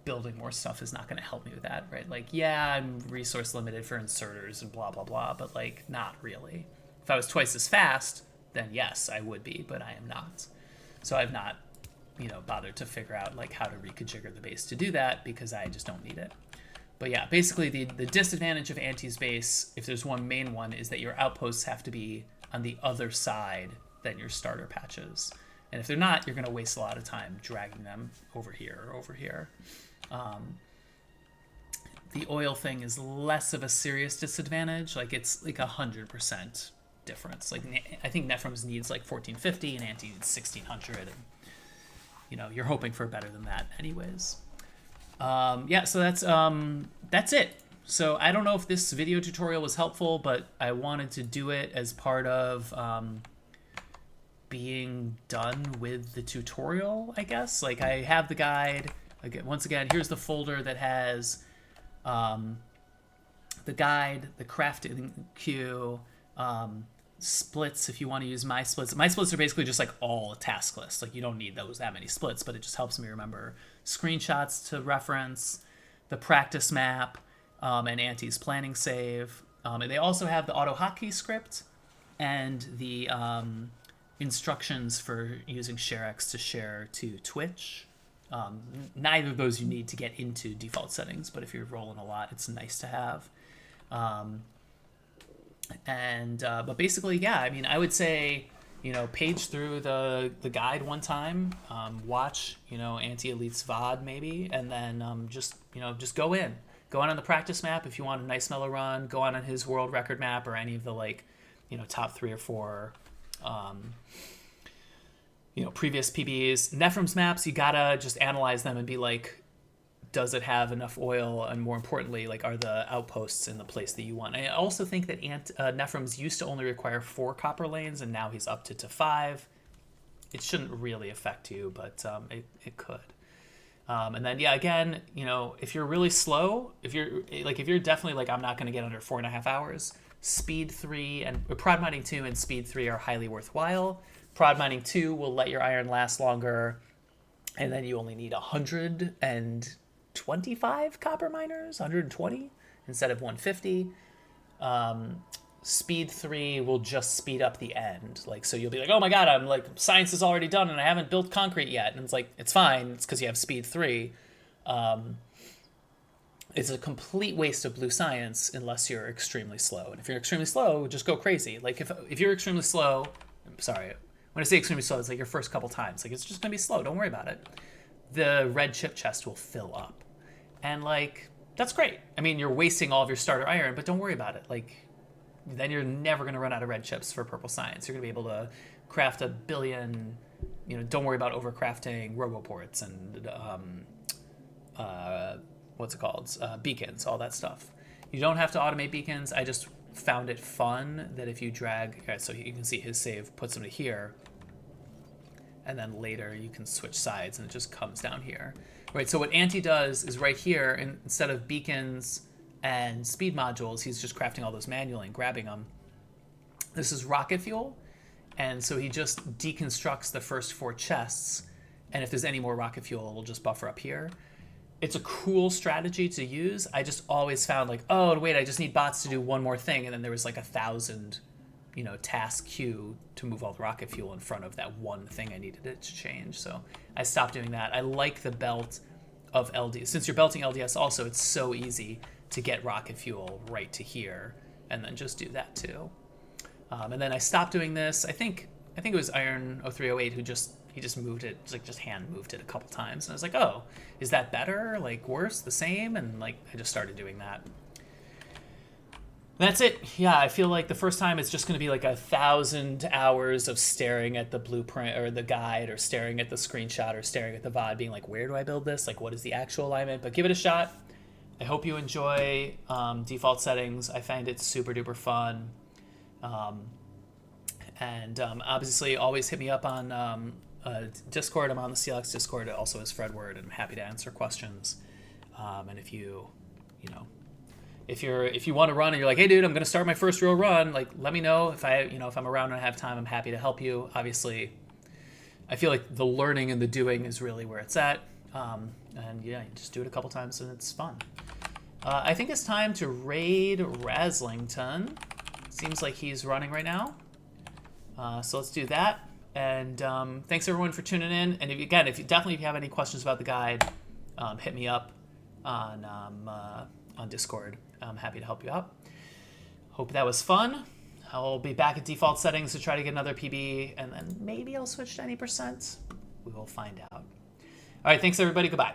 Building more stuff is not going to help me with that, right? Like, yeah, I'm resource limited for inserters and blah, blah, blah, but like not really. If I was twice as fast, then yes, I would be, but I am not. So I've not, you know, bothered to figure out like how to reconfigure the base to do that because I just don't need it. But yeah, basically the disadvantage of Anti's base, if there's one main one, is that your outposts have to be on the other side than your starter patches. And if they're not, you're going to waste a lot of time dragging them over here or over here. The oil thing is less of a serious disadvantage. Like it's like 100% difference. Like I think Nephrum's needs like 1450 and Anti needs 1600, and you know you're hoping for better than that, anyways. Yeah, so that's it. So I don't know if this video tutorial was helpful, but I wanted to do it as part of being done with the tutorial, I guess. Like I have the guide. Again, once again, here's the folder that has the guide, the crafting queue, splits if you want to use my splits. My splits are basically just like all task lists. Like you don't need that many splits, but it just helps me remember screenshots to reference, the practice map, and Anti's planning save. And they also have the auto hotkey script and the instructions for using ShareX to share to Twitch. Neither of those you need to get into default settings, but if you're rolling a lot, it's nice to have. But basically, yeah, I mean, I would say, you know, page through the guide one time, watch, you know, Anti-Elite's VOD maybe, and then just go on the practice map if you want a nice mellow run, go on his world record map or any of the like, you know, top 3 or 4 you know, previous PBs. Nephrum's maps, you gotta just analyze them and be like, does it have enough oil? And more importantly, like, are the outposts in the place that you want? I also think that Nephrum's used to only require 4 copper lanes, and now he's upped it to 5. It shouldn't really affect you, but it could. And then, yeah, again, you know, if you're really slow, if you're definitely like, I'm not going to get under 4.5 hours, Speed 3 and Prod Mining 2 and Speed 3 are highly worthwhile. Prod Mining 2 will let your iron last longer, and then you only need 125 copper miners, 120 instead of 150. Speed 3 will just speed up the end. Like, so you'll be like, oh my god, I'm like, science is already done and I haven't built concrete yet. And it's like, it's fine. It's because you have Speed 3. It's a complete waste of blue science unless you're extremely slow. And if you're extremely slow, just go crazy. Like if you're extremely slow, I'm sorry, when I say extremely slow, it's like your first couple times. Like, it's just going to be slow. Don't worry about it. The red chip chest will fill up. And, like, that's great. I mean, you're wasting all of your starter iron, but don't worry about it. Like, then you're never going to run out of red chips for purple science. You're going to be able to craft a billion, you know, don't worry about overcrafting roboports and, what's it called? Beacons, all that stuff. You don't have to automate beacons. I just found it fun that if you drag, okay, so you can see his save puts him to here, and then later you can switch sides and it just comes down here, right? So what Anti does is right here, and instead of beacons and speed modules, he's just crafting all those manually and grabbing them. This is rocket fuel, and so he just deconstructs the first 4 chests, and if there's any more rocket fuel, it'll just buffer up here. It's a cool strategy to use. I just always found like, oh, wait, I just need bots to do one more thing. And then there was like 1,000, you know, task queue to move all the rocket fuel in front of that one thing I needed it to change. So I stopped doing that. I like the belt of LD. Since you're belting LDS also, it's so easy to get rocket fuel right to here, and then just do that too. And then I stopped doing this. I think it was Iron0308 who he just moved it, just hand moved it a couple times, and I was like, oh, is that better? Like worse, the same? And like I just started doing that. That's it. Yeah, I feel like the first time it's just going to be like 1,000 hours of staring at the blueprint or the guide, or staring at the screenshot, or staring at the VOD, being like, where do I build this? Like, what is the actual alignment? But give it a shot. I hope you enjoy default settings. I find it super duper fun. Obviously, always hit me up on Discord. I'm on the CLX Discord. It also is Fredward, and I'm happy to answer questions. And if you want to run and you're like, hey dude, I'm going to start my first real run, like let me know. If I'm around and I have time, I'm happy to help you. Obviously, I feel like the learning and the doing is really where it's at. And yeah, you just do it a couple times and it's fun. I think it's time to raid Raslington. Seems like he's running right now. So let's do that. And thanks everyone for tuning in. And if you have any questions about the guide, hit me up on Discord. I'm happy to help you out. Hope that was fun. I'll be back at default settings to try to get another PB, and then maybe I'll switch to any %. We will find out. All right, thanks everybody. Goodbye.